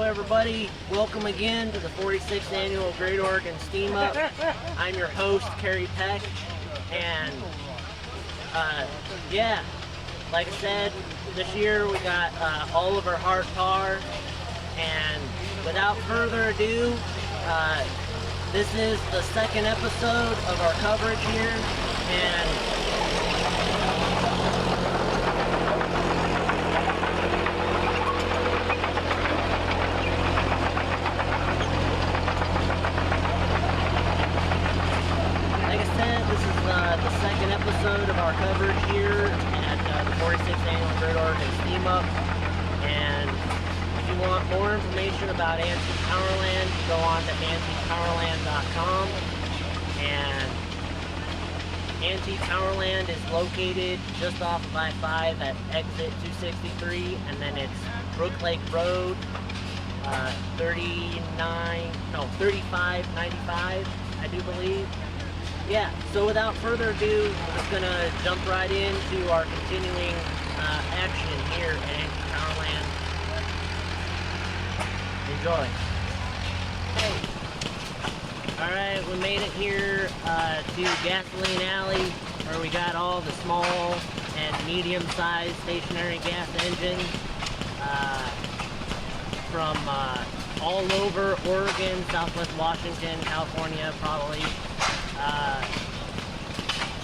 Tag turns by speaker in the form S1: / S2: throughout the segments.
S1: everybody. Welcome again to the 46th Annual Great Oregon Steam Up. I'm your host, Kerry Peck, and yeah, like I said, this year we got Oliver Hart Tar, and without further ado, this is the second episode of our coverage here, and the second episode of our coverage here at the 46th Annual Great Oregon Steam Up. And if you want more information about Antique Powerland, go on to antiquepowerland.com. And Antique Powerland is located just off of I-5 at exit 263, and then it's Brook Lake Road, 3595, I do believe. Yeah, so without further ado, we're just going to jump right into our continuing action here at Antique Powerland. Enjoy. Hey. Alright, we made it here to Gasoline Alley, where we got all the small and medium-sized stationary gas engines from all over Oregon, Southwest Washington, California, probably.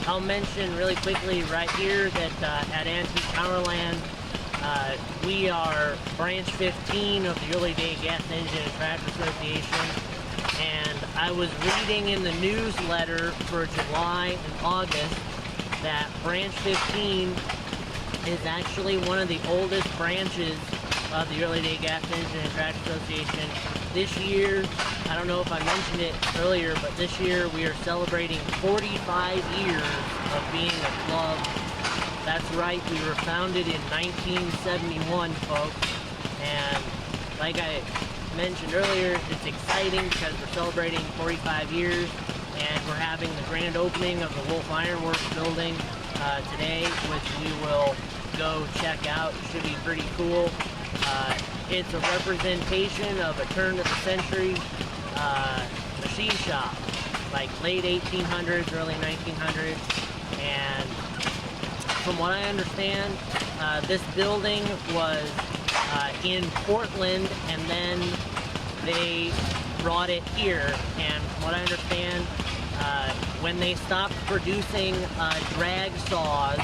S1: I'll mention really quickly right here that at Antique Powerland, we are branch 15 of the Early Day Gas Engine and Tractor Association, and I was reading in the newsletter for July and August that branch 15 is actually one of the oldest branches of the Early Day Gas Engine and Tractor Association. This year, I don't know if I mentioned it earlier, but this year we are celebrating 45 years of being a club. That's right, we were founded in 1971, folks. And like I mentioned earlier, it's exciting because we're celebrating 45 years, and we're having the grand opening of the Wolf Ironworks building today, which we will go check out. It should be pretty cool. It's a representation of a turn-of-the-century machine shop, like late 1800s, early 1900s, and from what I understand, this building was in Portland, and then they brought it here, and from what I understand, when they stopped producing drag saws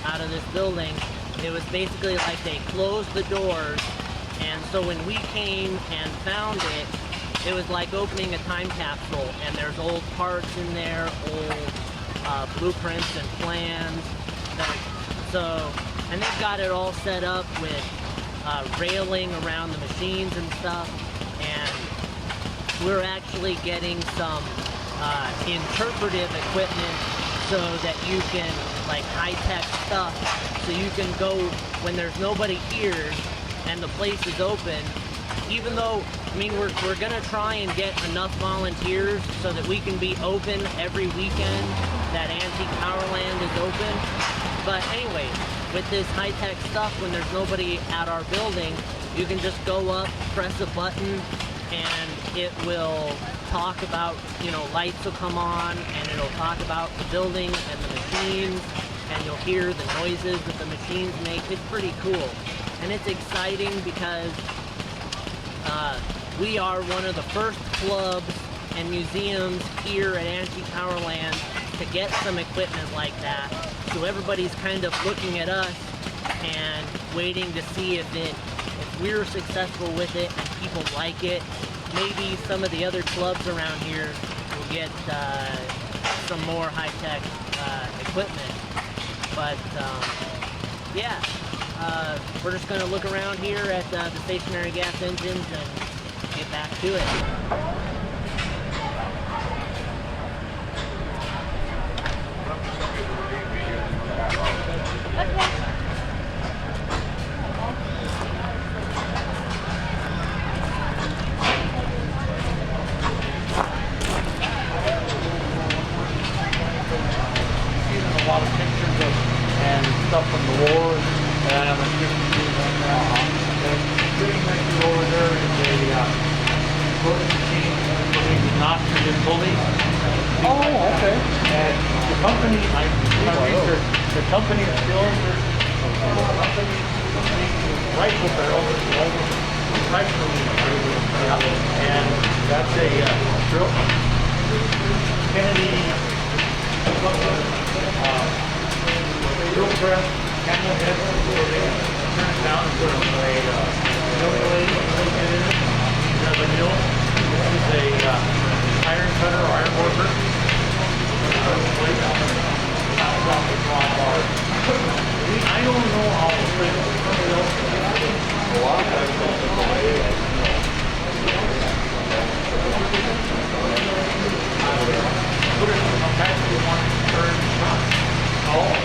S1: out of this building, it was basically like they closed the doors, and so when we came and found it, it was like opening a time capsule, and there's old parts in there, old blueprints and plans. And they've got it all set up with railing around the machines and stuff, and we're actually getting some interpretive equipment so that you can, like, high-tech stuff, so you can go when there's nobody here and the place is open. Even though, I mean, we're gonna try and get enough volunteers so that we can be open every weekend that Antique Powerland is open. But anyway, with this high-tech stuff, when there's nobody at our building, you can just go up, press a button, and it will talk about, you know, lights will come on, and it'll talk about the building and the machines, and you'll hear the noises that the machines make. It's pretty cool. And it's exciting because we are one of the first clubs and museums here at Antique Powerland to get some equipment like that. So everybody's kind of looking at us and waiting to see if we're successful with it and people like it. Maybe some of the other clubs around here will get some more high-tech equipment. But yeah, we're just going to look around here at the stationary gas engines and get back to it.
S2: A lot of pictures and stuff from the war. And I'm a 52 one now. And sitting next to over there is a closing machine for making oxygen pulleys.
S3: Oh, okay.
S2: And the company, I researched, the company of cylinders, rifle barrels, pressure relief. And that's a drill. Kennedy drill press, camel head, where they turn it down and put a mill blade in it. There's a mill. This is a iron cutter or iron worker. I don't know how to play somebody else. A lot of times put it in a factory one turn shot. All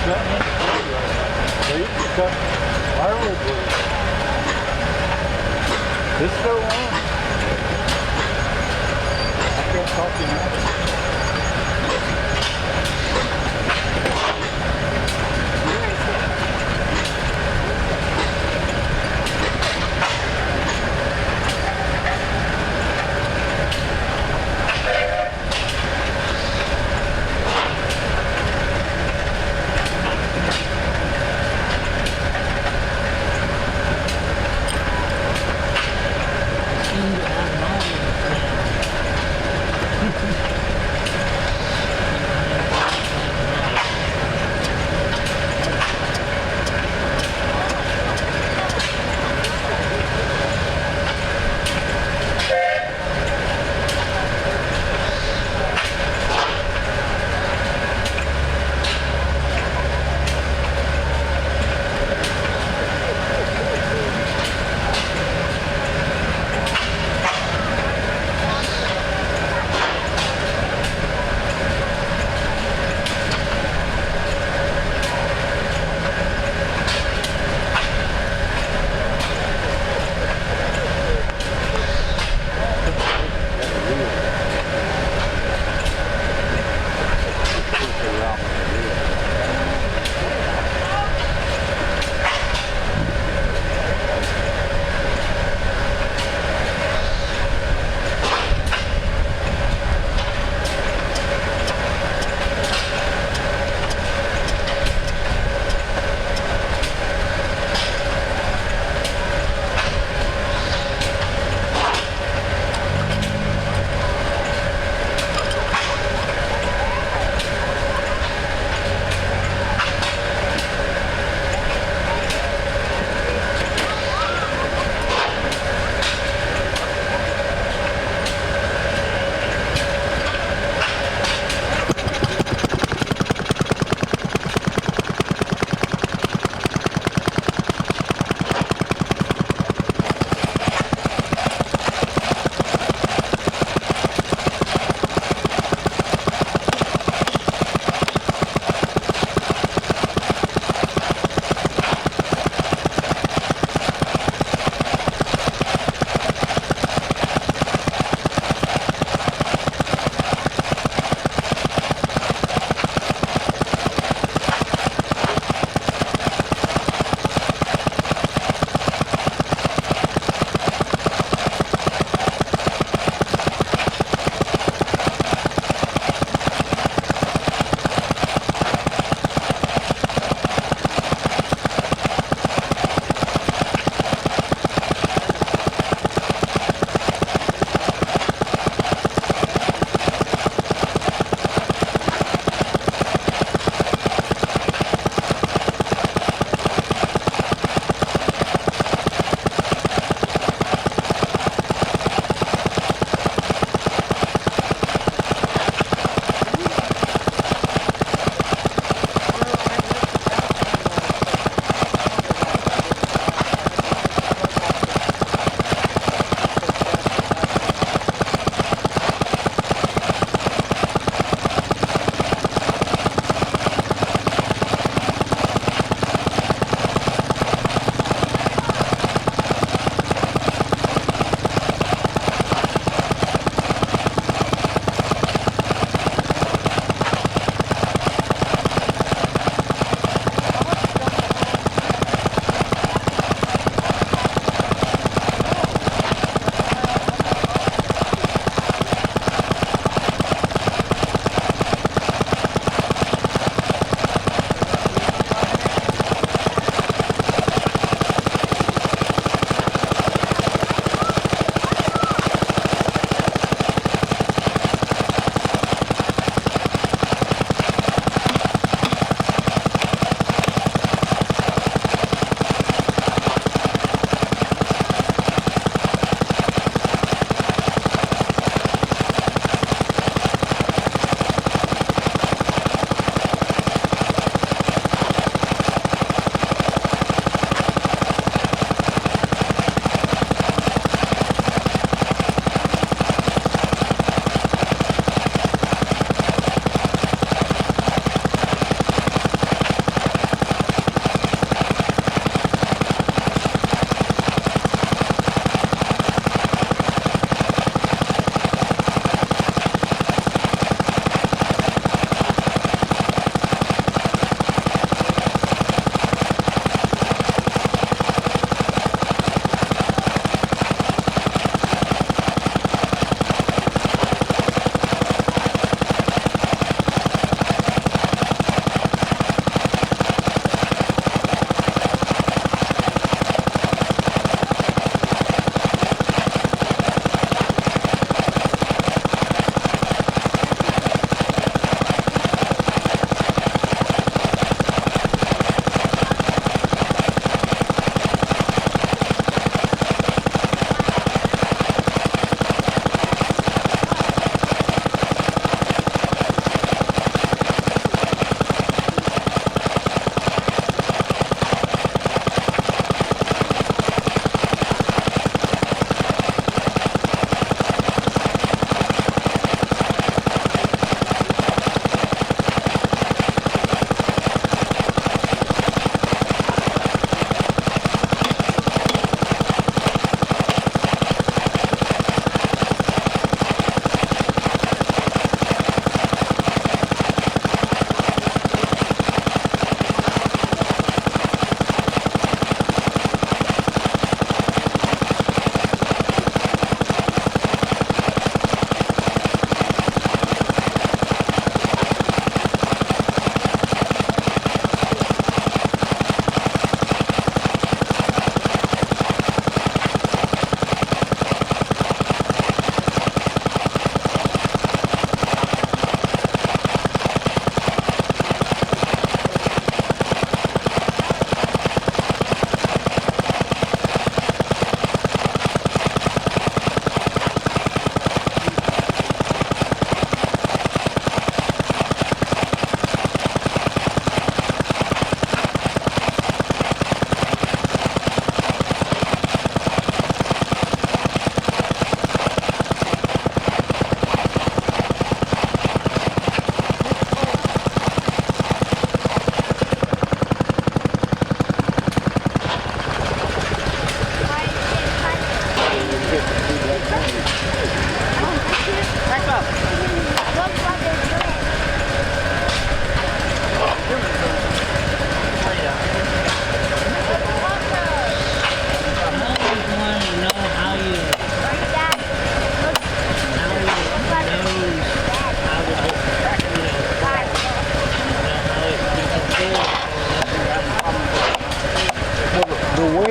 S3: They used to cut firewood with it. It's still on. I can't talk to you.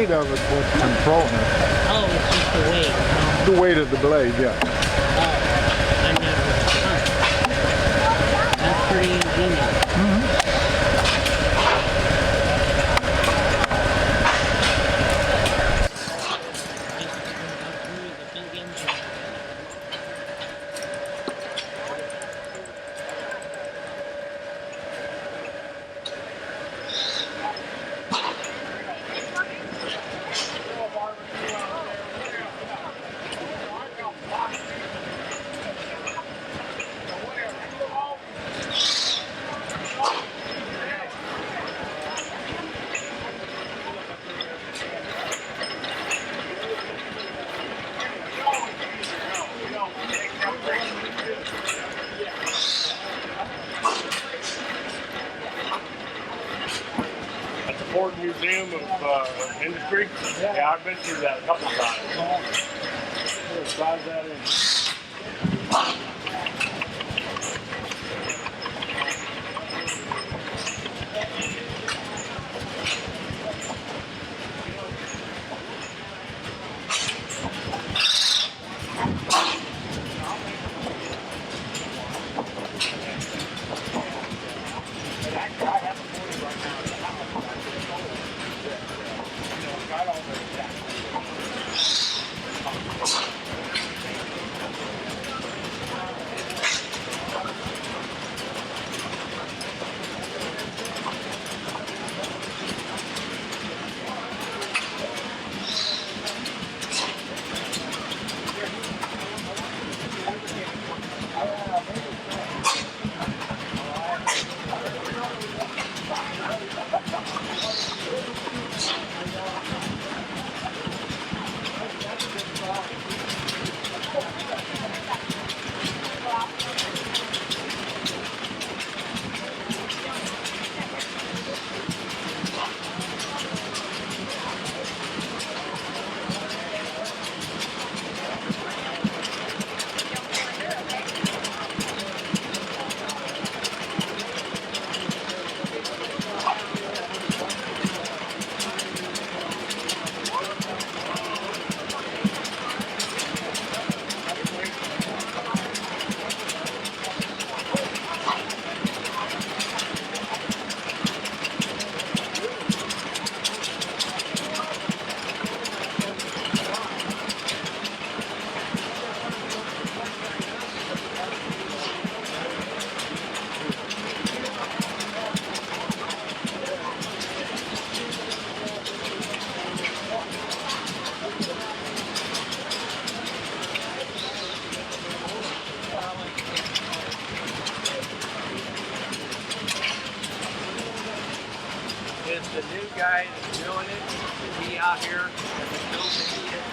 S3: weight of it what's controlling it?
S1: Oh, it's just the weight.
S3: The weight of the blade, yeah.
S1: I never. That's pretty ingenious.
S2: At the Ford Museum of Industry? Yeah, I've been through that a couple of times. What size that is?
S4: Is the new guy that's doing it, is he out here at the building yet?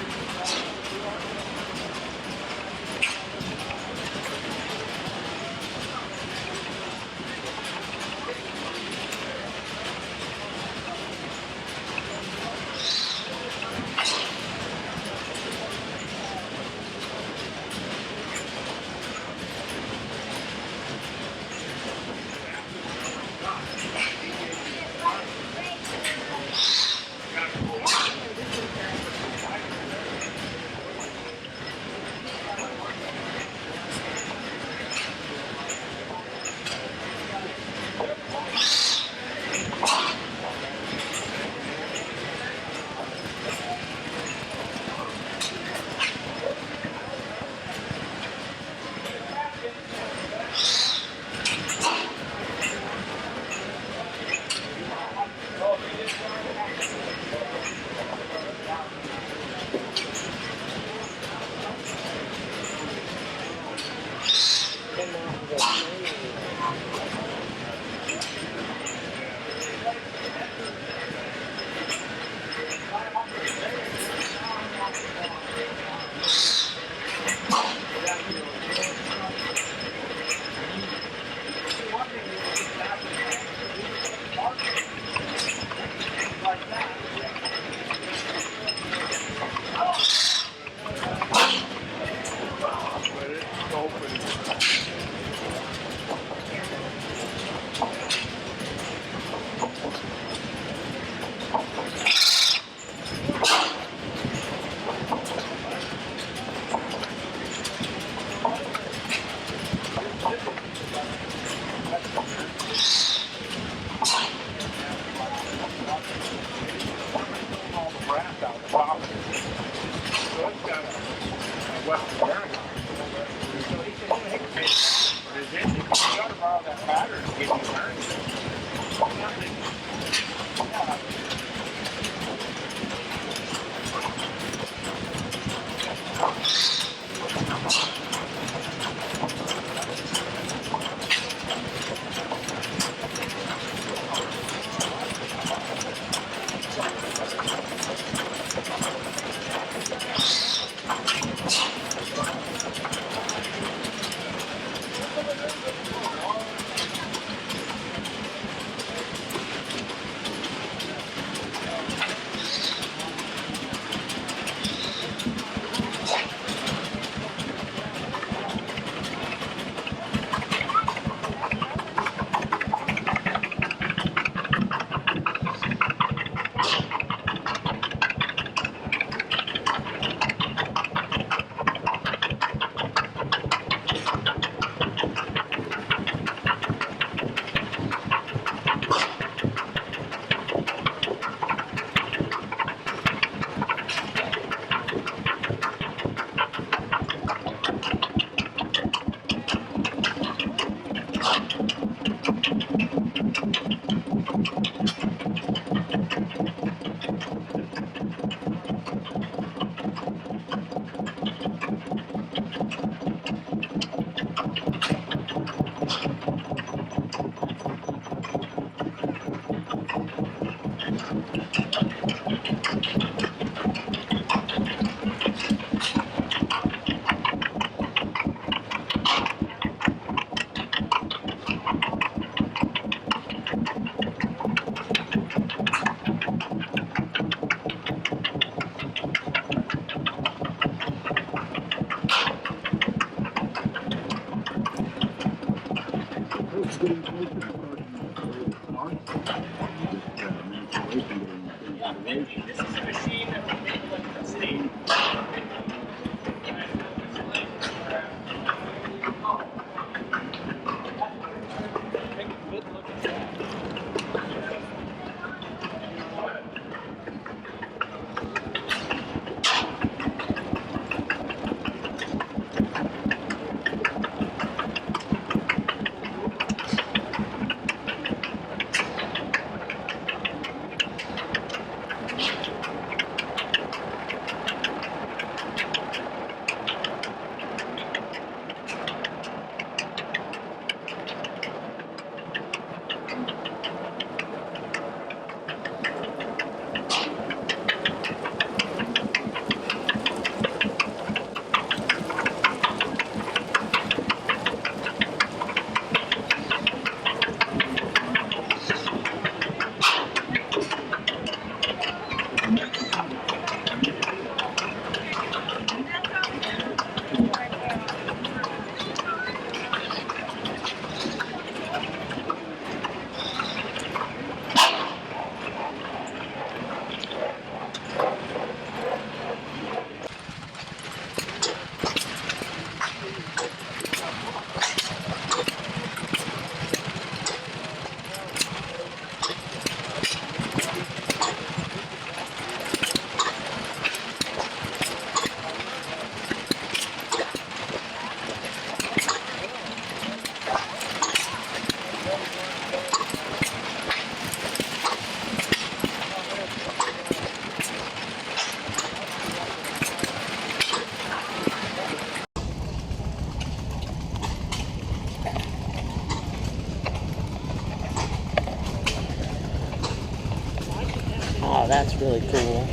S1: cool.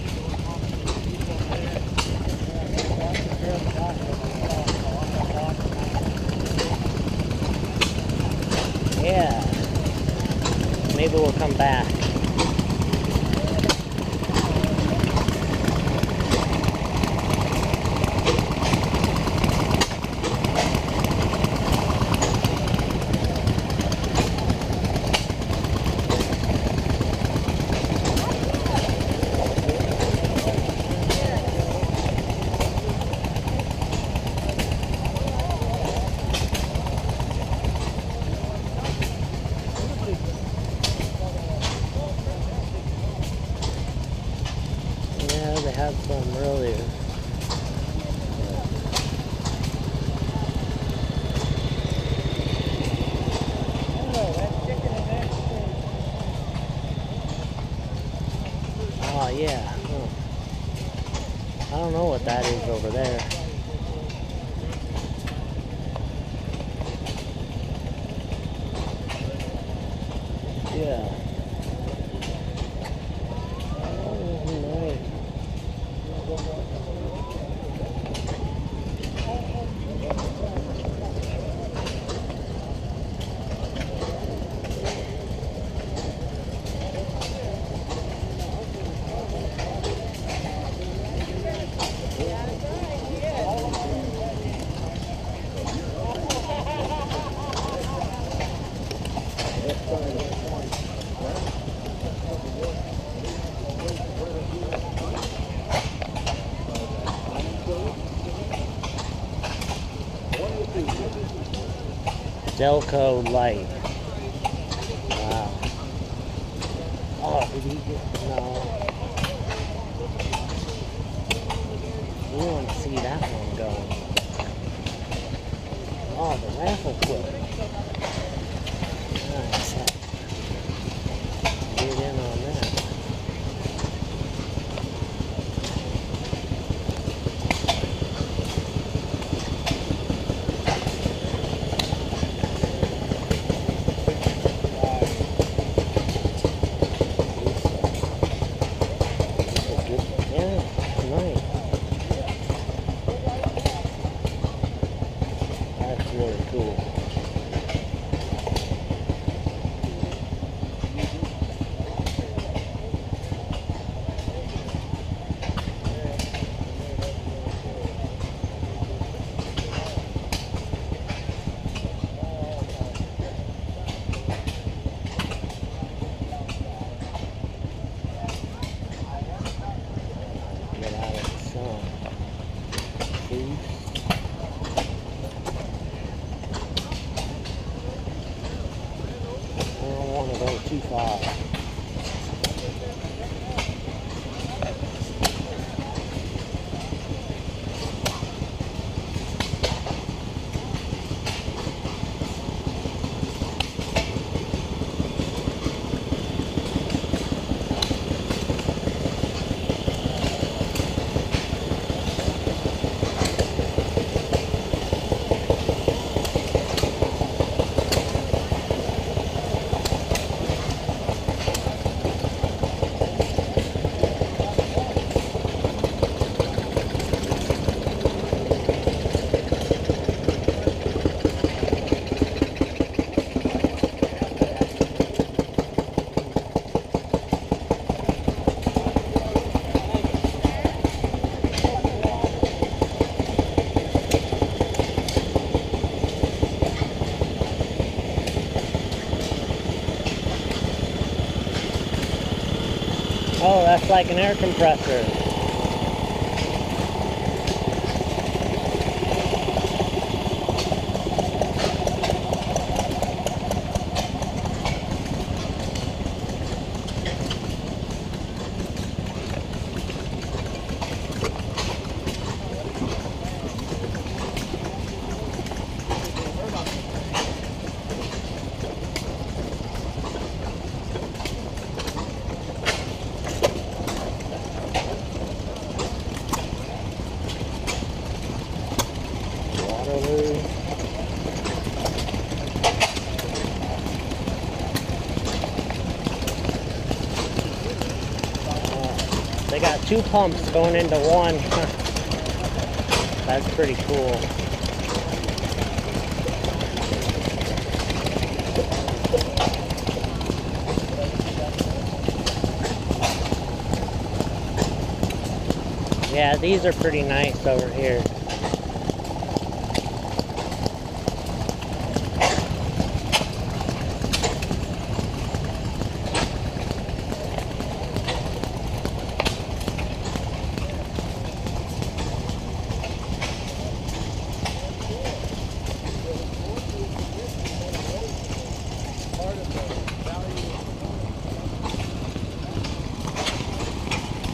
S1: Yeah. Maybe we'll come back. Yeah, they had some earlier. Oh yeah. Huh. I don't know what that is over there. Yeah. Oh, nice. Delco Light. Wow. Oh, did he get... No. We want to see that one going. Oh, the raffle quit. Nice. Get in on that. Really cool. Get out of the sun. Please. I don't want to go too far. Oh, that's like an air compressor. two pumps going into one. That's pretty cool. Yeah, these are pretty nice over here.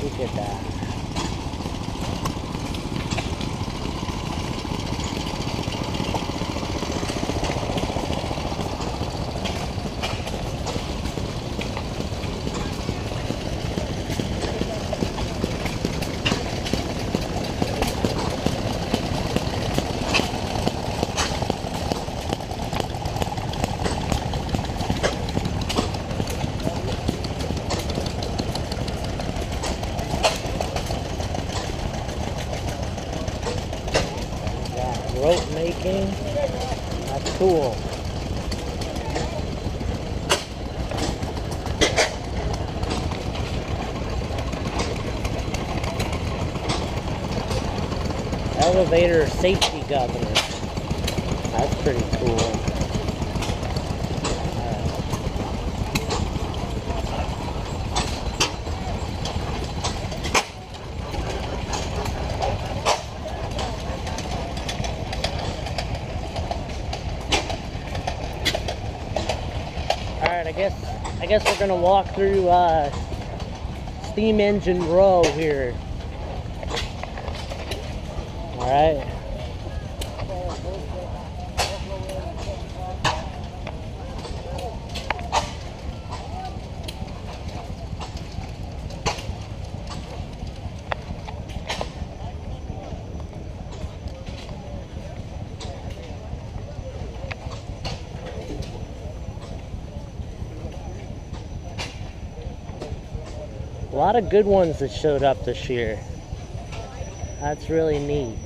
S1: Look at that. Rope making, that's cool. Elevator safety governor, that's pretty cool. Alright, I guess we're gonna walk through steam engine row here. Alright. A lot of good ones that showed up this year. That's really neat.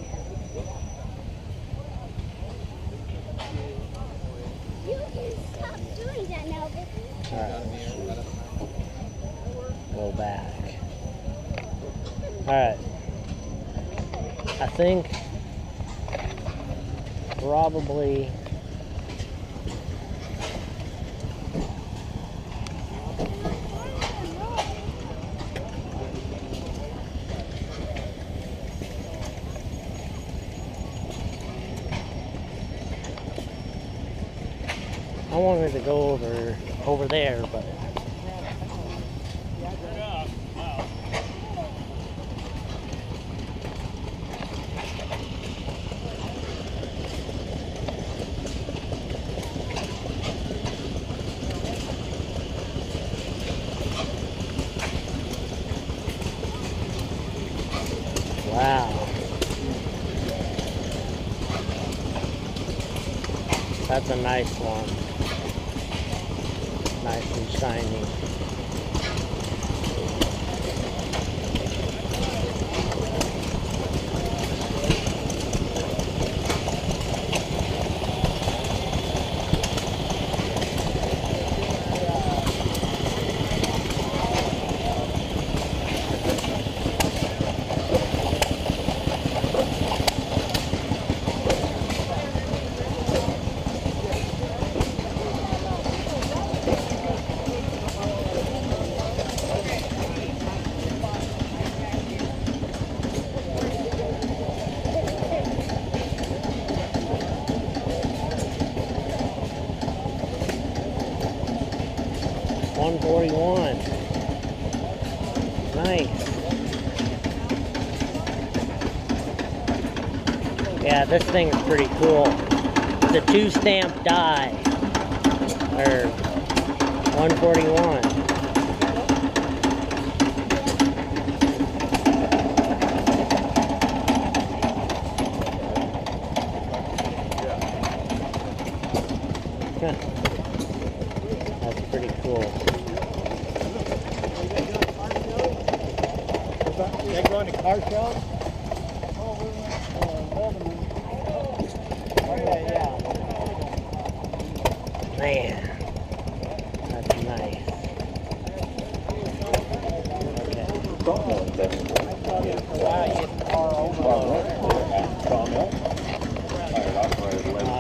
S5: You can stop doing that now, Vicky.
S1: Alright, go back. Alright. I think probably I wanted to go over there, but wow. That's a nice one. Nice and shiny. $141. Nice. Yeah, this thing's pretty cool. It's a 2-stamp die. Or 141. That's pretty cool. Man, that's nice.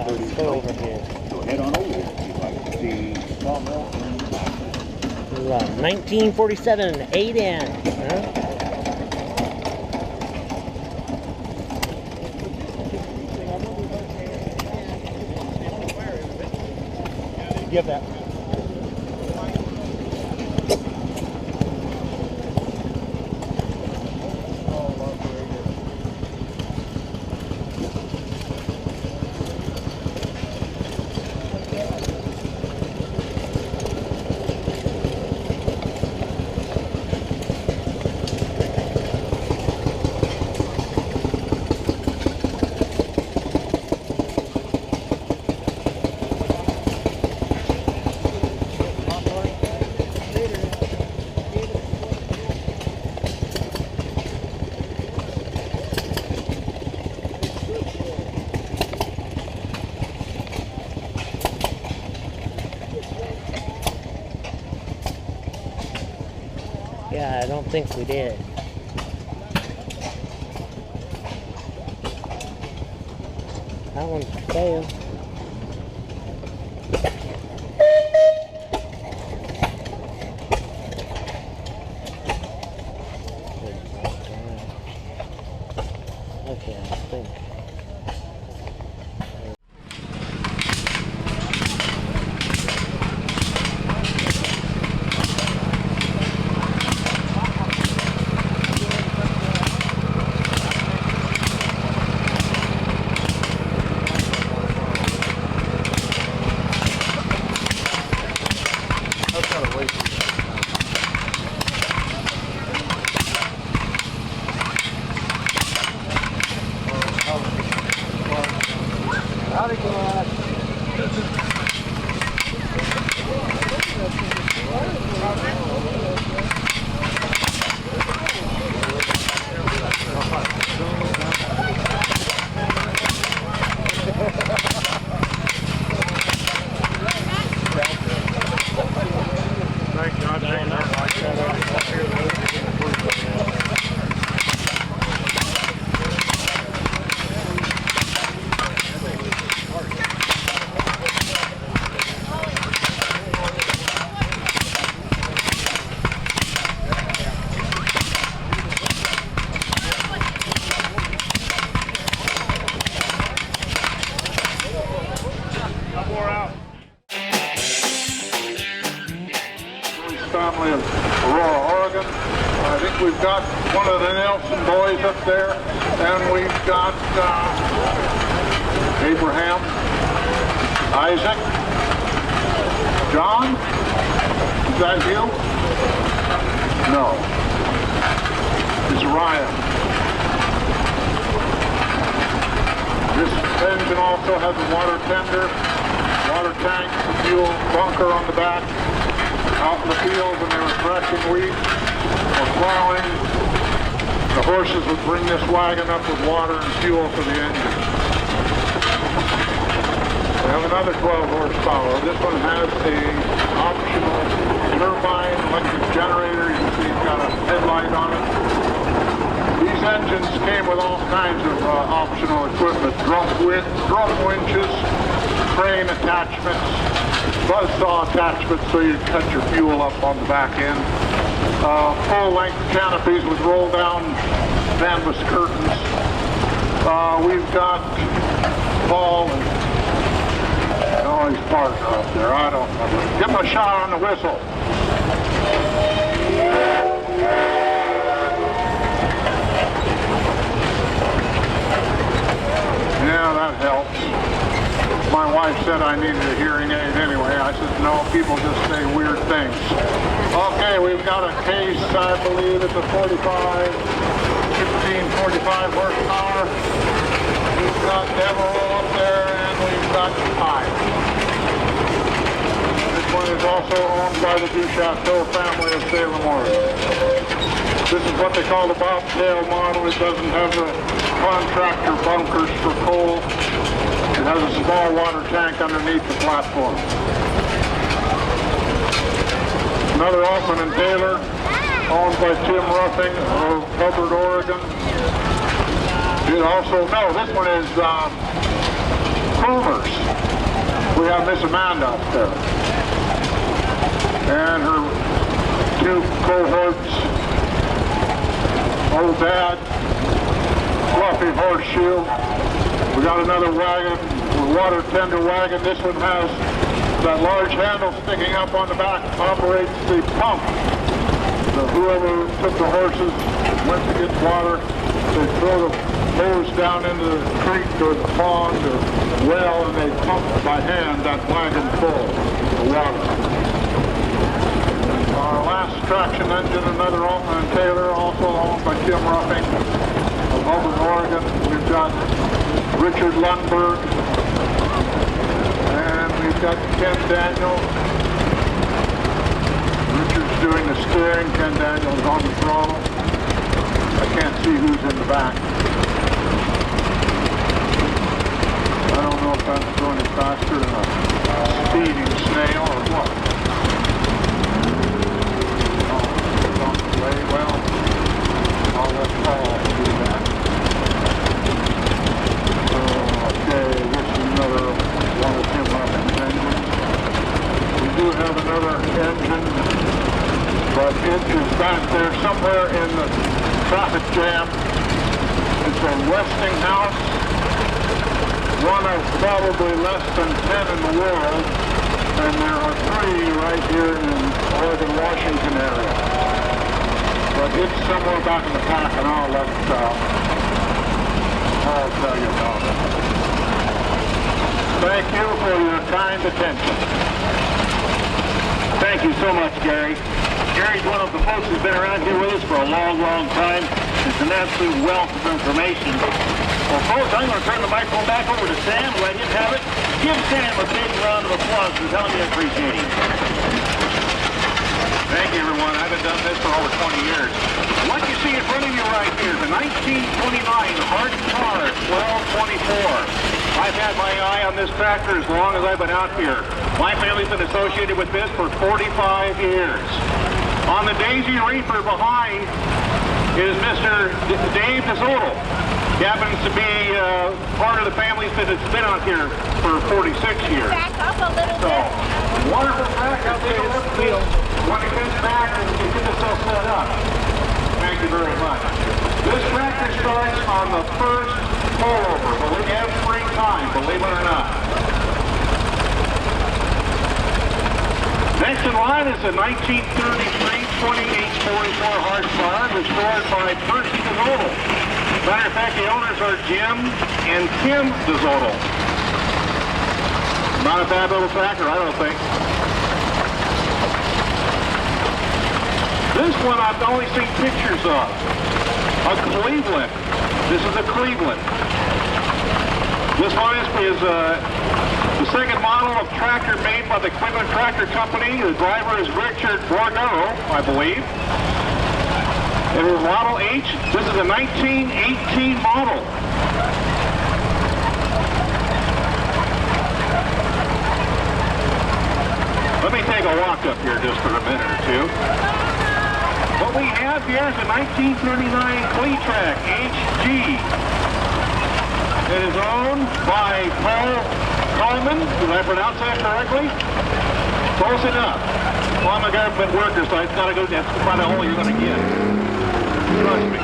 S1: Let's go over here.
S3: So head on over if you'd like to see sawmill.
S1: 1947, 8N. Huh?
S3: Give that.
S1: Yeah, I don't think we did. That one's failed. Okay, I think.
S3: Family of Aurora, Oregon. I think we've got one of the Nelson boys up there, and we've got Abraham, Isaac, John. Is that you? No. It's Ryan. This engine also has a water tender, water tank, fuel bunker on the back. Out in the field when they were threshing wheat or plowing, the horses would bring this wagon up with water and fuel for the engine. We have another 12 horsepower. This one has a optional turbine electric generator. You can see it's got a headlight on it. These engines came with all kinds of optional equipment, drum winches, crane attachments, buzzsaw attachments so you cut your fuel up on the back end. Full-length canopies with roll-down canvas curtains. We've got Paul and his partner up there. I don't know. Give him a shot on the whistle. Yeah, that helps. My wife said I needed a hearing aid anyway. I said, no, people just say weird things. Okay, we've got a case, I believe it's a 45 horsepower. We've got Demerol up there, and we've got Pine. This one is also owned by the DuChateau family of Salem, Oregon. This is what they call the bobtail model. It doesn't have the contractor bunkers for coal. It has a small water tank underneath the platform. Another Altman and Taylor, owned by Tim Ruffing of Hubbard, Oregon. It also, no, this one is Coomers. We have Miss Amanda up there. And her two cohorts, Old Dad, Fluffy Horseshoe. We got another wagon, a water tender wagon. This one has that large handle sticking up on the back, operates the pump. So whoever took the horses went to get water, they throw the hose down into the creek or the pond or well, and they pump by hand that wagon full of water. Our last traction engine, another Altman and Taylor, also owned by Tim Ruffing of Hubbard, Oregon. We've got Richard Lundberg, and we've got Ken Daniel. Richard's doing the steering, Ken Daniel's on the throttle. I can't see who's in the back. I don't know if that's going any faster than a speeding snail or what. Very well. I'll let Paul do that. Okay, this is another one of Tim Ruffing's engines. We do have another engine, but it is back there somewhere in the traffic jam. It's a Westinghouse, one of probably less than 10 in the world, and there are 3 right here in Oregon, Washington area. But it's somewhere back in the pack, and I'll let Paul tell you about it. Thank you for your kind attention.
S6: Thank you so much, Gary. Gary's one of the folks who's been around here with us for a long, long time. It's an absolute wealth of information. Well, folks, I'm going to turn the microphone back over to Sam, let him have it. Give Sam a big round of applause for telling me I appreciate him.
S3: Thank you, everyone. I've been doing this for over 20 years.
S6: What you see in front of you right here is a 1929 Hart car 1224. I've had my eye on this tractor as long as I've been out here. My family's been associated with this for 45 years. On the Daisy Reaper behind is Mr. Dave DeSoto. He happens to be part of the family that has been out here for 46 years.
S5: Back up a little
S6: So,
S5: bit.
S6: wonderful track out there. When it gets back and you get this all set up. Thank you very much. This tractor starts on the first pullover, every time, believe it or not. Next in line is a 1933 2844 horsepower restored by Percy DeSoto. Matter of fact, the owners are Jim and Kim DeSoto. Not a bad little tractor, I don't think. This one I've only seen pictures of. A Cleveland. This is a Cleveland. This one is the second model of tractor made by the Cleveland Tractor Company. The driver is Richard Bordero, I believe. It is Model H. This is a 1918 model. Let me take a walk up here just for a minute or two. What we have here is a 1939 Cletrac HG. It is owned by Paul Coleman. Did I pronounce that correctly? Close enough. Well, I'm a government worker, so I've got to go. That's about all you're going to get. Trust me.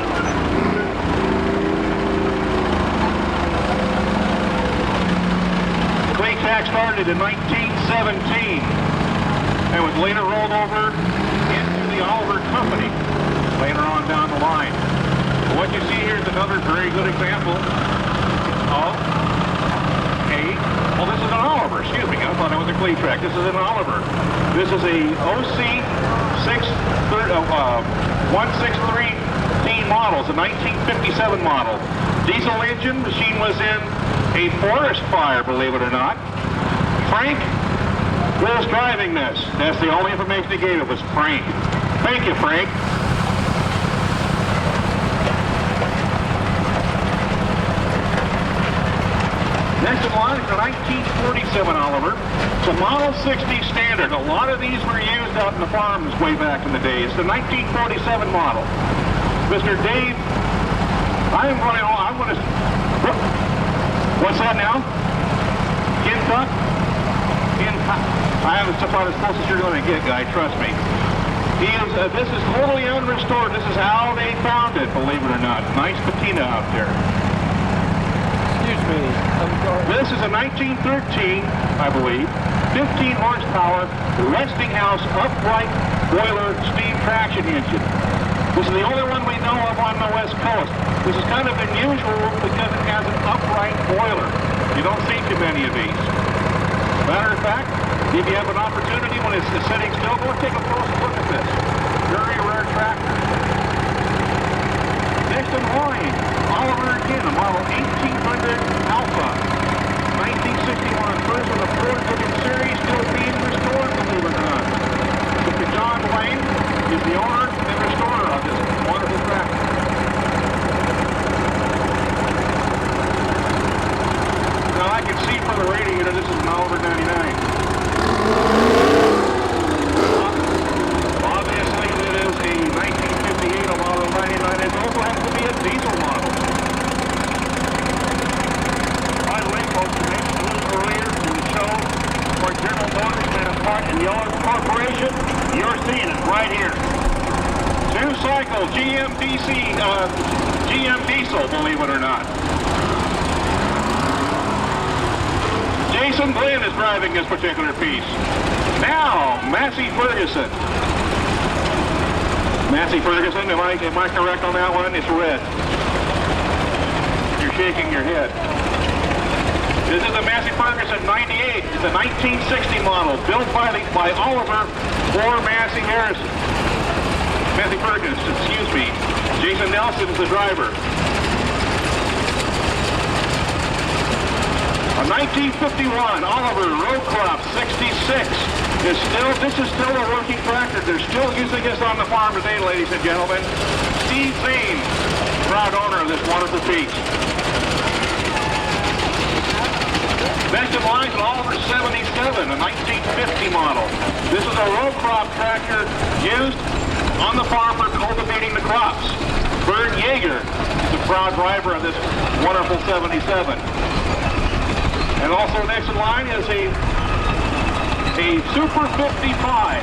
S6: Cletrac started in 1917 and was later rolled over into the Oliver Company later on down the line. What you see here is another very good example of well, this is an Oliver, excuse me, I thought it was a Cletrac. This is an Oliver. This is a OC 1613 model. It's a 1957 model. Diesel engine. Machine was in a forest fire, believe it or not. Frank was driving this. That's the only information he gave. It was Frank. Thank you, Frank. Next in line is the 1947 Oliver. It's a Model 60 standard. A lot of these were used out in the farms way back in the day. It's the 1947 model. Mr. Dave, I'm going to, what's that now? Kintuck? I am about as close as you're going to get, guy, trust me. This is totally unrestored. This is how they found it, believe it or not. Nice patina out there.
S4: Excuse me, I'm sorry.
S6: This is a 1913, I believe, 15 horsepower Westinghouse upright boiler steam traction engine. This is the only one we know of on the West Coast. This is kind of unusual because it has an upright boiler. You don't see too many of these. Matter of fact, if you have an opportunity when it's sitting still, go take a close look at this. Very rare tractor. Next in line, Oliver again, a model 1800 Alpha. 1961, first of the Ford Living Series, still being restored, believe it or not. Mr. John Lane is the owner and restorer of this wonderful tractor. Now I can see from the radiator this is an Oliver 99. Obviously it is a 1958 Oliver 99. It also has to be a diesel model. By the way, folks, you mentioned a little earlier in the show where General Motors had a part in the Oliver Corporation. You're seeing it right here. Two-cycle GM diesel, believe it or not. Jason Glenn is driving this particular piece. Now, Massey Ferguson. Massey Ferguson, am I correct on that one? It's red. You're shaking your head. This is a Massey Ferguson 98. It's a 1960 model built by Oliver for Massey Harrison. Massey Ferguson, excuse me. Jason Nelson is the driver. A 1951 Oliver Row Crop 66 this is still a working tractor. They're still using this on the farm today, ladies and gentlemen. Steve Zane, proud owner of this wonderful piece. Next in line is an Oliver 77, a 1950 model. This is a row crop tractor used on the farm for cultivating the crops. Vern Yeager is the proud driver of this wonderful 77. And also next in line is a Super 55.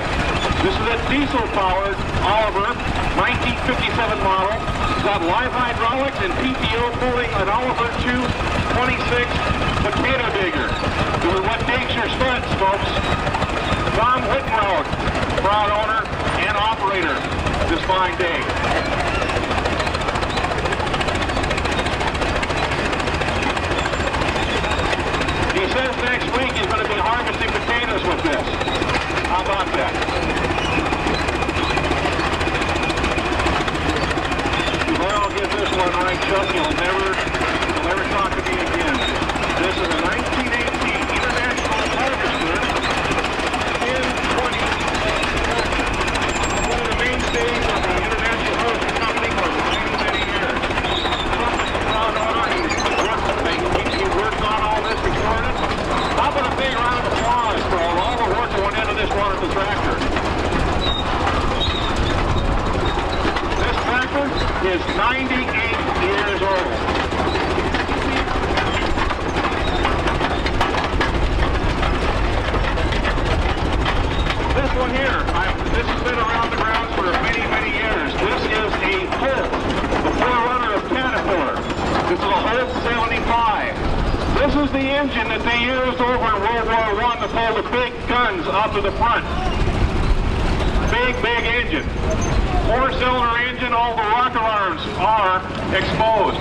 S6: This is a diesel-powered Oliver 1957 model. It's got live hydraulics and PTO pulling an Oliver 226 potato digger. This is what digs your studs, folks. Tom Whittenroad, proud owner and operator this fine day. He says next week he's going to be harvesting potatoes with this. How about that? Well, I'll give this one right, Chuck. You'll never talk to me again. This is a 1918 International Harvester N20. One of the mainstays of the International Harvester Company for many, many years. Proud owner, he worked on all this before it. How about a big round of applause for all the work that went into this wonderful tractor? This tractor is 98 years old. This one here, this has been around the grounds for many, many years. This is a Holt, the forerunner of Caterpillar. This is a Holt 75. This is the engine that they used over in World War I to pull the big guns up to the front. Big, big engine. Four-cylinder engine, all the rocker arms are exposed.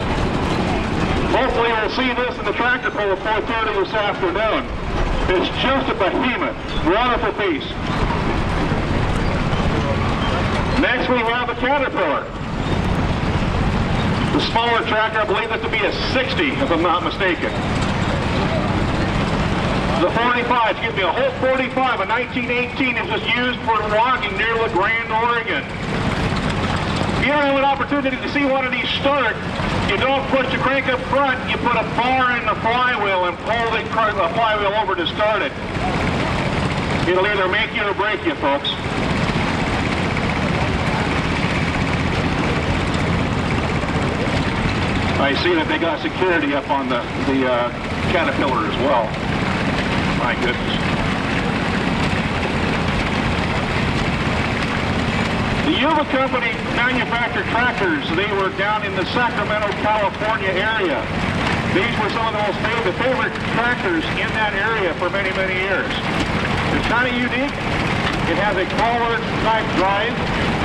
S6: Hopefully we'll see this in the tractor pull at 4:30 this afternoon. It's just a behemoth. Wonderful piece. Next we have the Caterpillar. The smaller tractor, I believe that to be a 60, if I'm not mistaken. The 45, excuse me, a Holt 45, a 1918 is just used for logging near LaGrande, Oregon. If you ever have an opportunity to see one of these start, You don't push the crank up front, you put a bar in the flywheel and pull the flywheel over to start it. It'll either make you or break you, folks. I see that they got security up on the Caterpillar as well. My goodness. The Yuba Company manufactured tractors. They were down in the Sacramento, California area. These were some of the most favorite tractors in that area for many, many years. It's kind of unique. It has a crawler type drive.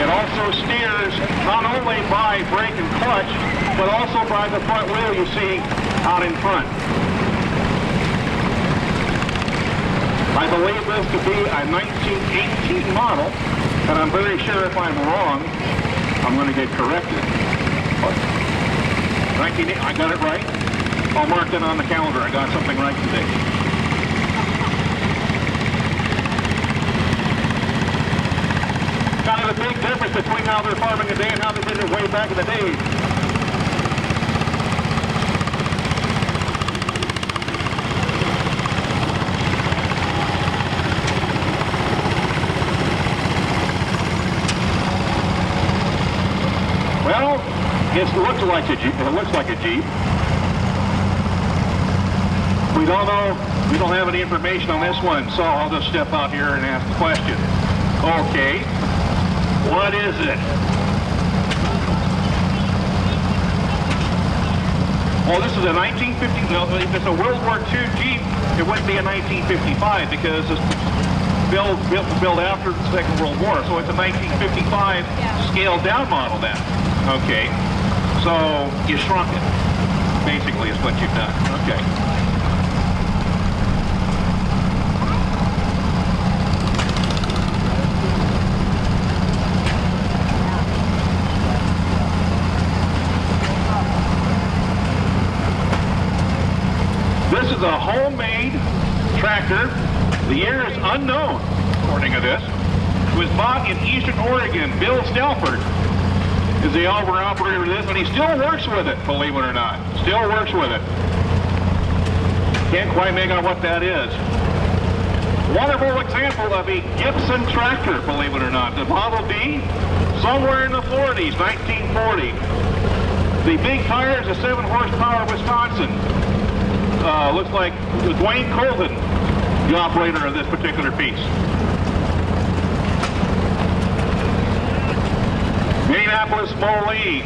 S6: It also steers not only by brake and clutch, but also by the front wheel you see out in front. I believe this to be a 1918 model, and I'm very sure if I'm wrong, I'm going to get corrected. But 19, I got it right. I'll mark it on the calendar. I got something right today. Kind of a big difference between how they're farming today and how they did it way back in the day. Well, it looks like a Jeep. It looks like a Jeep. We don't know. We don't have any information on this one, so I'll just step out here and ask the question. Okay, what is it? Well, this is a 1950. No, if it's a World War II Jeep, it wouldn't be a 1955 because it's built after the Second World War. So it's a 1955 scaled down model then. Okay, so you shrunk it, basically is what you've done. Okay. This is a homemade tractor. The year is unknown, according to this. It was bought in Eastern Oregon. Bill Stelford is the owner-operator of this, and he still works with it, believe it or not. Still works with it. Can't quite make out what that is. Wonderful example of a Gibson tractor, believe it or not. The Model D, somewhere in the 40s, 1940. The big tire is a 7-horsepower Wisconsin. Looks like Dwayne Colvin, the operator of this particular piece. Minneapolis Molee,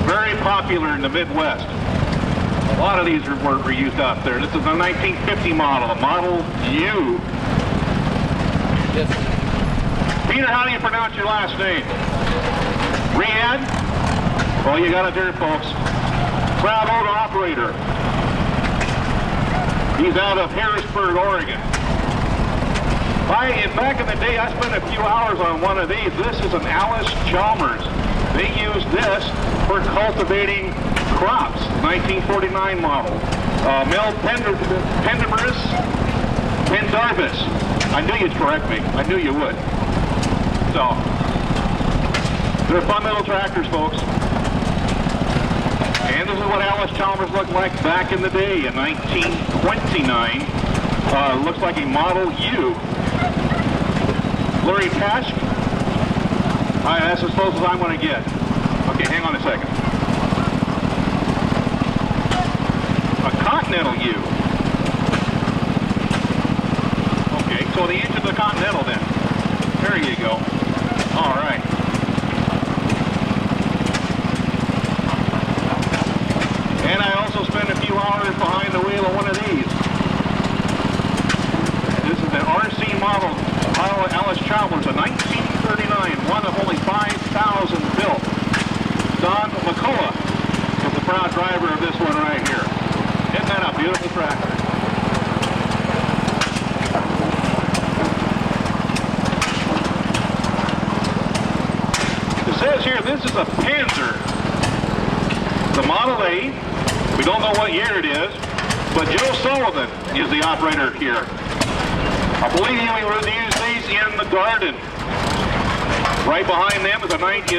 S6: very popular in the Midwest. A lot of these were used out there. This is a 1950 model, a Model U.
S1: Yes.
S6: Peter, how do you pronounce your last name? Riyadh? Well, you got it there, folks. Proud owner operator. He's out of Harrisburg, Oregon. Back in the day, I spent a few hours on one of these. This is an Alice Chalmers. They used this for cultivating crops. 1949 model. Mel Pendarvis. I knew you'd correct me. I knew you would. So, they're fun little tractors, folks. And this is what Alice Chalmers looked like back in the day in 1929. Looks like a Model U. Larry Pash. That's as close as I'm going to get. Okay, hang on a second. A Continental U. Okay, so the inch of the Continental then. There you go. All right. And I also spent a few hours behind the wheel of one of these. This is an RC model, Alice Chalmers, a 1939, one of only 5,000 built. Don McCullough is the proud driver of this one right here. Isn't that a beautiful tractor? It says here this is a Panzer. The Model A. We don't know what year it is, but Joe Sullivan is the operator here. I believe we would use these in the garden. Right behind them is a 1954.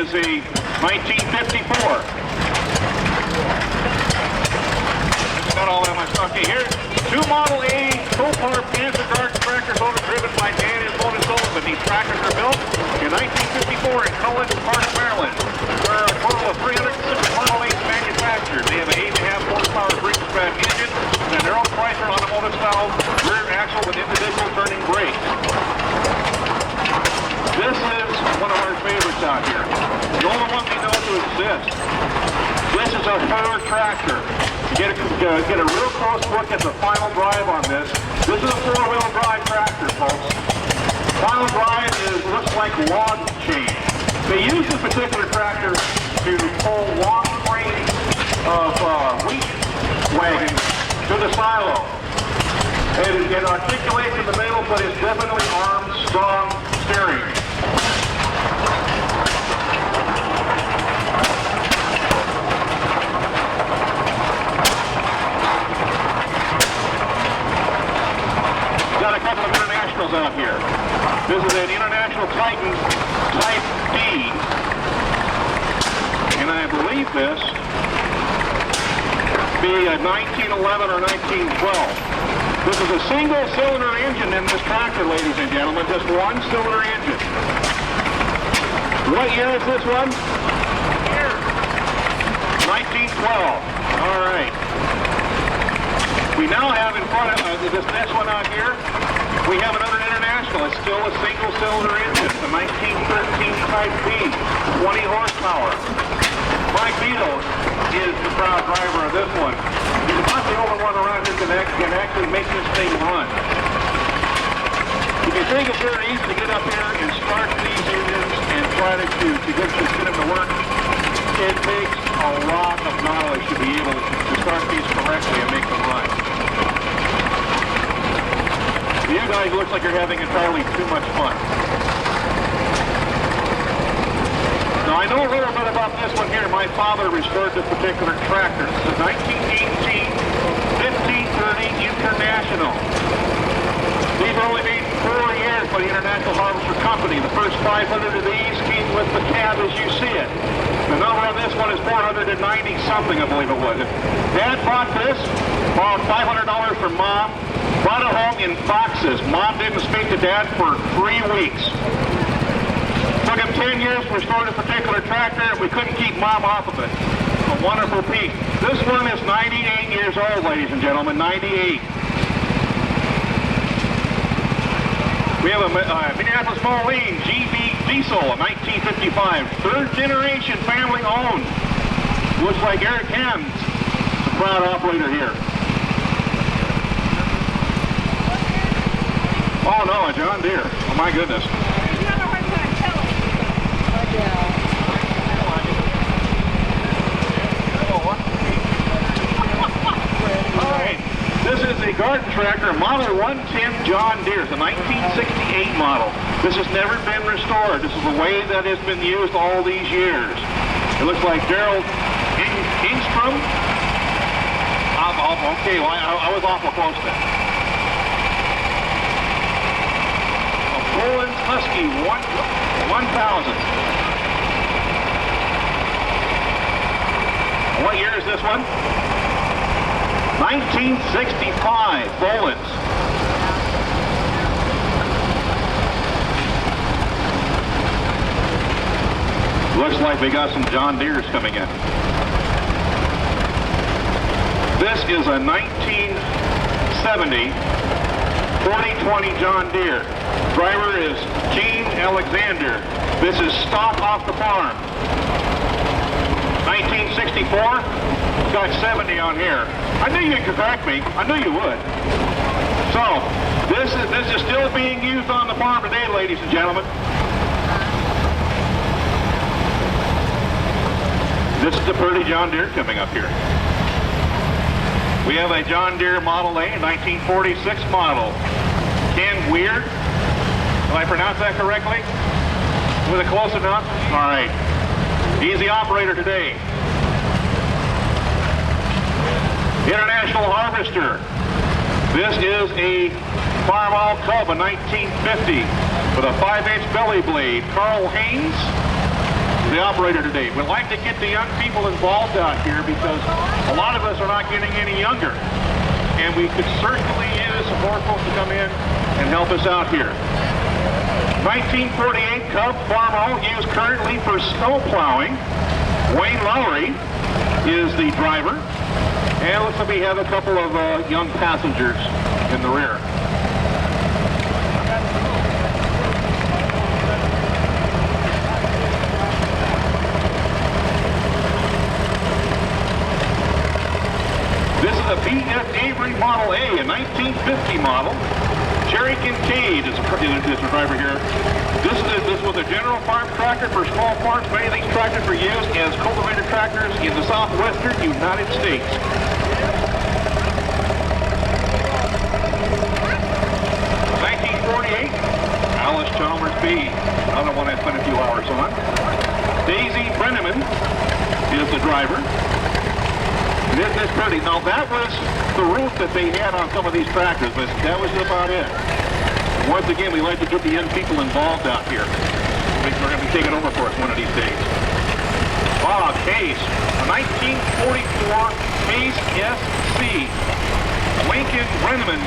S6: Okay, here's two Model A Copart Panther Garden tractors owner driven by Dan and Mona Sullivan. These tractors are built in 1954 in Cullen Park, Maryland. There are a total of 306 Model 8 manufactured. They have an 8.5 horsepower three-strap engine and their own Chrysler automotive style rear axle with individual turning brakes. This is one of our favorites out here. The only one we know to exist. This is a Ford tractor. Get a real close look at the final drive on this. This is a four-wheel drive tractor, folks. Final drive looks like log chain. They use this particular tractor to pull long frames of wheat wagons to the silo. It articulates in the middle, but it's definitely armed, strong steering. Got a couple of internationals out here. This is an International Titan Type D. And I believe this be a 1911 or 1912. This is a single-cylinder engine in this tractor, ladies and gentlemen. Just one cylinder engine. What year is this one? Year. 1912. All right. We now have in front of this next one out here, we have another international. It's still a single-cylinder engine. It's a 1913 Type B, 20 horsepower. Mike Vito is the proud driver of this one. He's not the only one around here that can actually make this thing run. You can think it's very easy to get up here and start these engines and try to get them to work. It takes a lot of knowledge to be able to start these correctly and make them run. You guys look like you're having entirely too much fun. Now I know a little bit about this one here. My father restored this particular tractor. This is a 1918 1530 International. These were only made 4 years by the International Harvester Company. The first 500 of these came with the cab as you see it. The number on this one is 490 something, I believe it was. Dad bought this, borrowed $500 from Mom, brought it home in boxes. Mom didn't speak to Dad for 3 weeks. Took him 10 years to restore this particular tractor, and we couldn't keep Mom off of it. A wonderful piece. This one is 98 years old, ladies and gentlemen, 98. We have a Minneapolis Moline GB Diesel, a 1955, third generation, family owned. Looks like Eric Hems, the proud operator here. Oh no, a John Deere. Oh my goodness. All right, this is a garden tractor, Model 110 John Deere. It's a 1968 model. This has never been restored. This is the way that it's been used all these years. It looks like Gerald Ingstrom. Okay, well, I was awful close then. A Poland Husky 1000. What year is this one? 1965, Bolins. Looks like we got some John Deeres coming in. This is a 1970 4020 John Deere. Driver is Gene Alexander. This is stock off the farm. 1964, got 70 on here. I knew you'd correct me. I knew you would. So, this is still being used on the farm today, ladies and gentlemen. This is the pretty John Deere coming up here. We have a John Deere Model A, 1946 model. Ken Weir. Did I pronounce that correctly? Was it close enough? All right. He's the operator today. International Harvester. This is a Farmall Cub, a 1950 with a 5-inch belly blade. Carl Haynes is the operator today. We'd like to get the young people involved out here because a lot of us are not getting any younger. and we could certainly use some more folks to come in and help us out here. 1948 Cub Farmall used currently for snow plowing. Wayne Lowry is the driver. And looks like we have a couple of young passengers in the rear. This is a B.F. Avery Model A, a 1950 model. Jerry Kincaid is the driver here. This was a general farm tractor for small farms. Many of these tractors were used as cultivator tractors in the southwestern United States. Alice Chalmers B, another one I spent a few hours on. Daisy Brenneman is the driver. This is pretty. Now that was the roof that they had on some of these tractors, but that was about it. Once again, we like to get the young people involved out here. We're going to be taking over for us one of these days. Bob Case, a 1944 Case SC. Lincoln Brenneman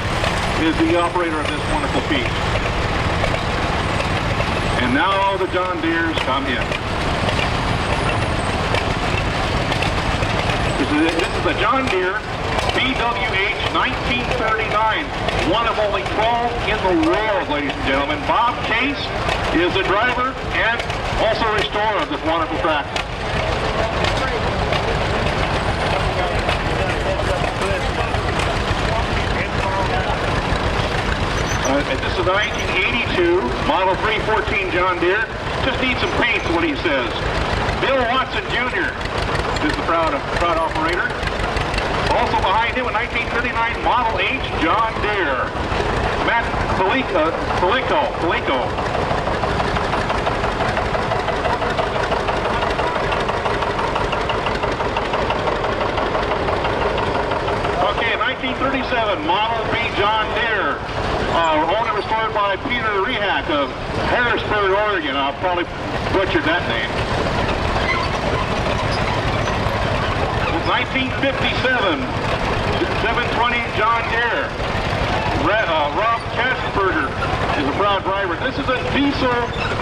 S6: is the operator of this wonderful piece. And now the John Deeres come in. This is the John Deere BWH 1939, one of only 12 in the world, ladies and gentlemen. Bob Case is the driver and also restorer of this wonderful tractor. This is a 1982 Model 314 John Deere. Just needs some paint, is what he says. Bill Watson Jr. is the proud operator. Also behind him, a 1939 Model H John Deere. Matt Palico. Okay, 1937 Model B John Deere. Owned and restored by Peter Rehack of Harrisburg, Oregon. I'll probably butchered that name. 1957, 720 John Deere. Rob Kassenberger is a proud driver. This is a diesel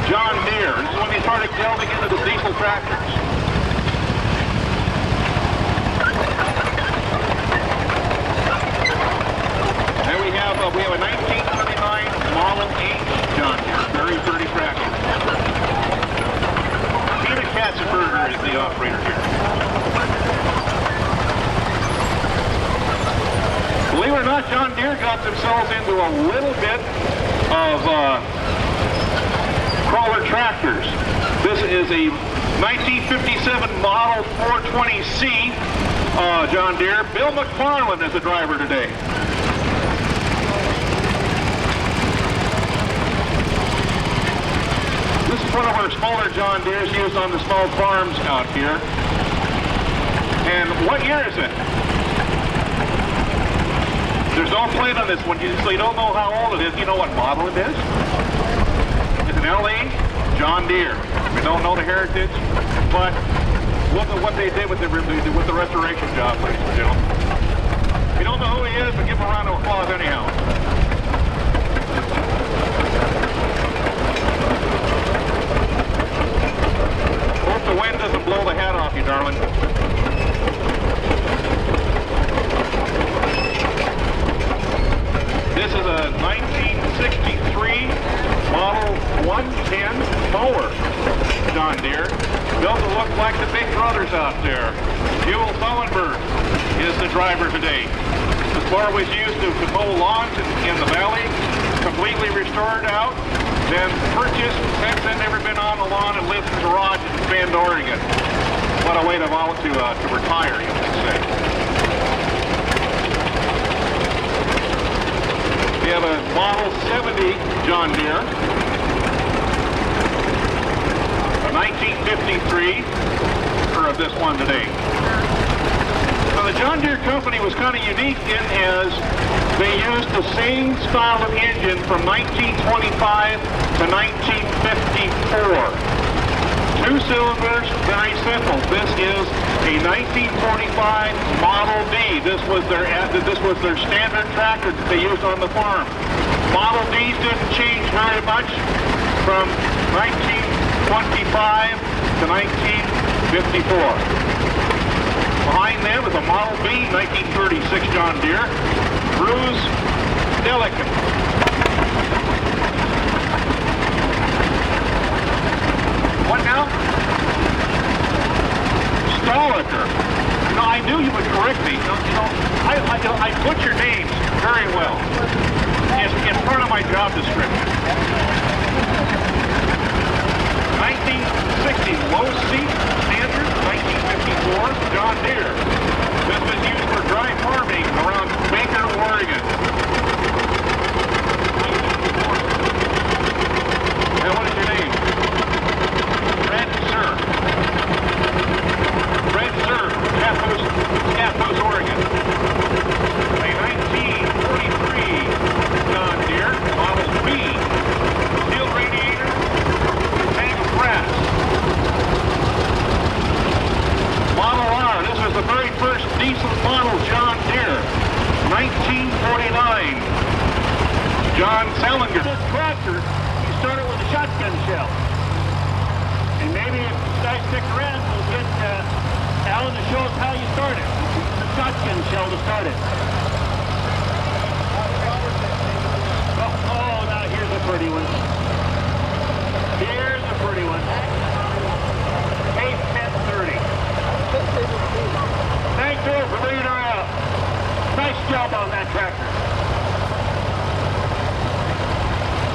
S6: John Deere. This is when they started delving into the diesel tractors. And we have a 1939 Model H John Deere. Very pretty tractor. Peter Kassenberger is the operator here. Believe it or not, John Deere got themselves into a little bit of crawler tractors. This is a 1957 Model 420C John Deere. Bill McFarland is the driver today. This is one of our smaller John Deeres used on the small farms out here. And what year is it? There's no plate on this one, so you don't know how old it is. You know what model it is? It's an LE John Deere. We don't know the heritage, but look at what they did with the restoration job, ladies and gentlemen. You don't know who he is, but give him a round of applause anyhow. Hope the wind doesn't blow the hat off you, darling. This is a 1963 Model 110 mower, John Deere. Built to look like the big brothers out there. Buell Sullenberg is the driver today. This mower was used to mow lawns in the valley, completely restored out, then purchased, since then never been on the lawn and lived in the garage in Bend, Oregon. What a way to retire, you could say. We have a Model 70 John Deere, a 1953, of this one today. So the John Deere company was kind of unique in as they used the same style of engine from 1925 to 1954. 2 cylinders, very simple. This is a 1945 Model D. This was their standard tractor that they used on the farm. Model Ds didn't change very much from 1925 to 1954. Behind them is a Model B 1936 John Deere. Bruce Delicate. What now? Stoliker. No, I knew you would correct me. I butcher names very well. It's part of my job description. 1960 low seat standard. 1954 John Deere. This was used for dry farming around Baker, Oregon. Now, what is your name? Fred Sir. Fred Sir, Scappoose, Oregon. A 1943 John Deere Model B. Steel radiator, tank of brass. Model R, this was the very first diesel model John Deere. 1949. John Salinger. This tractor, you started with a shotgun shell. And maybe if you guys stick around, we'll get Alan to show us how you started. The shotgun shell to start it. Oh, now here's a pretty one. Here's a pretty one. 8-10-30. Thanks, Earl, for bringing her out. Nice job on that tractor.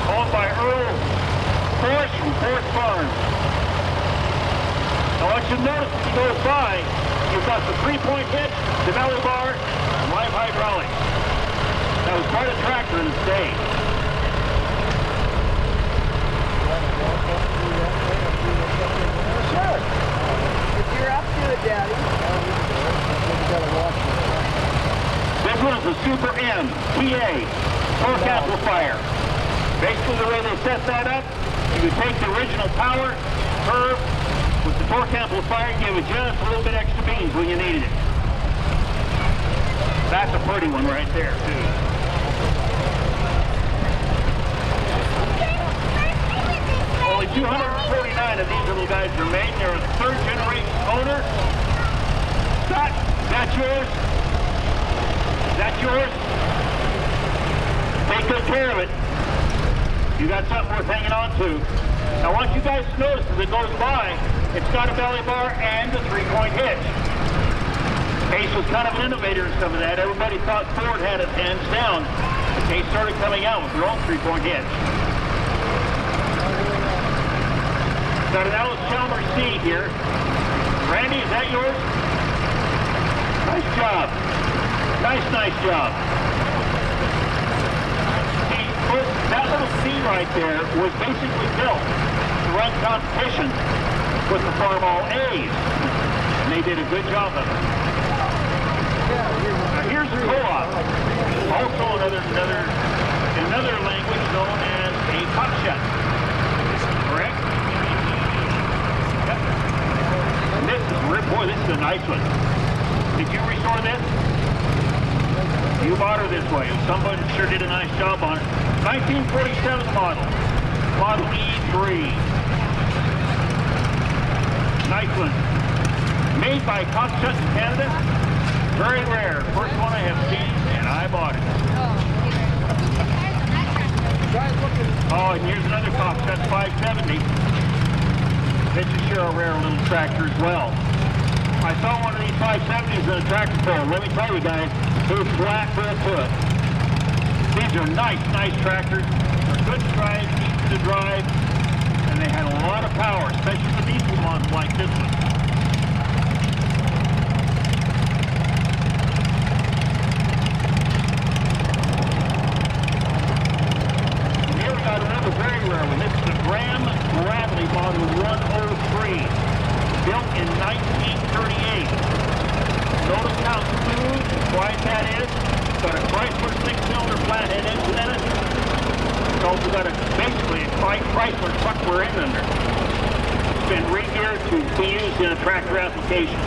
S6: Owned by Earl Forrest from Forrest Farm. I want you to notice as you go by, you've got the 3-point hitch, the belly bar, and live hydraulics. That was quite a tractor in its day.
S4: Sure. If you're up to it, Daddy.
S6: This one is a Super M PA torque amplifier. Basically the way they set that up, you would take the original power curve with the torque amplifier and give it just a little bit extra beans when you needed it. That's a pretty one right there, too. Only 249 of these little guys are made. They're a third generation owner. Scott, is that yours? Is that yours? Take good care of it. You got something worth hanging on to. Now, I want you guys to notice as it goes by, it's got a belly bar and a 3-point hitch. Case was kind of an innovator in some of that. Everybody thought Ford had it hands down. Case started coming out with their own 3-point hitch. Got an Alice Chalmers C here. Randy, is that yours? Nice job. Nice job. See, that little C right there was basically built to run competition with the Farmall A's. And they did a good job of it. Now here's a co-op. Also another language known as a cockshut. Correct? Yep. And this is a nice one. Did you restore this? You bought her this way. Somebody sure did a nice job on it. 1947 model. Model E3. Nice one. Made by Cockshut in Canada. Very rare. First one I have seen, and I bought it. Oh, and here's another Cockshut 570. This is sure a rare little tractor as well. I saw one of these 570s in a tractor pull. Let me tell you guys, it was flat for a foot. These are nice tractors. They're good to drive, easy to drive, and they had a lot of power, especially the diesel models like this one. And here we got another very rare one. This is the Graham Bradley Model 103, built in 1938. Notice how smooth and quiet that is. It's got a Chrysler 6-cylinder flathead engine in it. It's also got basically a Chrysler truck we're in under. It's been re-geared to be used in a tractor application.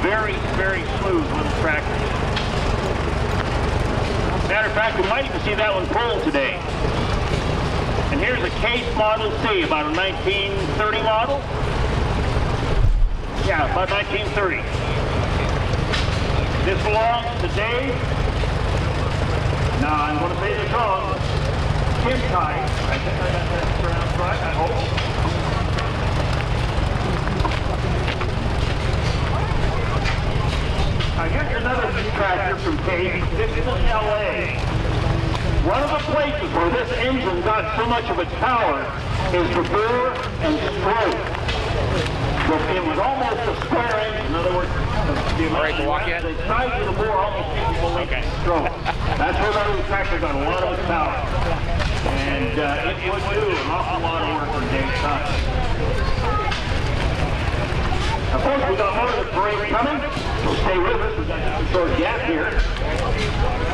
S6: Very, very smooth little tractor. Matter of fact, we might even see that one pulled today. And here's a Case Model C, about a 1930 model. Yeah, about 1930. This belongs to Dave. Now, I'm going to say this wrong. Kintai. I think I got that pronounced right, I hope. Now, here's another tractor from Case. This is in LA. One of the places where this engine got so much of its power is the bore and stroke. So it was almost a square engine. In other words, the size of the bore almost equal to stroke. That's where that tractor got a lot of its power. And it would do an awful lot of work in Dave's time. Of course, we got more of the parade coming, so stay with us. We've got just a short gap here.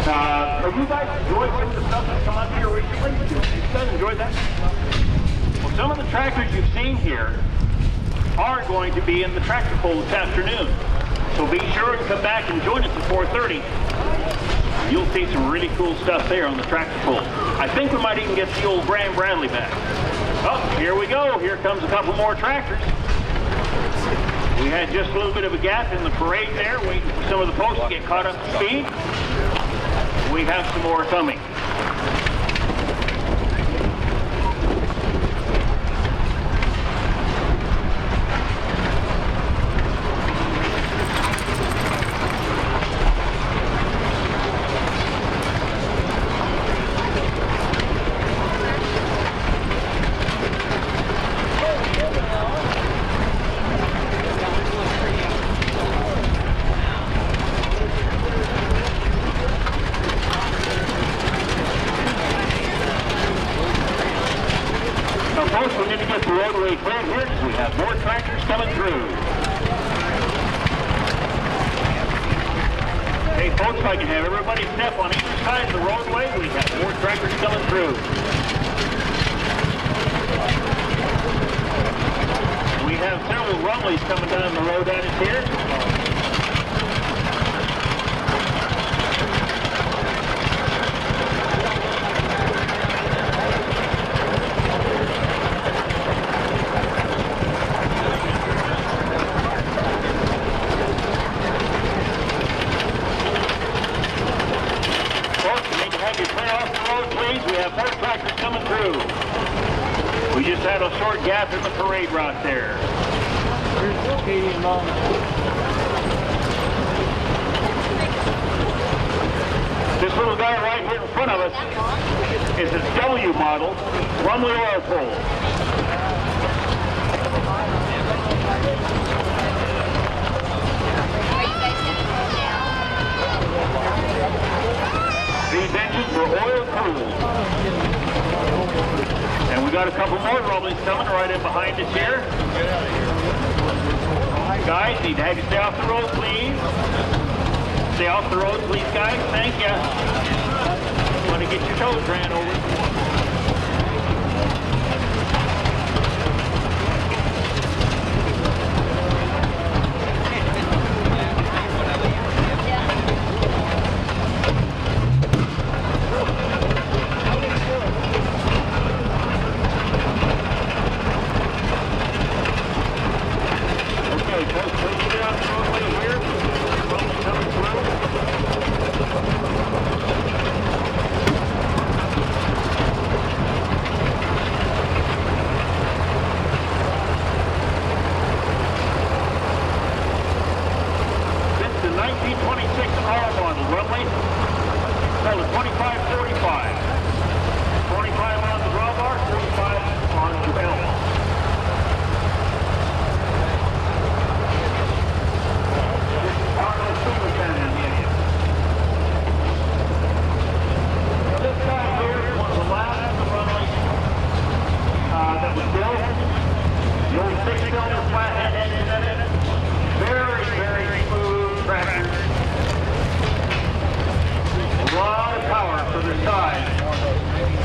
S6: Have you guys enjoyed some of the stuff that's come up here recently? You guys enjoyed that? Well, some of the tractors you've seen here are going to be in the tractor pull this afternoon. So be sure to come back and join us at 4:30. You'll see some really cool stuff there on the tractor pull. I think we might even get the old Graham Bradley back. Oh, here we go. Here comes a couple more tractors. We had just a little bit of a gap in the parade there, waiting for some of the folks to get caught up to speed. We have some more coming. If I can have everybody step on either side of the roadway, we have more tractors coming through. We have several rumblies coming down the road at us here. Had a short gap in the parade route there. This little guy right here in front of us is a W model Rumley oil pull. These engines were oil cooled. And we got a couple more rumblies coming right in behind us here. Guys, need to have you stay off the road, please. Stay off the road, please, guys. Thank you. Want to get your toes ran over.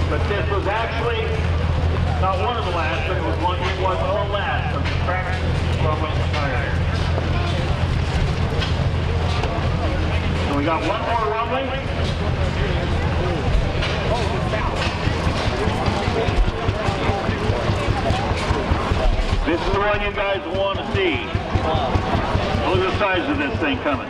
S6: But this was actually not one of the last, but it was the last of we got one more rumbling. This is the one you guys want to see. Look at the size of this thing coming.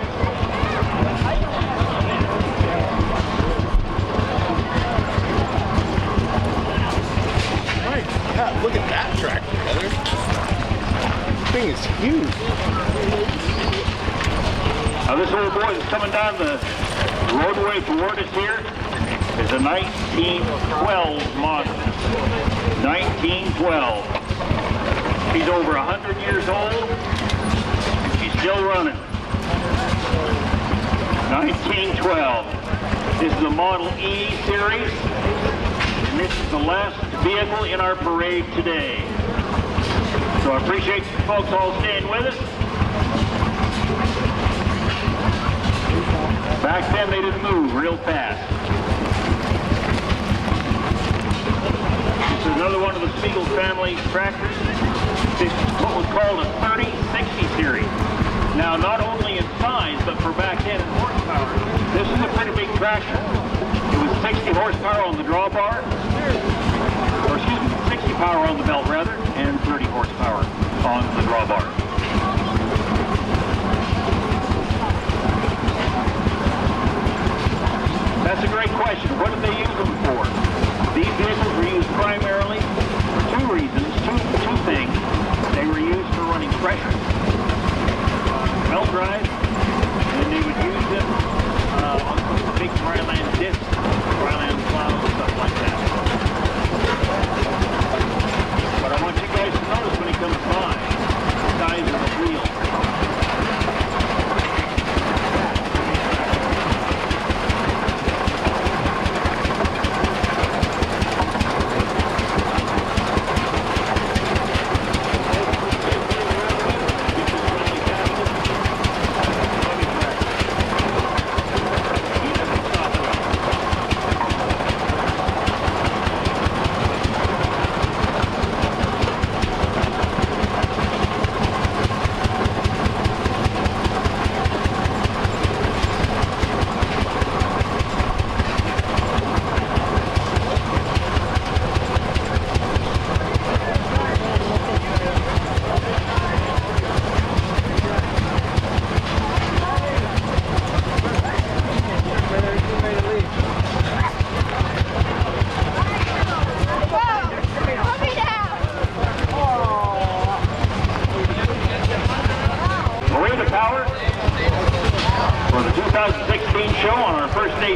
S7: My God, look at that tractor, Heather. This thing is huge.
S6: Now this little boy that's coming down the roadway toward us here is a 1912 model. 1912. She's over 100 years old, and she's still running. 1912. This is the Model E series, and this is the last vehicle in our parade today. So I appreciate you folks all staying with us. Back then they didn't move real fast. This is another one of the Spiegel family tractors. This is what was called a 3060 series. Now, not only in size, but for back then in horsepower, this is a pretty big tractor. It was 60 horsepower on the drawbar, or excuse me, 60 power on the belt rather, and 30 horsepower on the drawbar. That's a great question. What did they use them for? These vehicles were used primarily for two reasons, two things. They were used for running pressure, belt drive, and they would use them on big dryland discs, dryland plows, stuff like that. But I want you guys to notice when he comes by, the size of the wheel.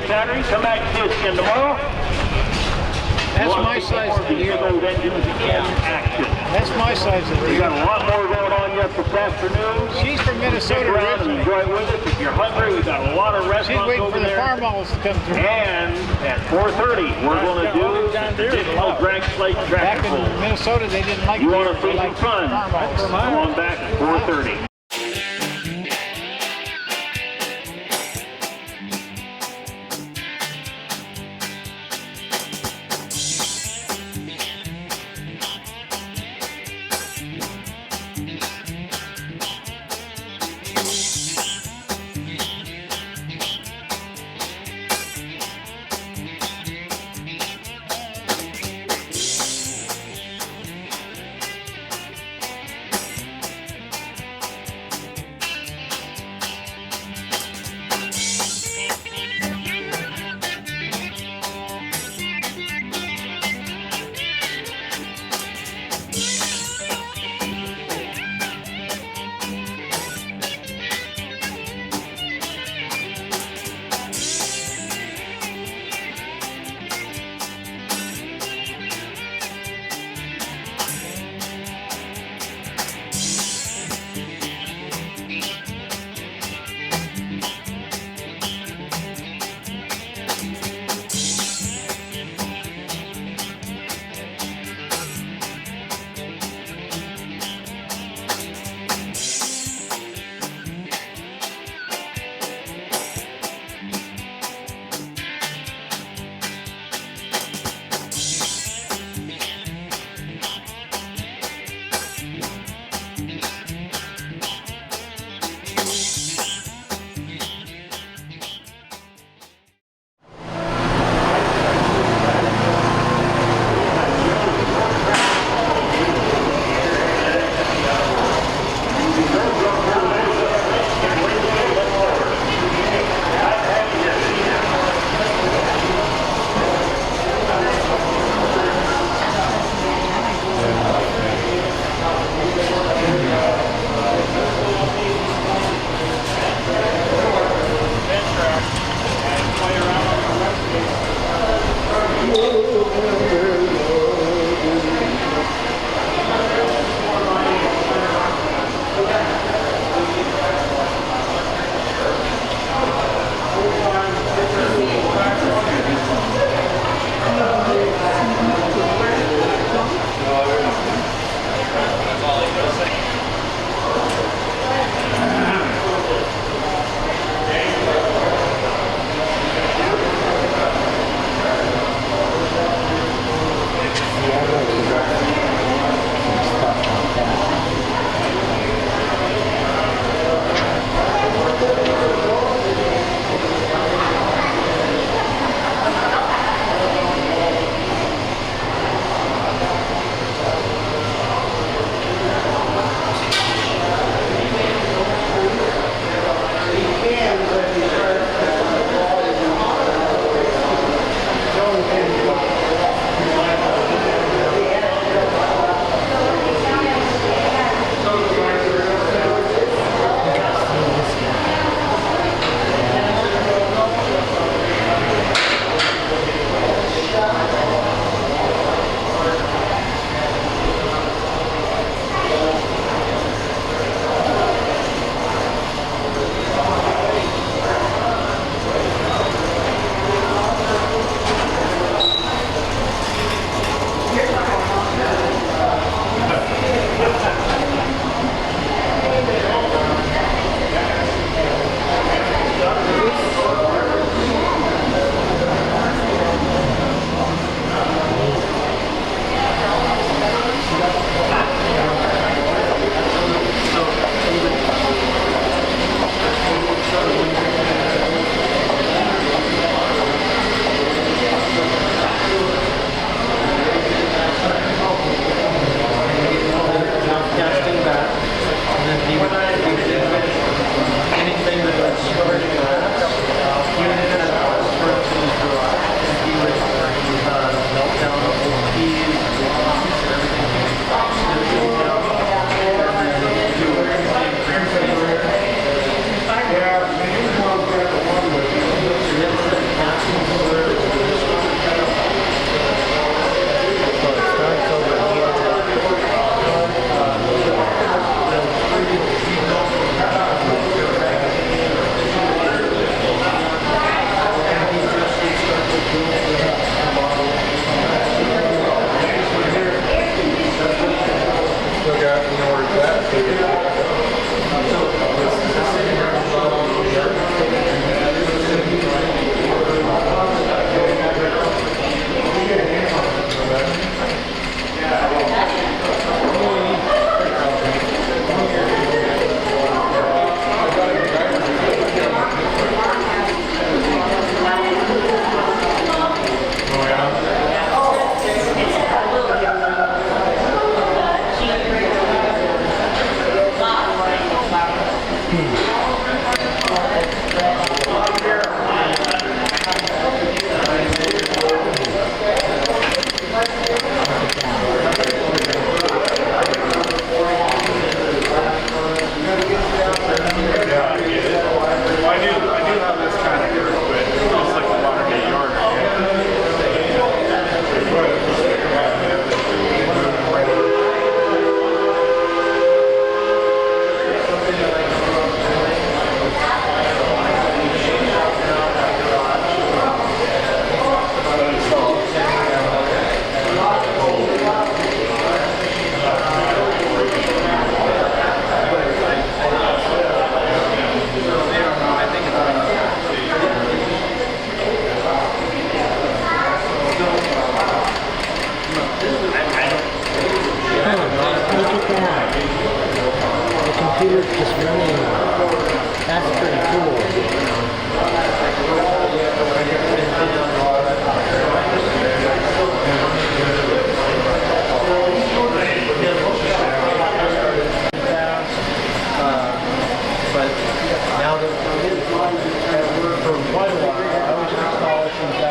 S6: Saturday. Come back and see us again tomorrow.
S2: That's my size of the year.
S6: Those engines in action.
S2: That's my size of the
S6: We
S2: year.
S6: got a lot more going on yet this afternoon.
S2: She's from Minnesota
S6: Stick around and
S2: originally.
S6: enjoy with us. If you're hungry, we got a lot of
S2: She's
S6: restaurants
S2: waiting
S6: over
S2: for the
S6: there.
S2: farm owls to come through.
S6: And at 4:30, we're going to do traditional drag slate
S2: Back
S6: tractor
S2: in
S6: pulls.
S2: Minnesota, they didn't like
S6: You want
S2: beer,
S6: to
S2: they
S6: see some
S2: liked
S6: fun?
S2: farm owls.
S6: Come on back at 4:30.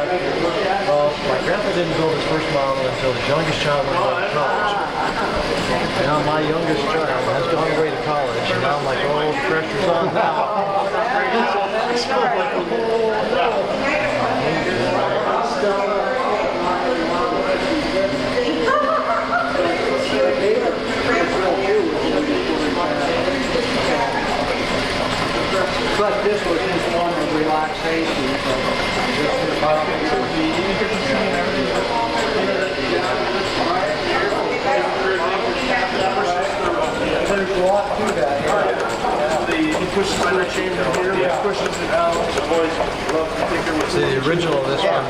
S2: Well, my grandpa didn't build his first model until his youngest child went away to college. Now my youngest child has gone away to college, and now I'm like, oh, the pressure's on now. So I'm like, oh,
S8: But this was his form of relaxation. There's a lot to that. He pushes the chamber here, he pushes it out.
S2: see, the original of this one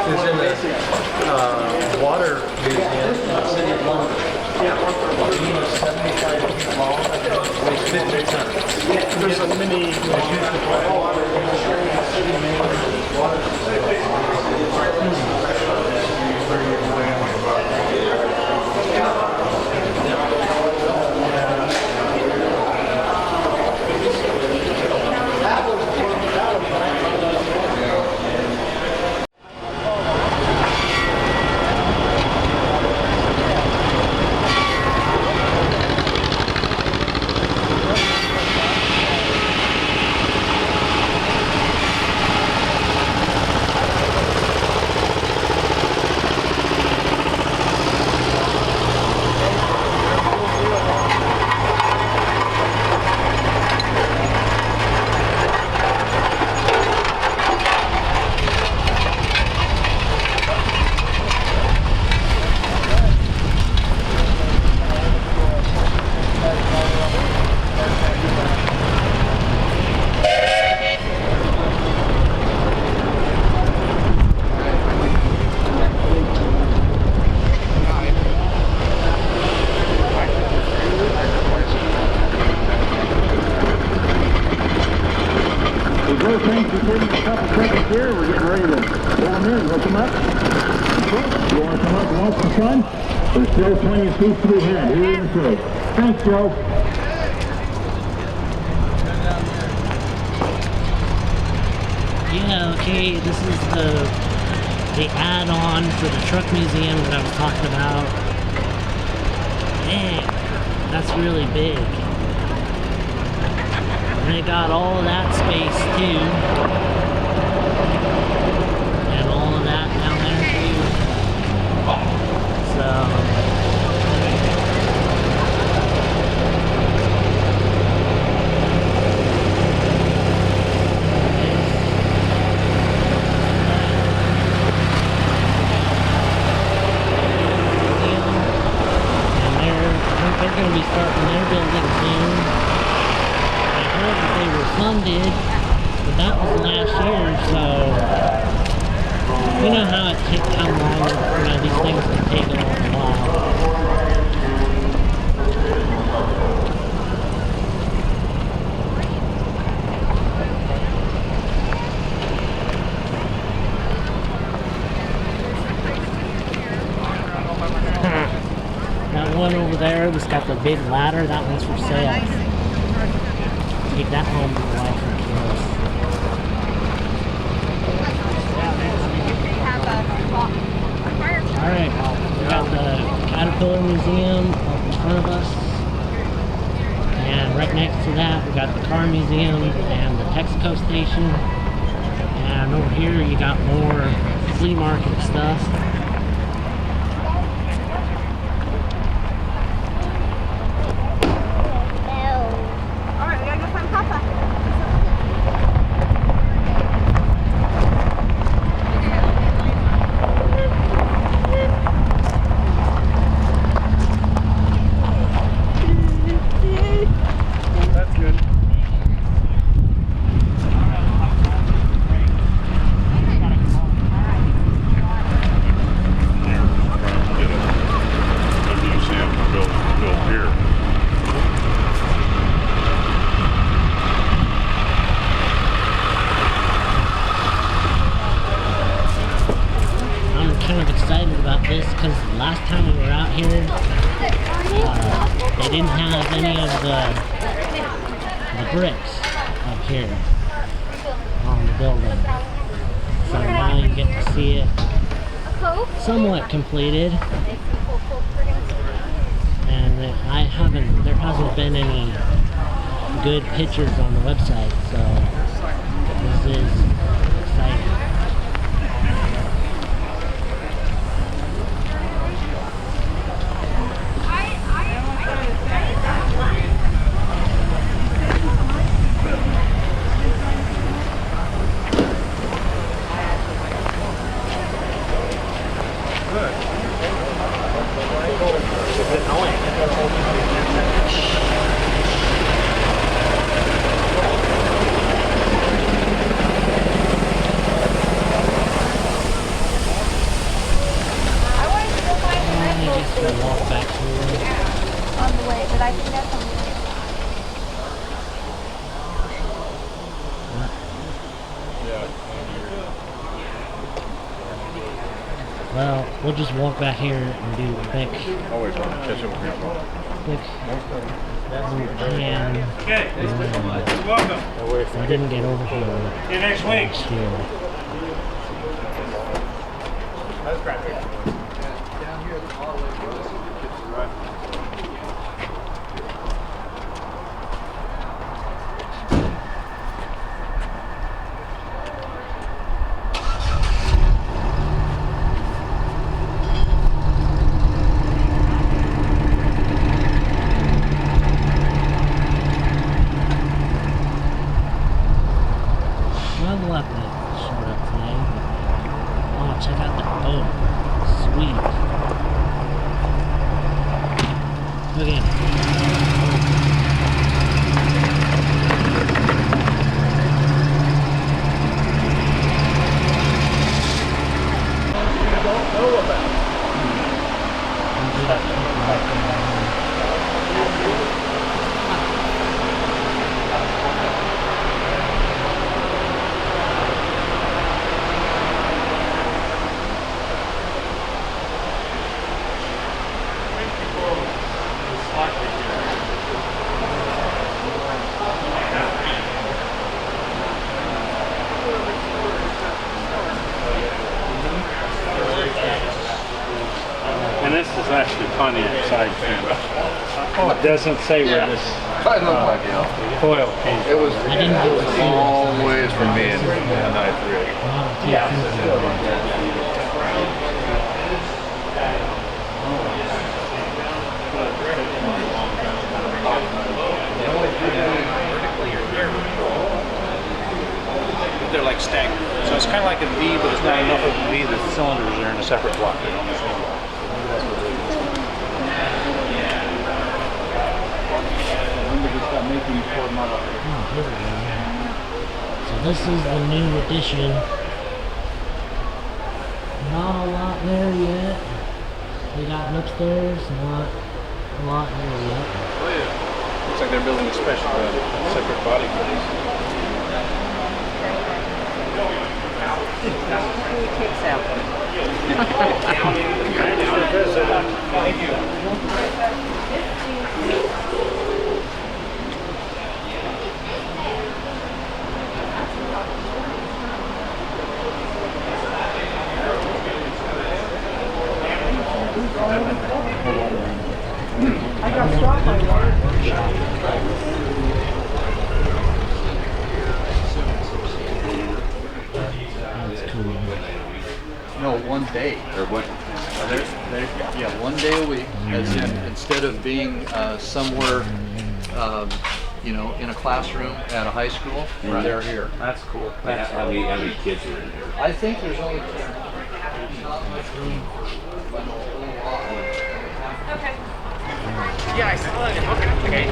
S2: is in the water museum in the city of London. It's 75 feet long, weighs 50 tons.
S8: There's a mini.
S6: Thanks for taking a couple seconds here. We're getting ready to pull them in. You want to come up? You want to come up and want some sun? There's still plenty of seats to be had here in the show. Thanks, Joe.
S1: Yeah, okay, this is the add-on for the truck museum that I was talking about. Dang, that's really big. And they got all of that space too. And all of that down there too. So they're going to be starting their building soon. I heard that they were funded, but that was last year, so you know how it takes how long, these things can take a long while. That one over there that's got the big ladder, that one's for sale. Take that home to the wife and kids. Alright, we got the Caterpillar Museum up in front of us. And right next to that, we got the Car Museum and the Texaco Station. And over here, you got more flea market stuff. Last time we were out here, they didn't have any of the bricks up here on the building. So now you see it somewhat completed. And there hasn't been any good pictures on the website, so this is exciting. Walk back here.
S5: On the way, but I think that's on the way.
S1: Well, we'll just walk back here and do a quick.
S7: Always want to catch up with you.
S1: Quick. Pan.
S2: Okay, welcome.
S1: I didn't get over here.
S2: See you next week.
S1: Next year. Well, we'll have to short up today. Oh, check out that boat. Sweet. Okay.
S2: And this is actually Pontiac side fence. It doesn't say where this
S7: I look like you.
S2: foil came
S7: It was
S1: I didn't get to see
S7: a
S1: it.
S7: long ways from me in ninth grade.
S9: They're like staggered. So it's kind of like a V, but it's not enough of a V. The cylinders are in a separate block.
S1: So this is the new edition. Not a lot there yet. They got an upstairs, not a lot there yet.
S9: Looks like they're building a special separate body for these. Thank you.
S1: That's cool.
S8: No, one day.
S7: Or what?
S8: Yeah, one day a week. As in, instead of being somewhere, you know, in a classroom at a high school, they're here.
S2: That's cool.
S7: How many kids are in here?
S8: I think there's only
S9: Yeah, I saw it. Okay.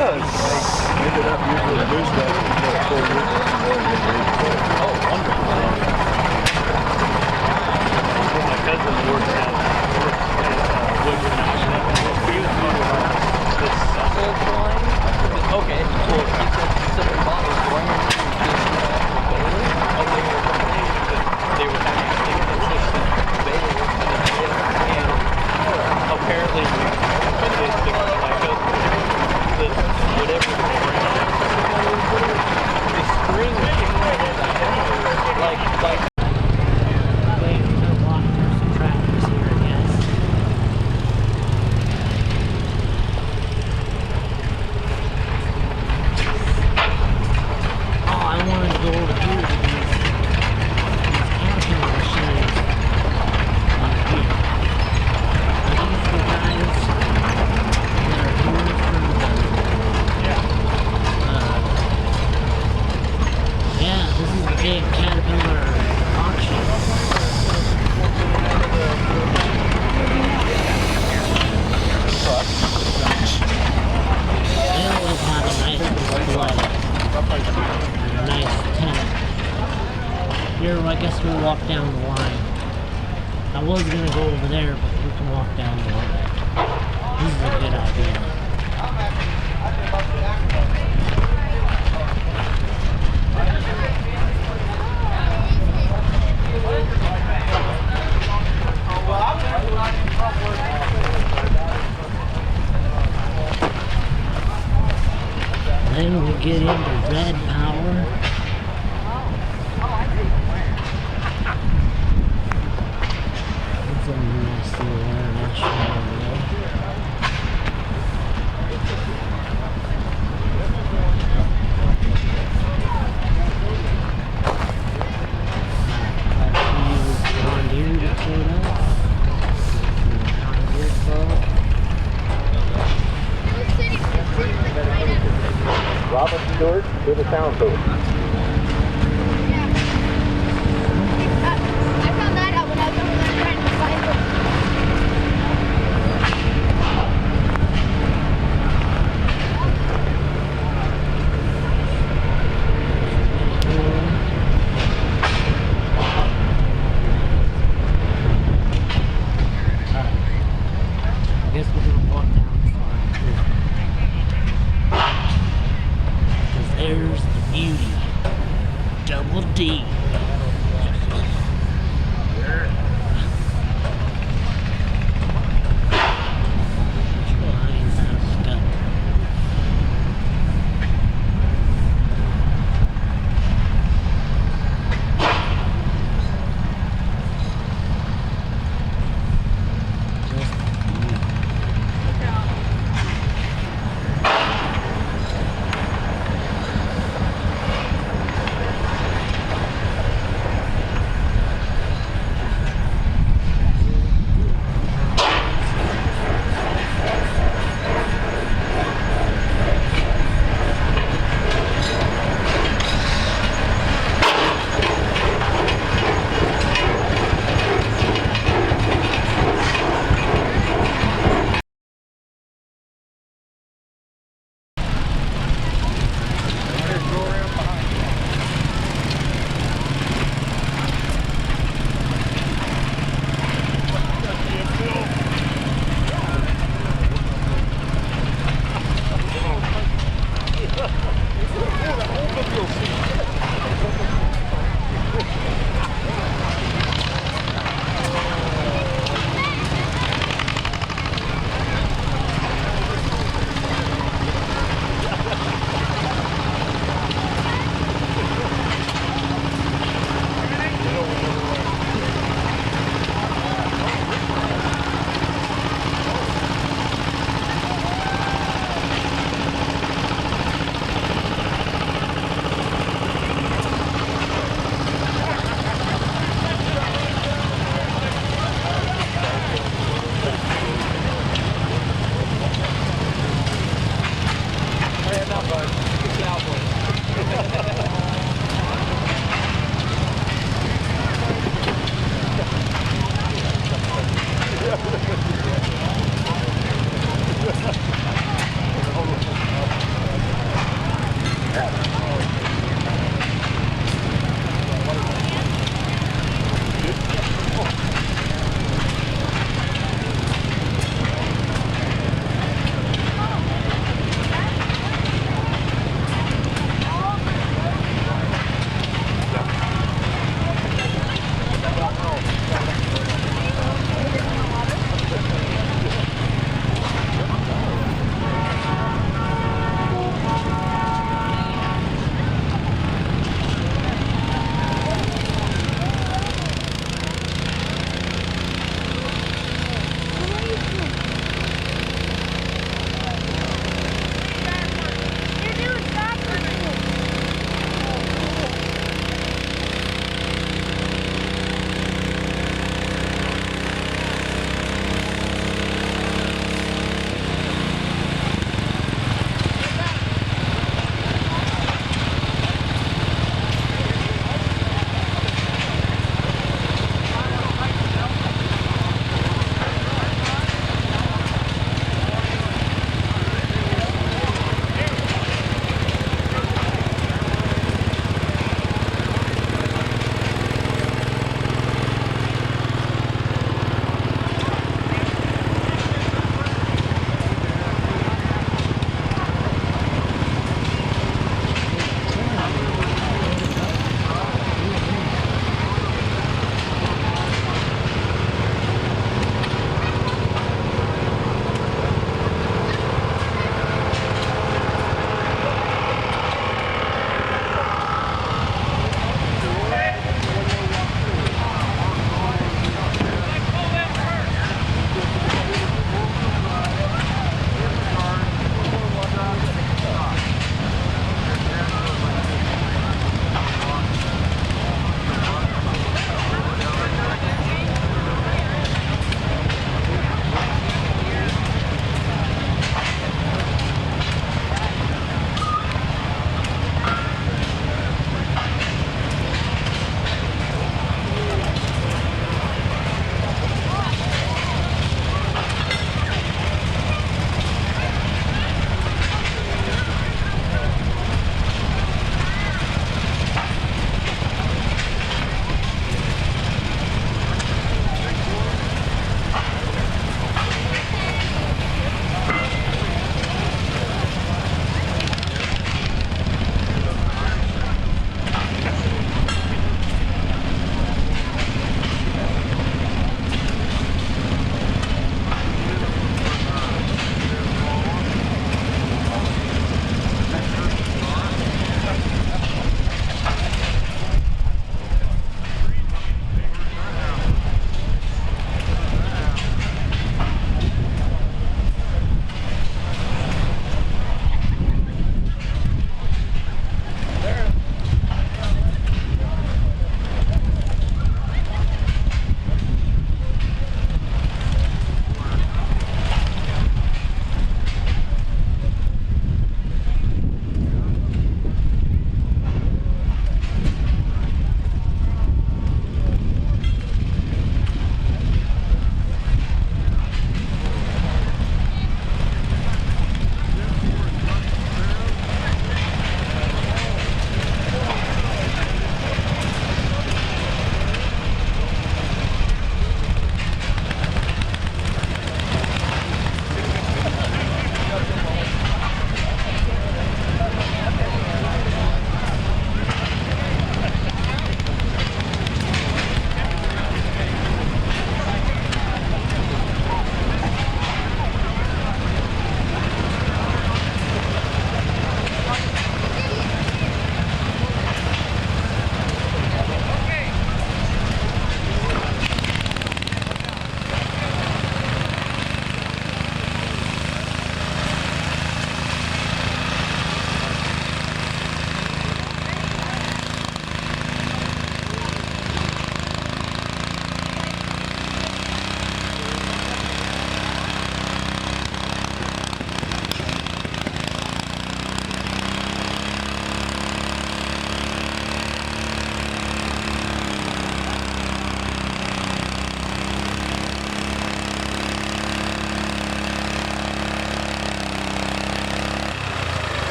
S9: does.
S7: Ended up using the news stuff for 4 years.
S8: Oh, wonderful.
S9: My cousin worked at Woodward National. He was this
S8: Full flying? Okay, well, he said the bot was going to they were having inconsistent bail and apparently when they stick like this, whatever the string came like
S1: Wait, we're gonna walk through some tractors here, I guess. Oh, I wanted to go over here to these camping machines. Here. These are the guys that are here from yeah, this is the big Caterpillar auction. They always have a nice display and a nice tent. Here, I guess we'll walk down the line. I was gonna go over there, but we can walk down the line. This is a good idea. Then we get into Red Power. It's a nice little international deal. John Deere to quote us. John Deere Club.
S6: Robert Stewart to the sound booth.
S5: I found that out when I was over there trying to find them.
S1: I guess we're gonna walk down the line here. Because there's the beauty. Double D. Lines out of stuff. Just beauty.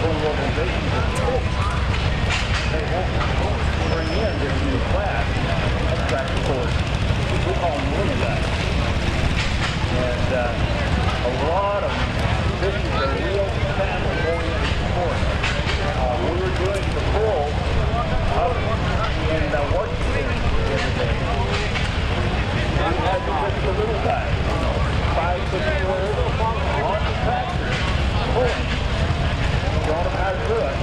S2: one organization that they won't bring in this new class of tractor pullers. We call them women guys. And a lot of this is a real family-oriented sport. We were doing the pull up in Washington the other day. And we had to lift the little guy, 5, 6 years old, on the tractor, pulling. Showing them how to do it.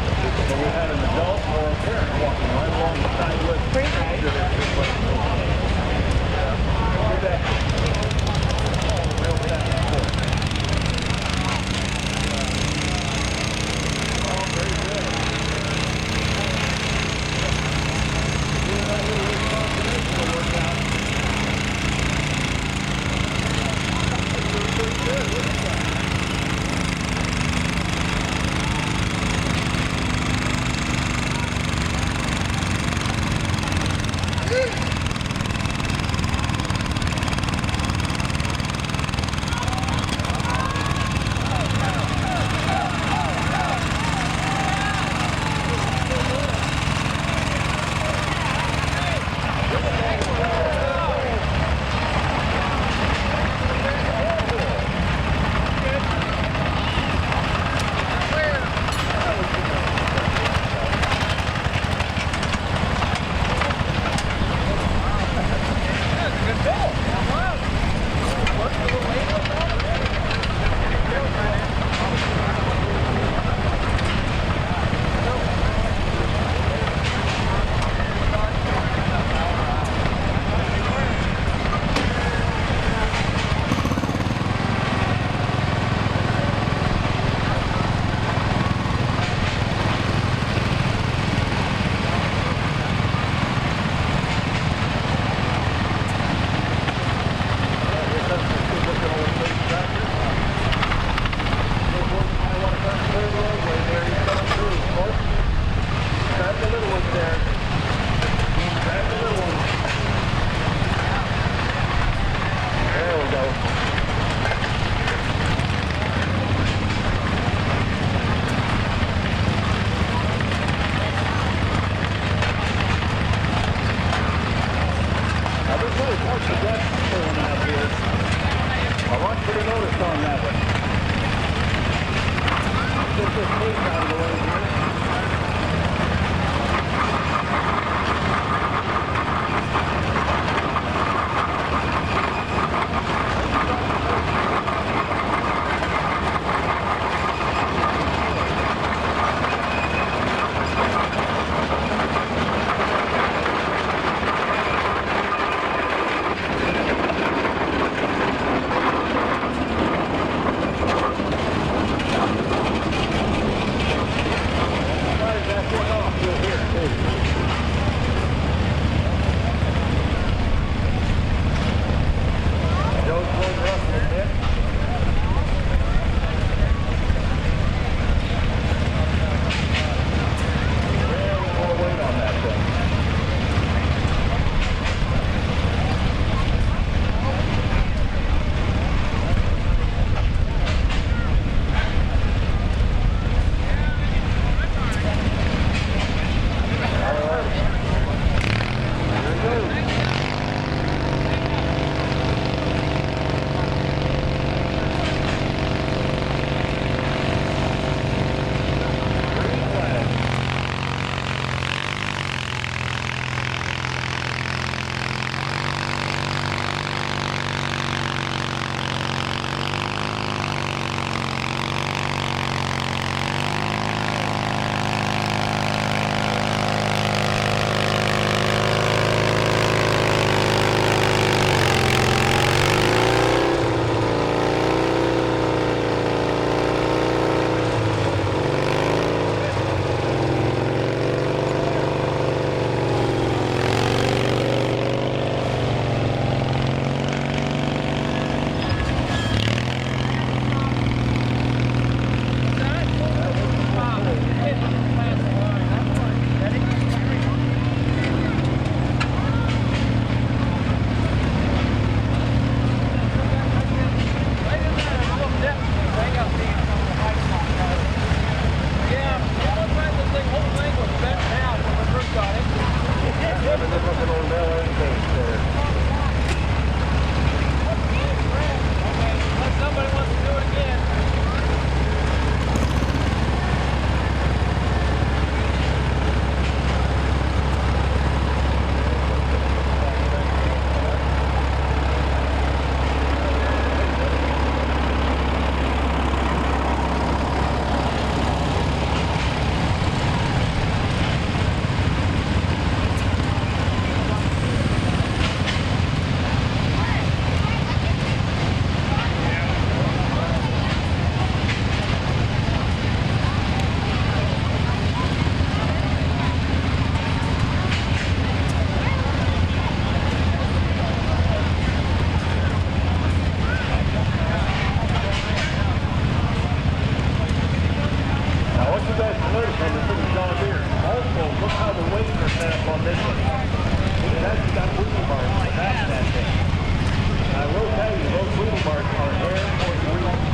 S2: look how the weights are set up on this one. That's got wheel bars. That's that thing. I will tell you, those wheel bars are air for wheel.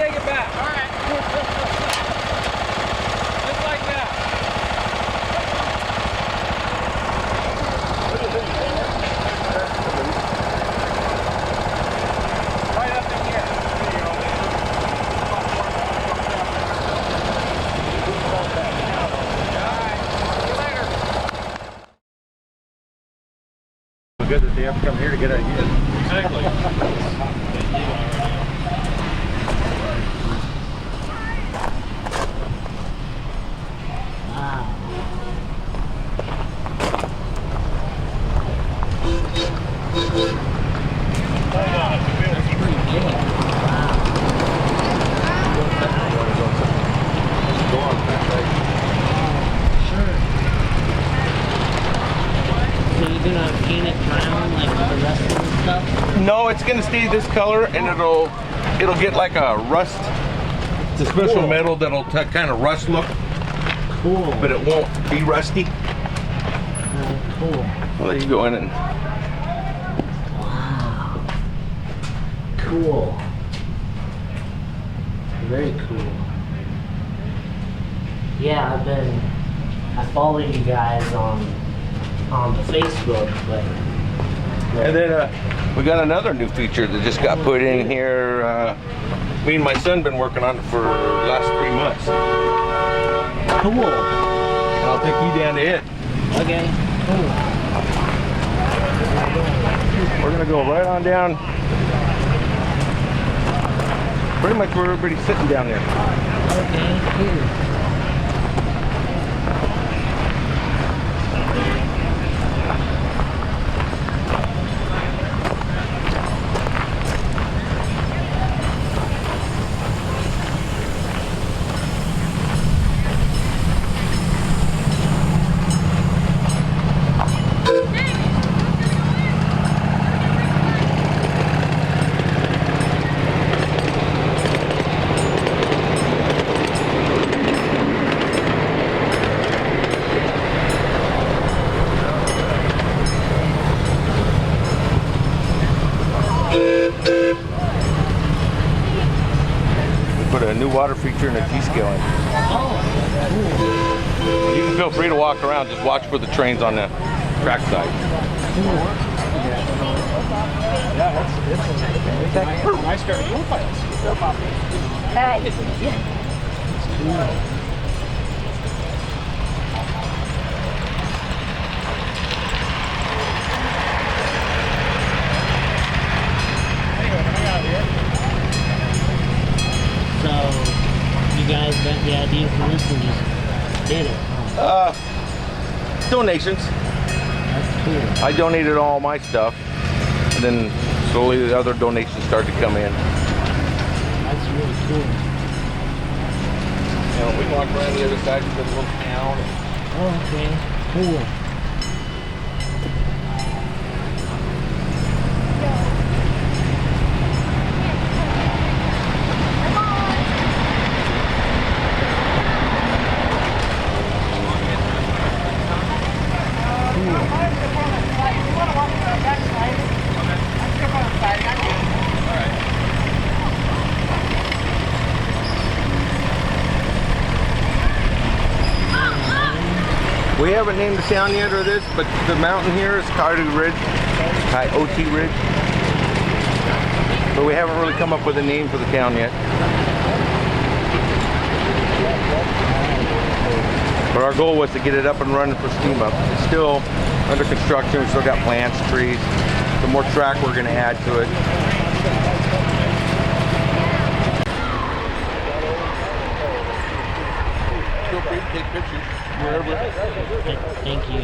S4: take it back. All right. Just like that. Right up in here.
S9: Good that they have to come here to get ideas.
S4: Exactly.
S1: So you're gonna paint it brown like the rest of the stuff?
S7: No, it's gonna stay this color, and it'll get like a rust. It's a special metal that'll kind of rust look,
S1: Cool.
S7: but it won't be rusty.
S1: Cool.
S7: Well, there you go in it.
S1: Wow. Cool. Very cool. Yeah, I follow you guys on Facebook, but
S7: And then we got another new feature that just got put in here. Me and my son been working on it for the last 3 months.
S1: cool.
S7: And I'll take you down to it.
S1: Okay, cool.
S7: We're gonna go right on down. Pretty much where everybody's sitting down there.
S1: Okay, cool.
S7: Put a new water feature and a T-scale in. You can feel free to walk around, just watch for the trains on the track side.
S9: Nice car.
S1: So, you guys got the idea for this and just did it? Huh?
S7: Donations.
S1: That's cool.
S7: I donated all my stuff, and then slowly the other donations started to come in.
S1: That's really cool.
S7: You know, we walk around the other side of the little town.
S1: Oh, okay. Cool.
S7: We haven't named the town yet or this, but the mountain here is Coyote Ridge, Coyote Ridge. But we haven't really come up with a name for the town yet. But our goal was to get it up and running for steam up. It's still under construction, we still got plants, trees. The more track we're gonna add to it. Feel free to take pictures wherever.
S1: Thank you.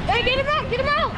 S5: Hey, get him out! Get him out!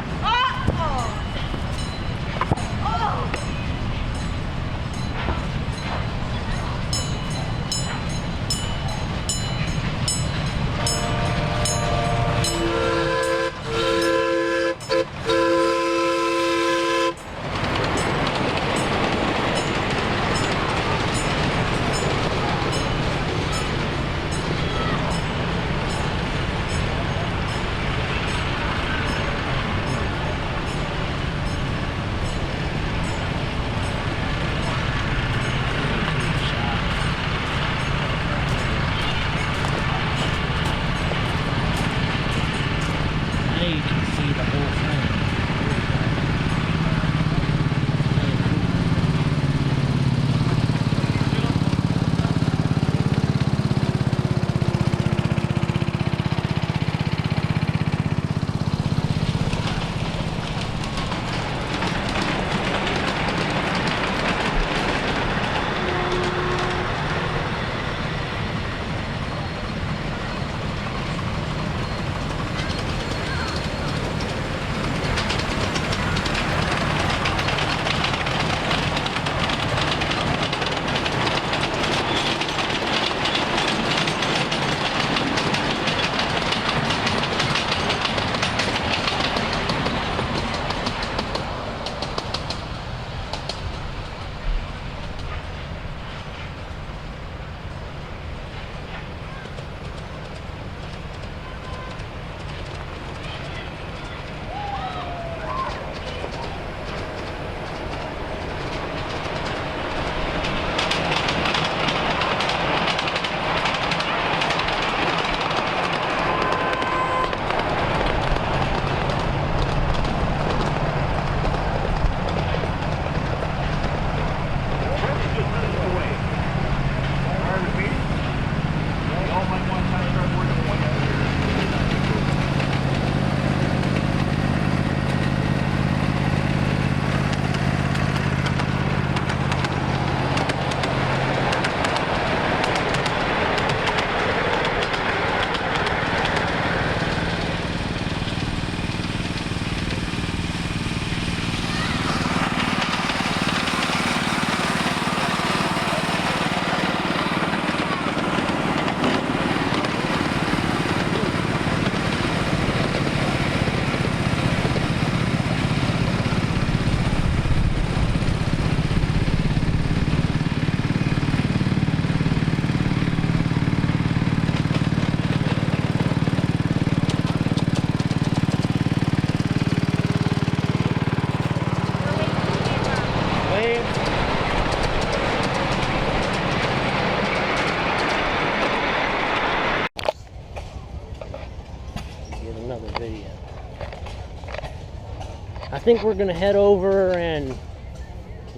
S1: think we're gonna head over and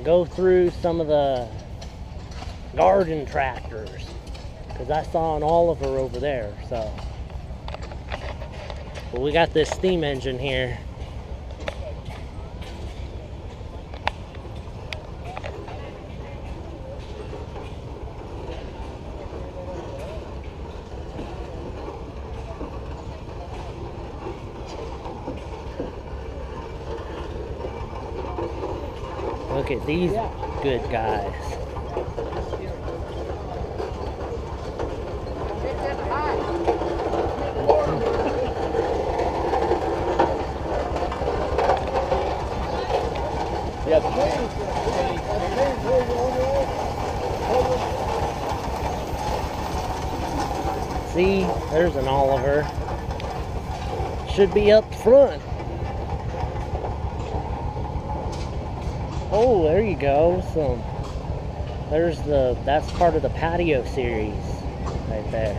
S1: go through some of the garden tractors, because I saw an Oliver over there. So, but we got this steam engine here. Look at these good guys. See, there's an Oliver. Should be up front. Oh, there you go. So that's part of the patio series right there.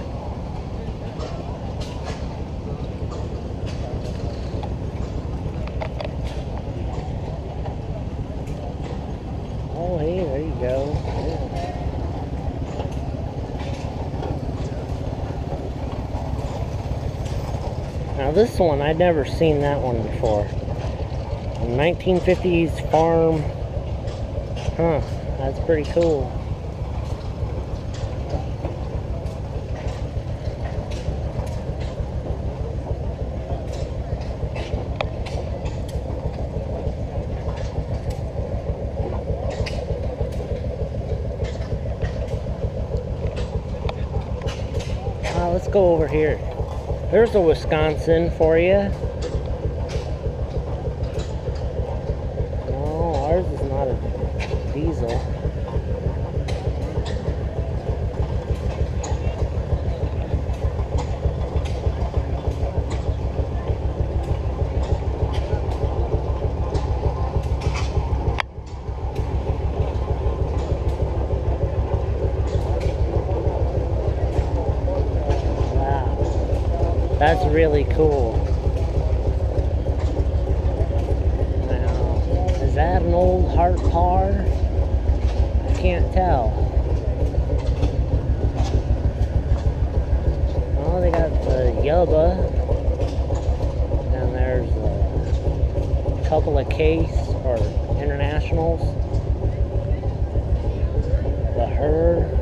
S1: Oh, hey, there you go. Yeah. Now this one, I'd never seen that one before. 1950s farm. Huh, that's pretty cool. Let's go over here. There's a Wisconsin for you. No, ours is not a diesel. That's really cool. Now, is that an old Hart Par? I can't tell. Oh, they got the Yubba. And there's a couple of Case or Internationals. The Her.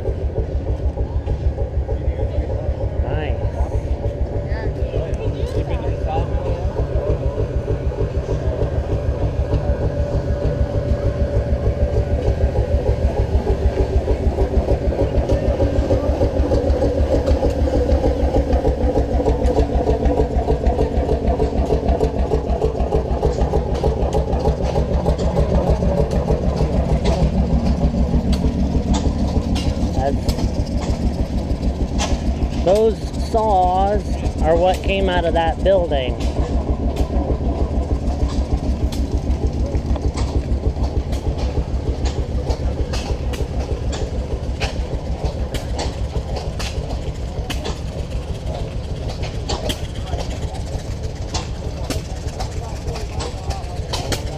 S1: Those saws are what came out of that building.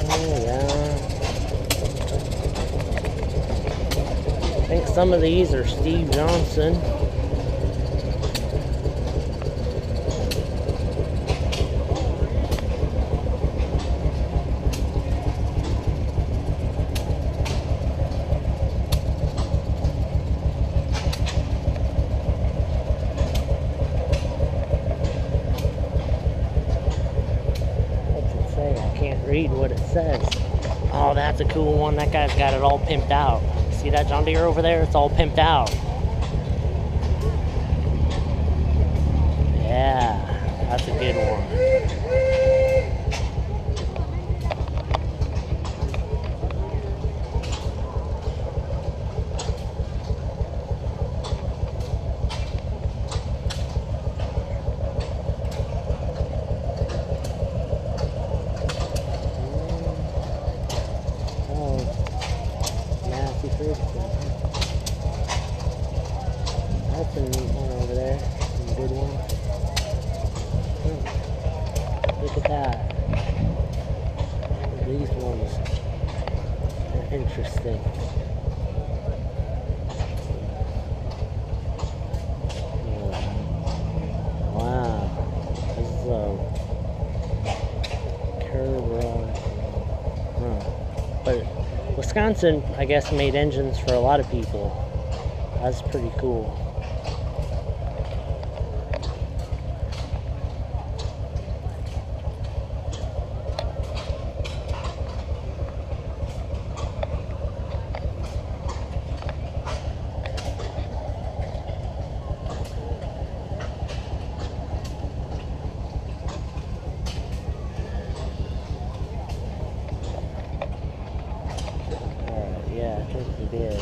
S1: Oh, yeah. I think some of these are Steve Johnson. Read what it says. Oh, that's a cool one. That guy's got it all pimped out. See that John Deere over there? It's all pimped out. Yeah, that's a good one. That's a neat one over there. A good one. Look at that. Interesting. Wow. This is a curb rod. Huh. But Wisconsin, I guess, made engines for a lot of people. That's pretty cool. Yeah, I think we did.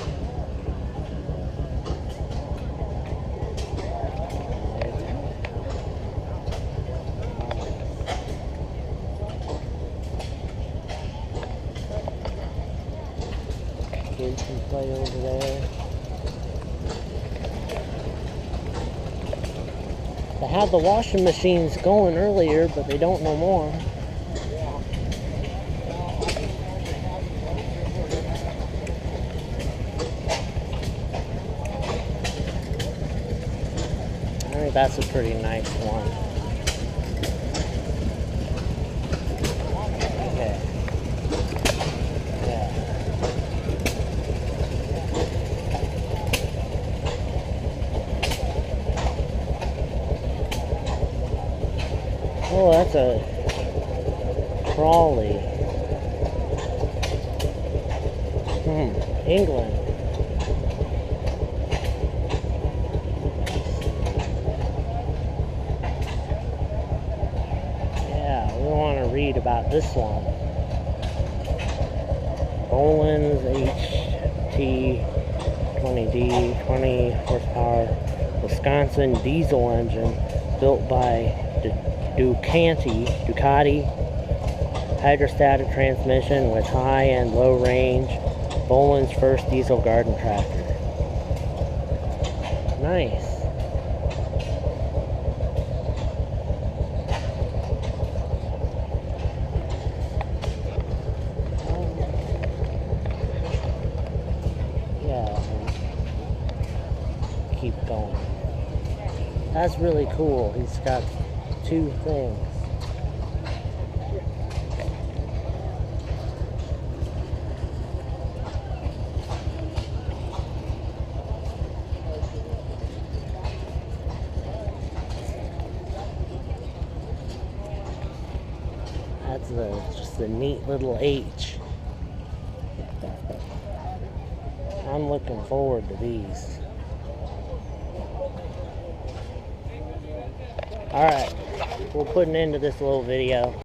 S1: Kids can play over there. They had the washing machines going earlier, but they don't no more. I think that's a pretty nice one. Okay. Yeah. Oh, that's a trolley. England. Yeah, we want to read about this one. Bolin's HT20D 20 horsepower Wisconsin diesel engine built by Ducati hydrostatic transmission with high and low range. Bolin's first diesel garden tractor. Nice. Yeah. Keep going. That's really cool. He's got two things. That's just a neat little H. I'm looking forward to these. Alright, we'll put an end to this little video.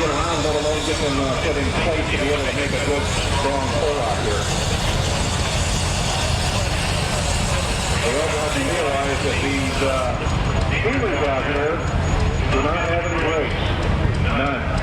S6: get around, let alone get them put in place to be able to make a good, strong pull out here. We also have to realize that these steamers out here do not have any brakes. None.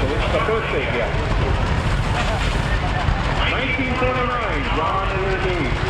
S6: The first thing, yeah. 1949, John and Louise.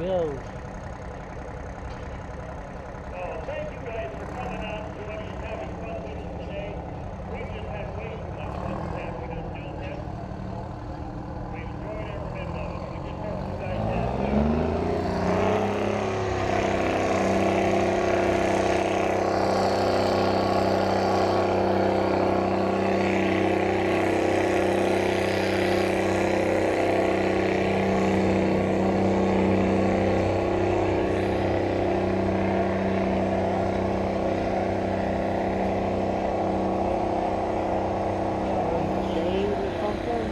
S1: go.
S6: Thank you guys for coming out and joining and having fun with us today. We just had way too much fun this afternoon doing this. We enjoyed every minute of it. We just hope you guys did too.
S1: Shade or something?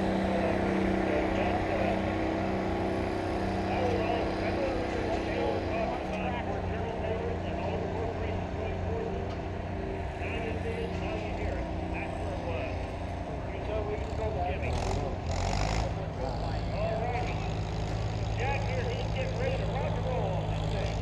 S6: Jack here, he's getting ready to rock and roll on this thing.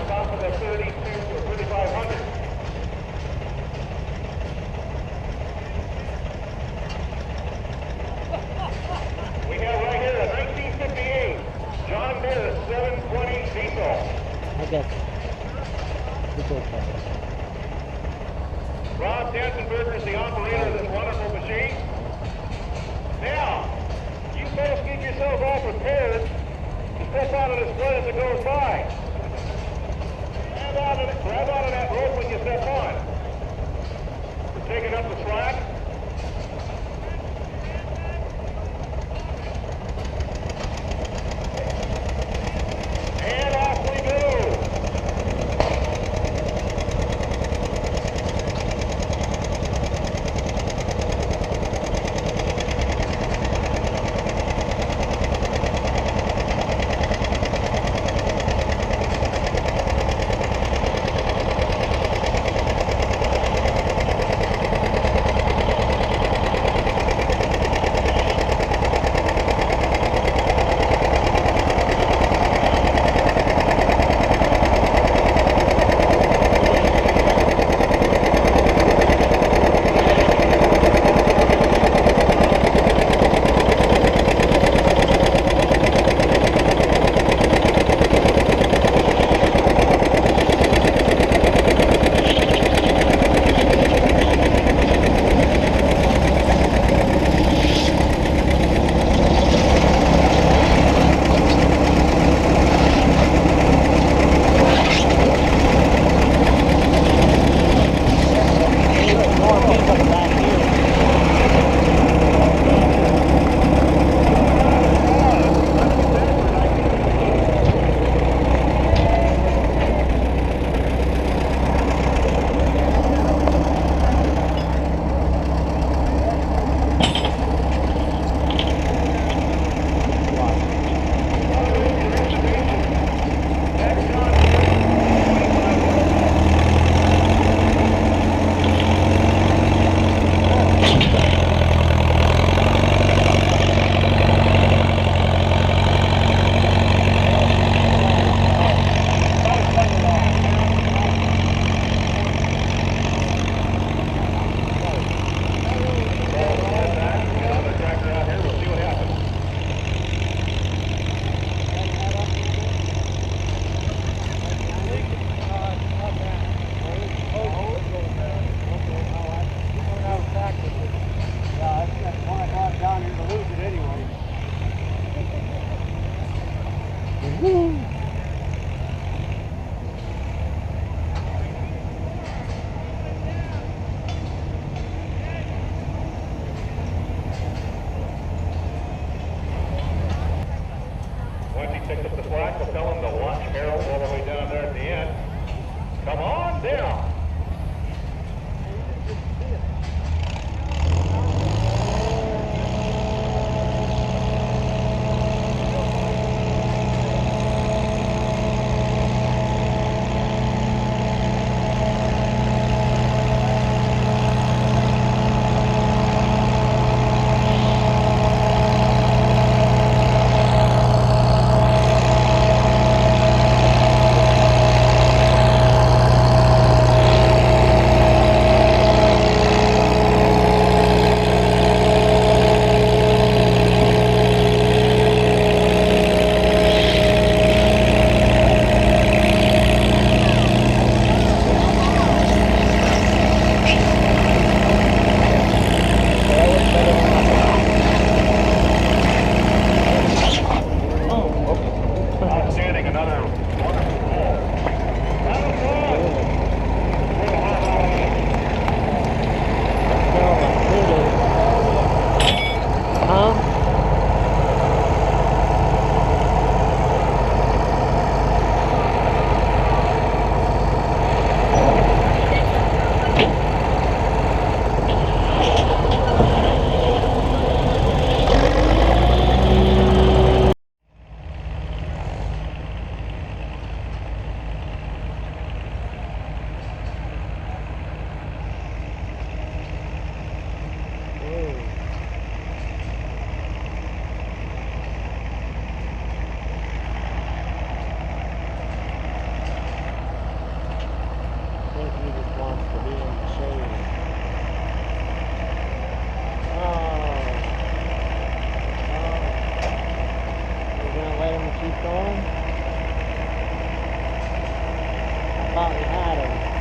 S6: Top of the 32 or 3500. We have right here a 1958 John Deere 720 diesel.
S1: I guess. It's okay.
S6: Rob Dansenberger is the operator of this wonderful machine. Now, you folks get yourselves all prepared to step out of this flood as it goes by. Grab out of that rope when you step on. We're taking up the slack. And off we go.
S1: thought we had him.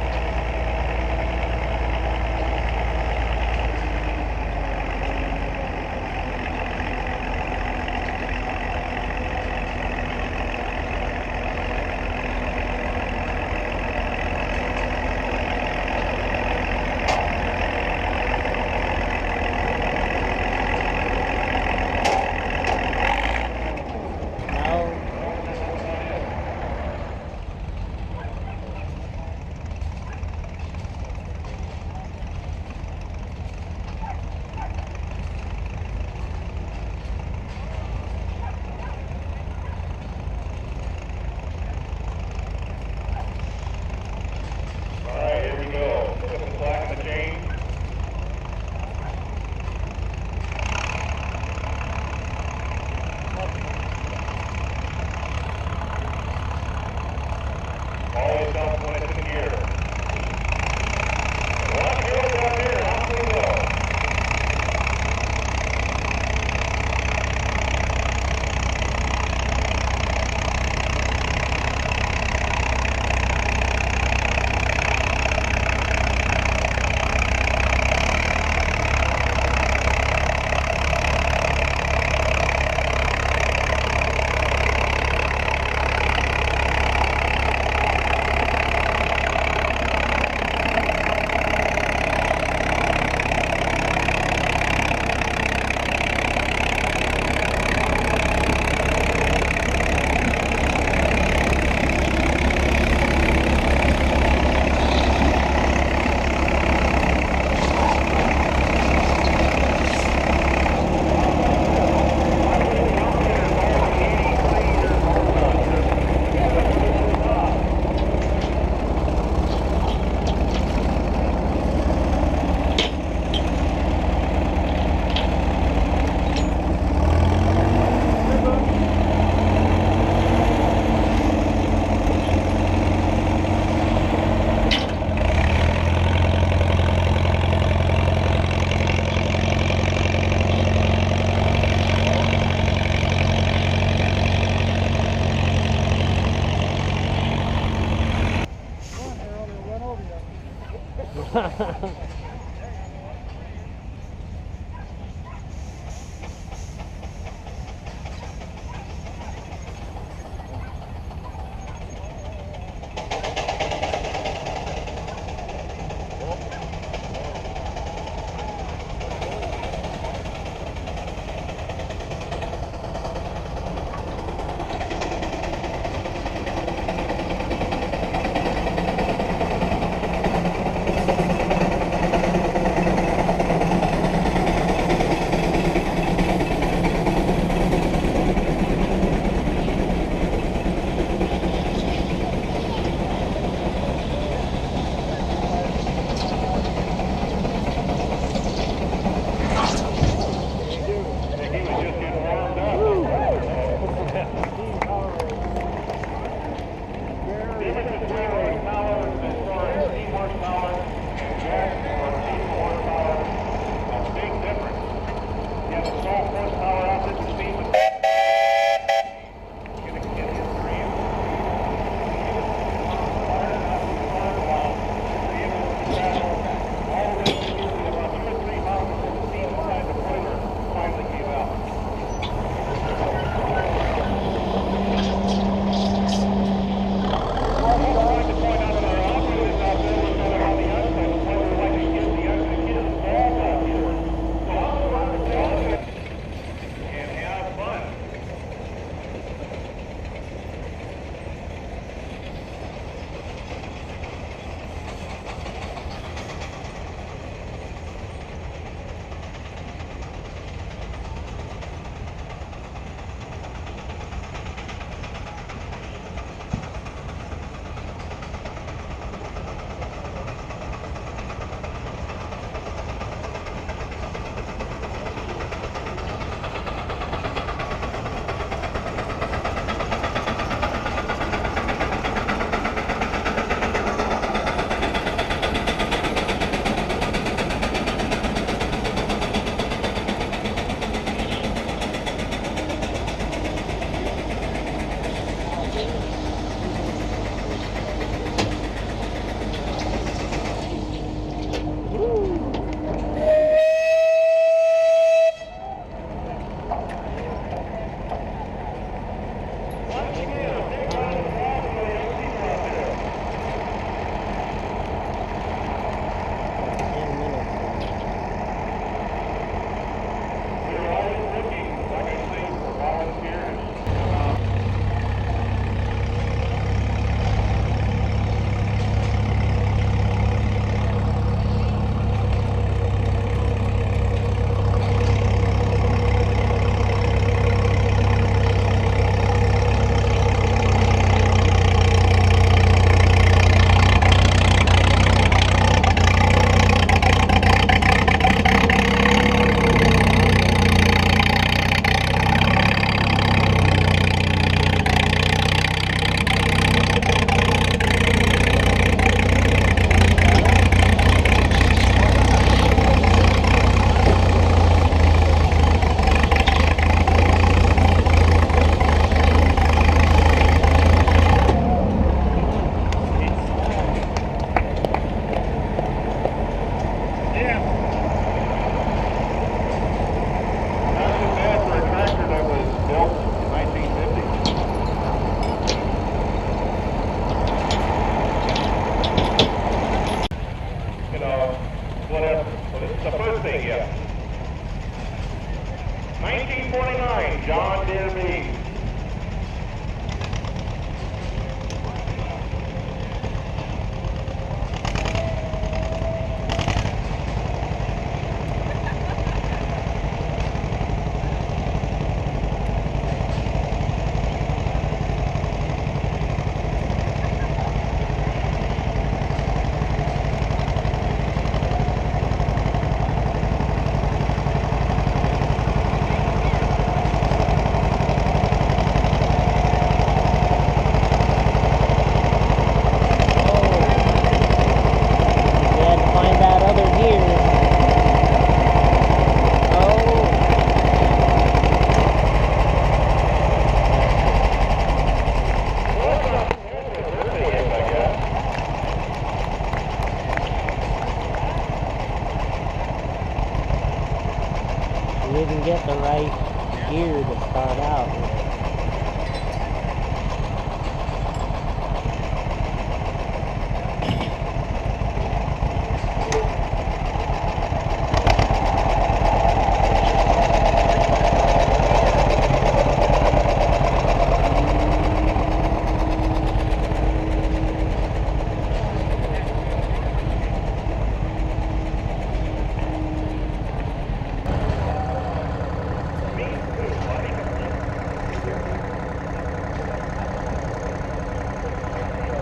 S1: get the right gear to start out with.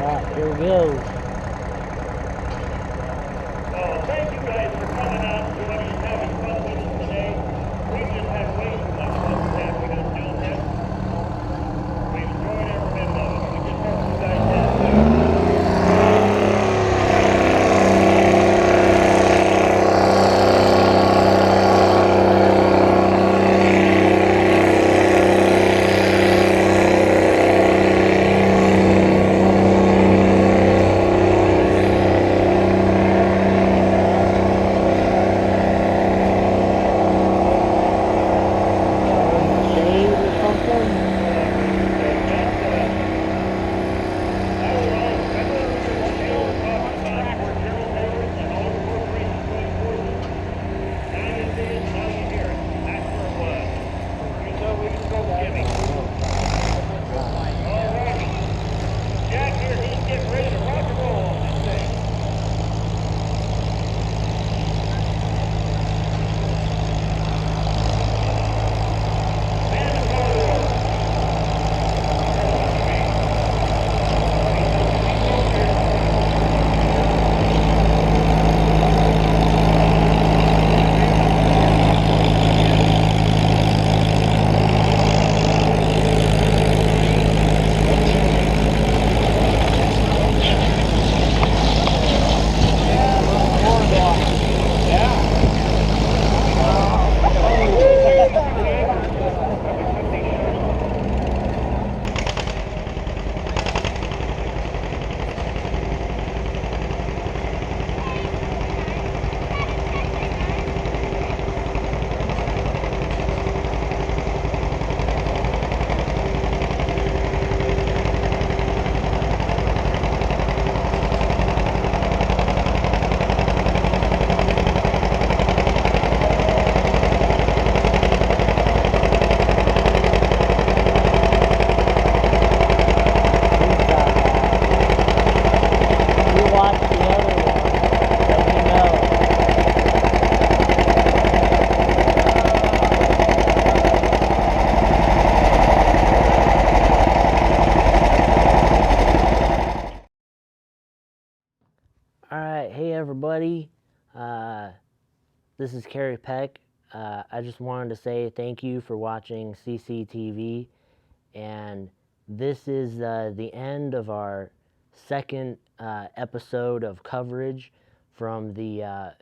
S1: Alright, here we go.
S10: Well, thank you guys for coming out and joining and having fun with us today. We just had way too much fun this afternoon doing this. We enjoyed every minute of it. We just hope you guys did too.
S1: Shade or something?
S10: Jack here, he's getting ready to rock and roll on this thing.
S1: You watch the other one, let me know. Alright, hey everybody. This is Kerry Peck. I just wanted to say thank you for watching CCTV, and this is the end of our second episode of coverage from the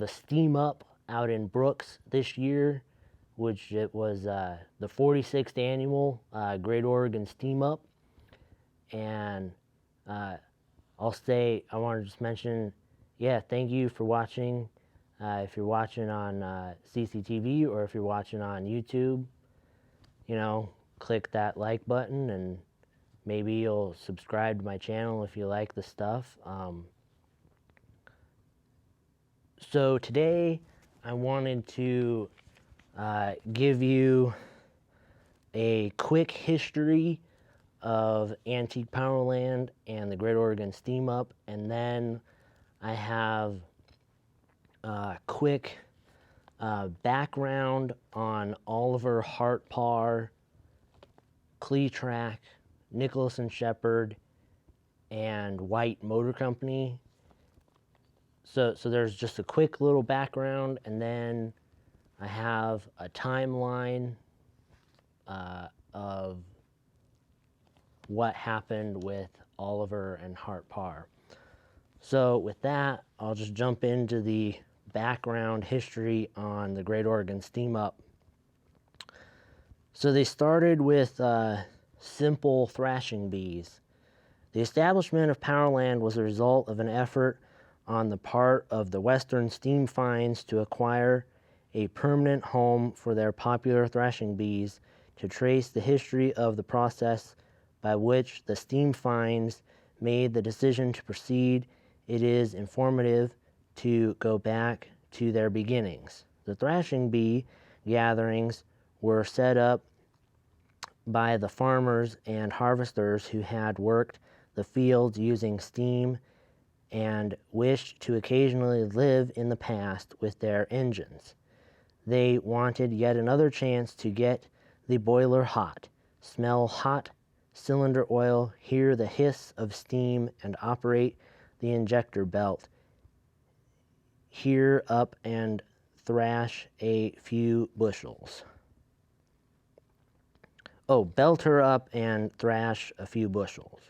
S1: Steam Up out in Brooks this year, which it was the 46th annual Great Oregon Steam Up. And I want to just mention, yeah, thank you for watching. If you're watching on CCTV or if you're watching on YouTube, you know, click that like button and maybe you'll subscribe to my channel if you like the stuff. So today I wanted to give you a quick history of Antique Powerland and the Great Oregon Steam Up, and then I have a quick background on Oliver Hartparr, Cletrac, Nicholas and Shepard, and White Motor Company. So there's just a quick little background, and then I have a timeline of what happened with Oliver and Hartparr. So with that, I'll just jump into the background history on the Great Oregon Steam Up. So they started with simple thrashing bees. The establishment of Powerland was a result of an effort on the part of the Western Steam Finds to acquire a permanent home for their popular thrashing bees. To trace the history of the process by which the steam finds made the decision to proceed, it is informative to go back to their beginnings. The thrashing bee gatherings were set up by the farmers and harvesters who had worked the fields using steam and wished to occasionally live in the past with their engines. They wanted yet another chance to get the boiler hot, smell hot cylinder oil, hear the hiss of steam, and operate the injector belt, hear up and thrash a few bushels. Belt her up and thrash a few bushels.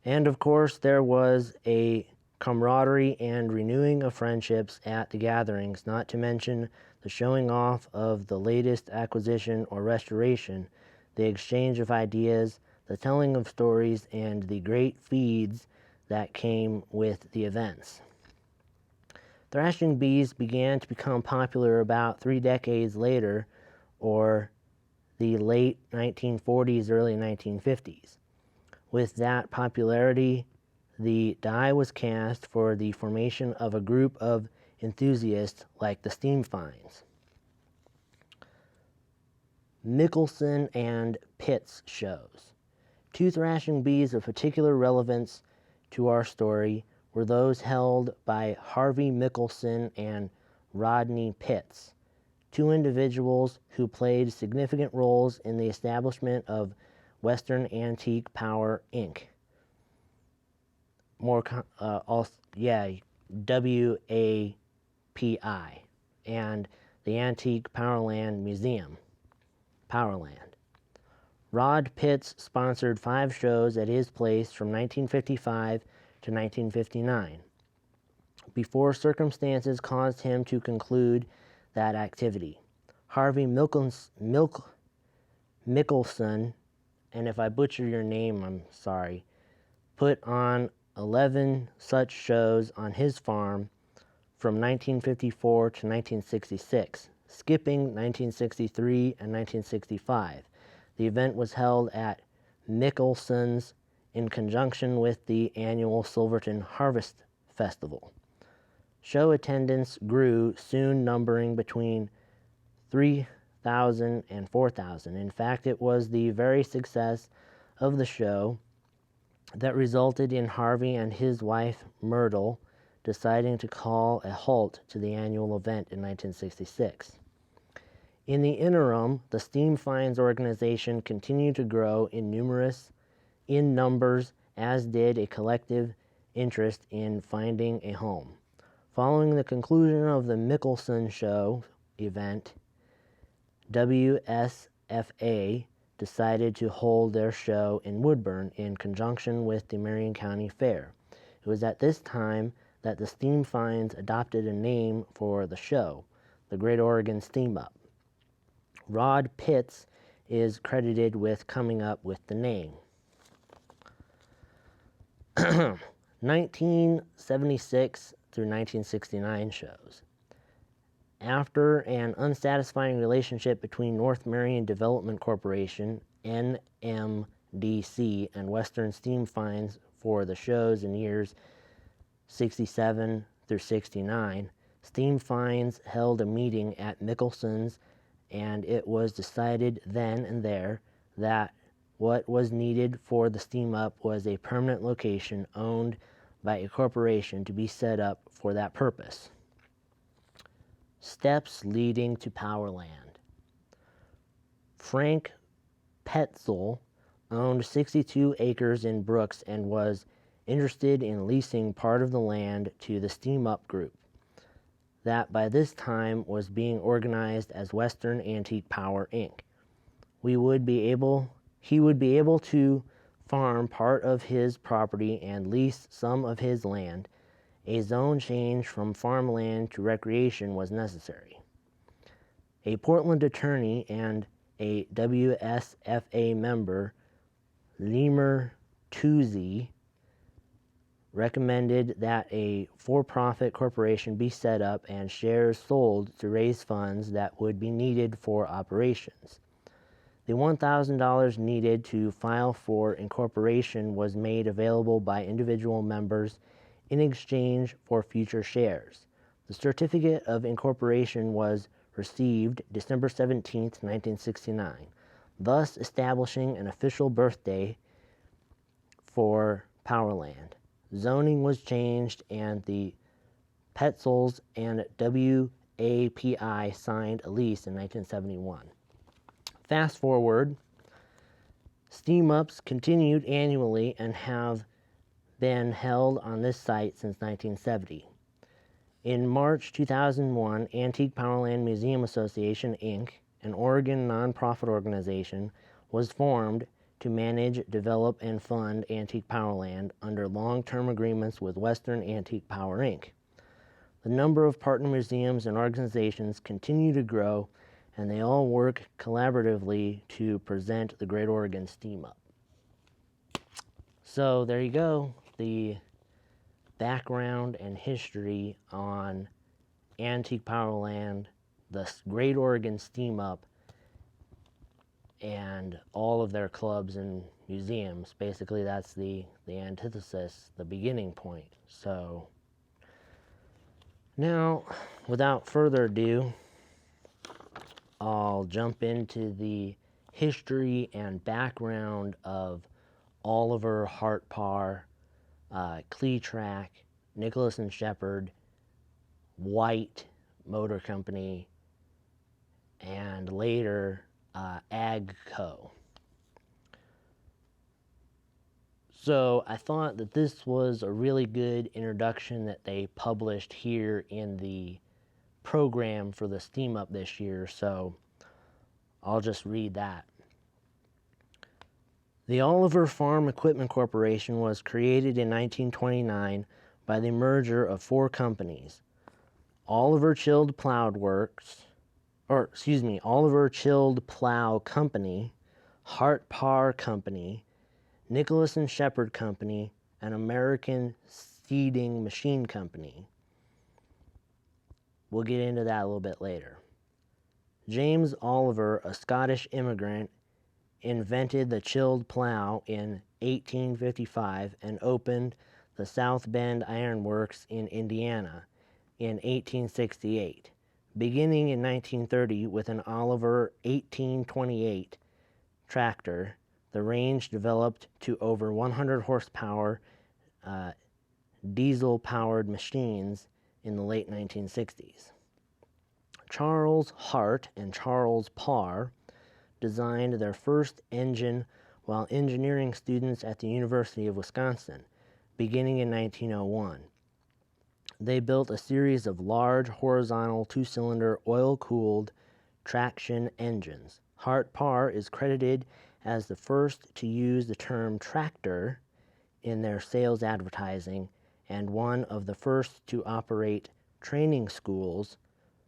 S1: And of course, there was a camaraderie and renewing of friendships at the gatherings, not to mention the showing off of the latest acquisition or restoration, the exchange of ideas, the telling of stories, and the great feeds that came with the events. Thrashing bees began to become popular about 3 decades later, or the late 1940s, early 1950s. With that popularity, the die was cast for the formation of a group of enthusiasts like the steam finds. Michelson and Pitts shows. 2 thrashing bees of particular relevance to our story were those held by Harvey Michelson and Rodney Pitts, 2 individuals who played significant roles in the establishment of Western Antique Power, Inc. WAPI, and the Antique Powerland Museum, Powerland. Rod Pitts sponsored 5 shows at his place from 1955 to 1959, before circumstances caused him to conclude that activity. Harvey Michelson, and if I butcher your name, I'm sorry, put on 11 such shows on his farm from 1954 to 1966, skipping 1963 and 1965. The event was held at Michelson's in conjunction with the annual Silverton Harvest Festival. Show attendance grew, soon numbering between 3,000 and 4,000. In fact, it was the very success of the show that resulted in Harvey and his wife, Myrtle, deciding to call a halt to the annual event in 1966. In the interim, the Steam Finds organization continued to grow in numbers, as did a collective interest in finding a home. Following the conclusion of the Michelson Show event, WSFA decided to hold their show in Woodburn in conjunction with the Marion County Fair. It was at this time that the Steam Finds adopted a name for the show, the Great Oregon Steam Up. Rod Pitts is credited with coming up with the name. 1976 through 1969 shows. After an unsatisfying relationship between North Marion Development Corporation, NMDC, and Western Steam Finds for the shows in years 67 through 69, Steam Finds held a meeting at Michelson's, and it was decided then and there that what was needed for the Steam Up was a permanent location owned by a corporation to be set up for that purpose. Steps leading to Powerland. Frank Petzel owned 62 acres in Brooks and was interested in leasing part of the land to the Steam Up Group, that by this time was being organized as Western Antique Power, Inc. He would be able to farm part of his property and lease some of his land. A zone change from farmland to recreation was necessary. A Portland attorney and a WSFA member, Lemur Toozy, recommended that a for-profit corporation be set up and shares sold to raise funds that would be needed for operations. The $1,000 needed to file for incorporation was made available by individual members in exchange for future shares. The certificate of incorporation was received December 17, 1969, thus establishing an official birthday for Powerland. Zoning was changed and the Petzels and WAPI signed a lease in 1971. Fast forward, steam ups continued annually and have been held on this site since 1970. In March 2001, Antique Powerland Museum Association, Inc., an Oregon nonprofit organization, was formed to manage, develop, and fund Antique Powerland under long-term agreements with Western Antique Power, Inc. The number of partner museums and organizations continue to grow, and they all work collaboratively to present the Great Oregon Steam Up. So there you go, the background and history on Antique Powerland, the Great Oregon Steam Up, and all of their clubs and museums. Basically, that's the antithesis, the beginning point. So now, without further ado, I'll jump into the history and background of Oliver, Hart-Parr, Cletrac, Nicholas and Shepard, White Motor Company, and later AGCO. So I thought that this was a really good introduction that they published here in the program for the Steam Up this year, so I'll just read that. The Oliver Farm Equipment Corporation was created in 1929 by the merger of 4 companies: Oliver Chilled Plow Company, Hart-Parr Company, Nicholas and Shepard Company, and American Seeding Machine Company. We'll get into that a little bit later. James Oliver, a Scottish immigrant, invented the chilled plow in 1855 and opened the South Bend Iron Works in Indiana in 1868. Beginning in 1930 with an Oliver 1828 tractor, the range developed to over 100 horsepower diesel-powered machines in the late 1960s. Charles Hart and Charles Parr designed their first engine while engineering students at the University of Wisconsin, beginning in 1901. They built a series of large horizontal 2-cylinder oil-cooled traction engines. Hart-Parr is credited as the first to use the term tractor in their sales advertising and one of the first to operate training schools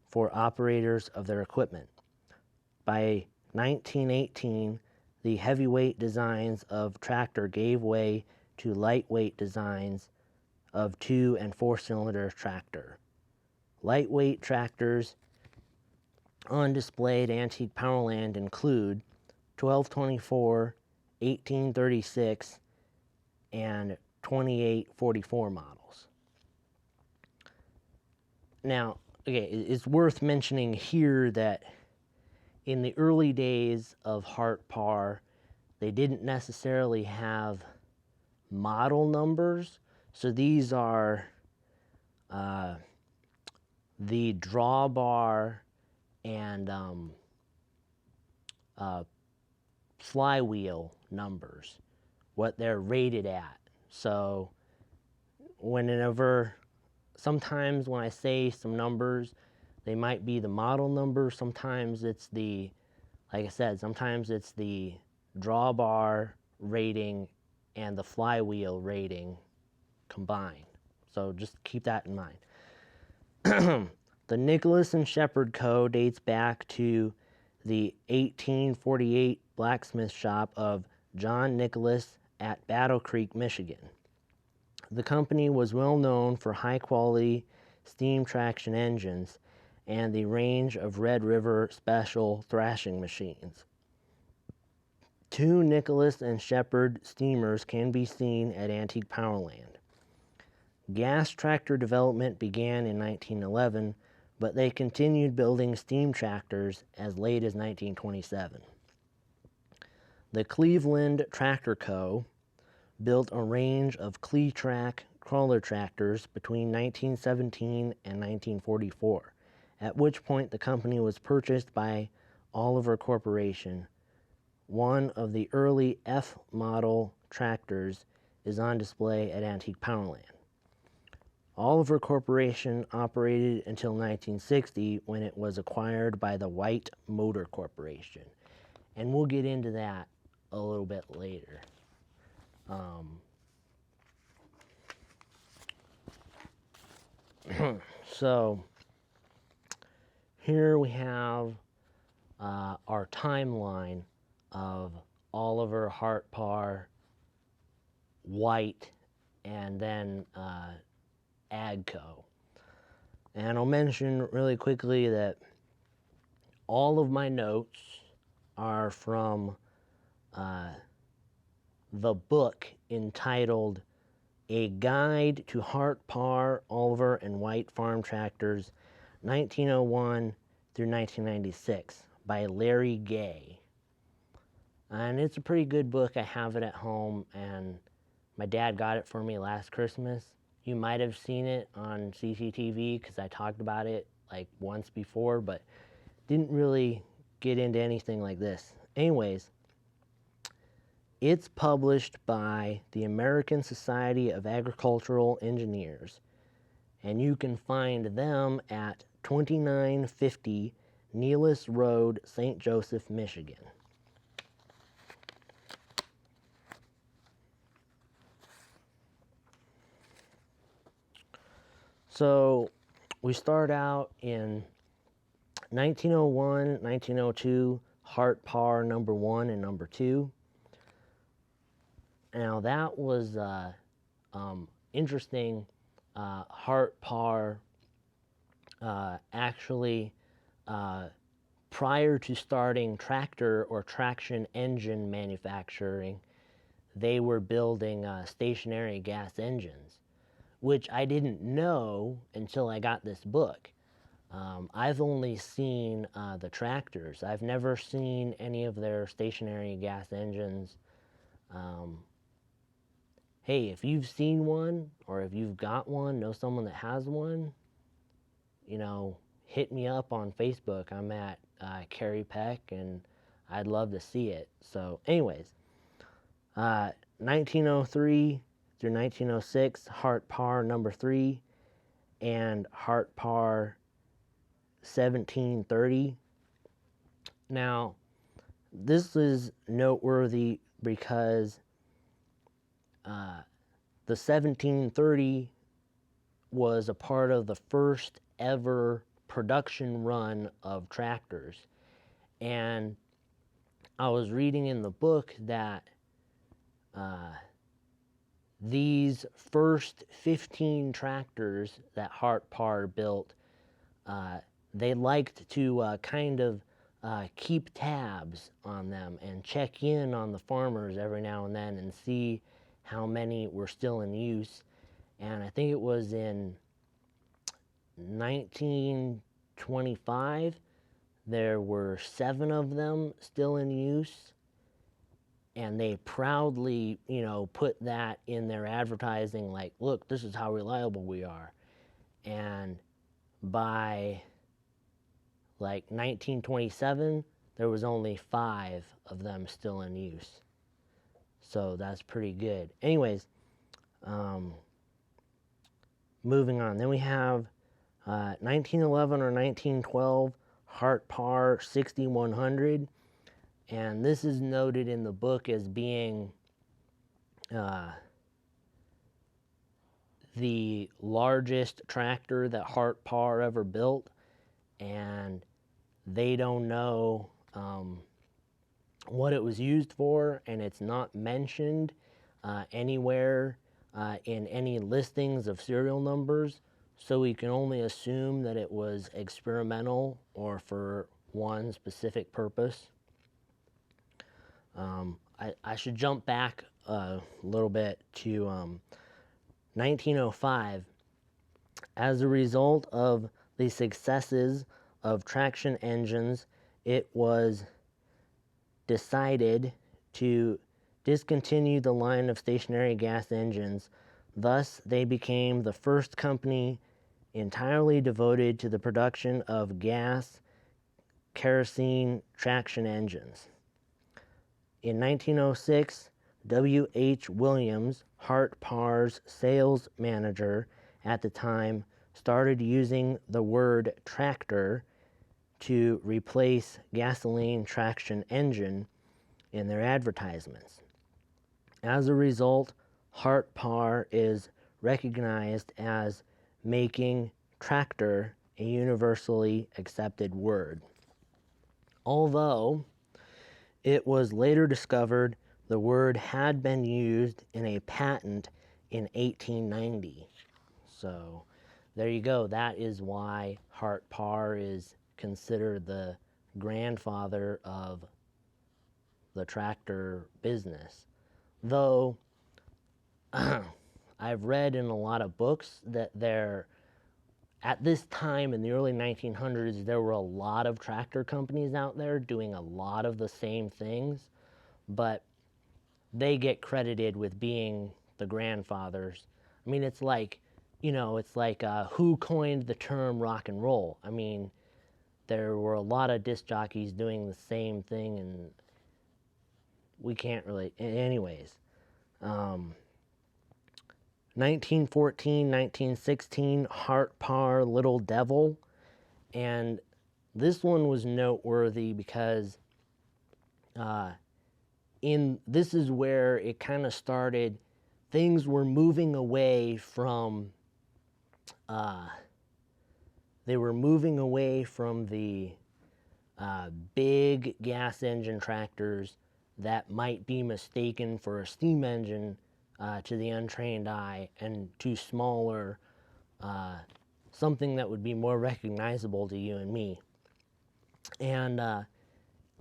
S1: for operators of their equipment. By 1918, the heavyweight designs of tractor gave way to lightweight designs of 2- and 4-cylinder tractor. Lightweight tractors on display at Antique Powerland include 1224, 1836, and 2844 models. Now, okay, it's worth mentioning here that in the early days of Hart-Parr, they didn't necessarily have model numbers. So these are the drawbar and flywheel numbers, what they're rated at. So sometimes when I say some numbers, they might be the model number, sometimes it's like I said, sometimes it's the drawbar rating and the flywheel rating combined. So just keep that in mind. The Nicholas and Shepard Co. dates back to the 1848 blacksmith shop of John Nicholas at Battle Creek, Michigan. the company was well known for high quality steam traction engines and the range of Red River special thrashing machines. 2 Nicholas and Shepherd steamers can be seen at Antique Powerland. Gas tractor development began in 1911, but they continued building steam tractors as late as 1927. The Cleveland Tractor Co. built a range of Cletrac crawler tractors between 1917 and 1944, at which point the company was purchased by Oliver Corporation. One of the early F model tractors is on display at Antique Powerland. Oliver Corporation operated until 1960 when it was acquired by the White Motor Corporation. And we'll get into that a little bit later. So here we have our timeline of Oliver, Hartpar, White, and then AGCO. And I'll mention really quickly that all of my notes are from the book entitled A Guide to Hartpar, Oliver, and White Farm Tractors, 1901 through 1996 by Larry Gay. And it's a pretty good book. I have it at home, and my dad got it for me last Christmas. You might have seen it on CCTV because I talked about it like once before, but didn't really get into anything like this. Anyways, it's published by the American Society of Agricultural Engineers, and you can find them at 2950 Nelis Road, St. Joseph, Michigan. So we start out in 1901, 1902, Hartpar number 1 and number 2. Now that was interesting. Hartpar actually, prior to starting tractor or traction engine manufacturing, they were building stationary gas engines, which I didn't know until I got this book. I've only seen the tractors. I've never seen any of their stationary gas engines. Hey, if you've seen one, or if you've got one, know someone that has one, you know, hit me up on Facebook. I'm at Kerry Peck, and I'd love to see it. So anyways, 1903 through 1906, Hartpar number 3, and Hartpar 1730. Now, this is noteworthy because the 1730 was a part of the first ever production run of tractors. And I was reading in the book that these first 15 tractors that Hartpar built, they liked to kind of keep tabs on them and check in on the farmers every now and then and see how many were still in use. And I think it was in 1925, there were 7 of them still in use. And they proudly, you know, put that in their advertising, like, look, this is how reliable we are. And by like 1927, there was only 5 of them still in use. So that's pretty good. Anyways, moving on. Then we have 1911 or 1912 Hartpar 6100. And this is noted in the book as being the largest tractor that Hartpar ever built. And they don't know what it was used for, and it's not mentioned anywhere in any listings of serial numbers, so we can only assume that it was experimental or for one specific purpose. I should jump back a little bit to 1905. As a result of the successes of traction engines, it was decided to discontinue the line of stationary gas engines. Thus, they became the first company entirely devoted to the production of gas kerosene traction engines. In 1906, W.H. Williams, Hart Parr's sales manager at the time, started using the word tractor to replace gasoline traction engine in their advertisements. As a result, Hart Parr is recognized as making tractor a universally accepted word. Although it was later discovered the word had been used in a patent in 1890. So there you go. That is why Hart Parr is considered the grandfather of the tractor business. Though I've read in a lot of books that at this time in the early 1900s, there were a lot of tractor companies out there doing a lot of the same things, but they get credited with being the grandfathers. I mean, it's like, who coined the term rock and roll? I mean, there were a lot of disc jockeys doing the same thing, and we can't really, anyways. 1914, 1916, Hart Parr Little Devil. And this one was noteworthy because this is where it kind of started. Things were moving away from, the big gas engine tractors that might be mistaken for a steam engine to the untrained eye, and to smaller, something that would be more recognizable to you and me. And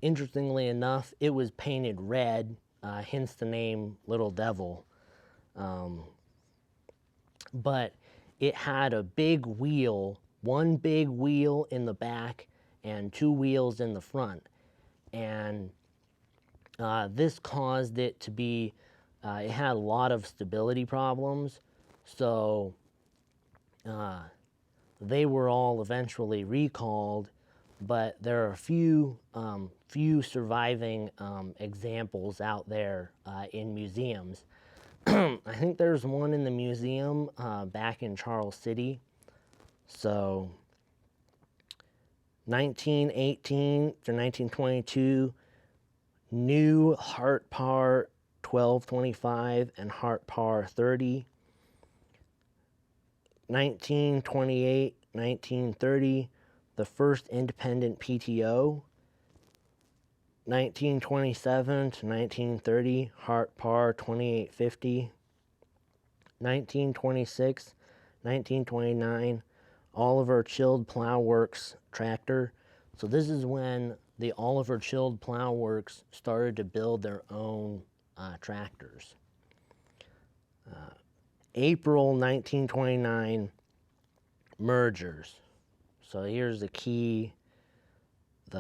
S1: interestingly enough, it was painted red, hence the name Little Devil. But it had a big wheel, one big wheel in the back and two wheels in the front. And this caused it to be, it had a lot of stability problems, so they were all eventually recalled, but there are a few surviving examples out there in museums. I think there's one in the museum back in Charles City. So 1918 to 1922, new Hart Parr 1225 and Hart Parr 30. 1928, 1930, the first independent PTO. 1927 to 1930, Hart Parr 2850. 1926, 1929, Oliver Chilled Plow Works tractor. So this is when the Oliver Chilled Plow Works started to build their own tractors. April 1929, mergers. So here's the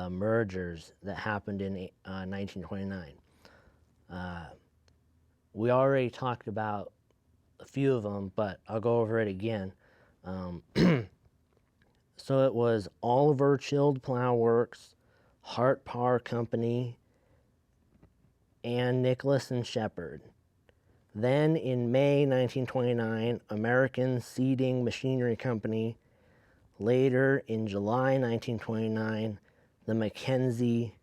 S1: mergers that happened in 1929. We already talked about a few of them, but I'll go over it again. So it was Oliver Chilled Plow Works, Hart Parr Company, and Nicholas and Shepard. Then in May 1929, American Seeding Machinery Company. Later in July 1929, the Mackenzie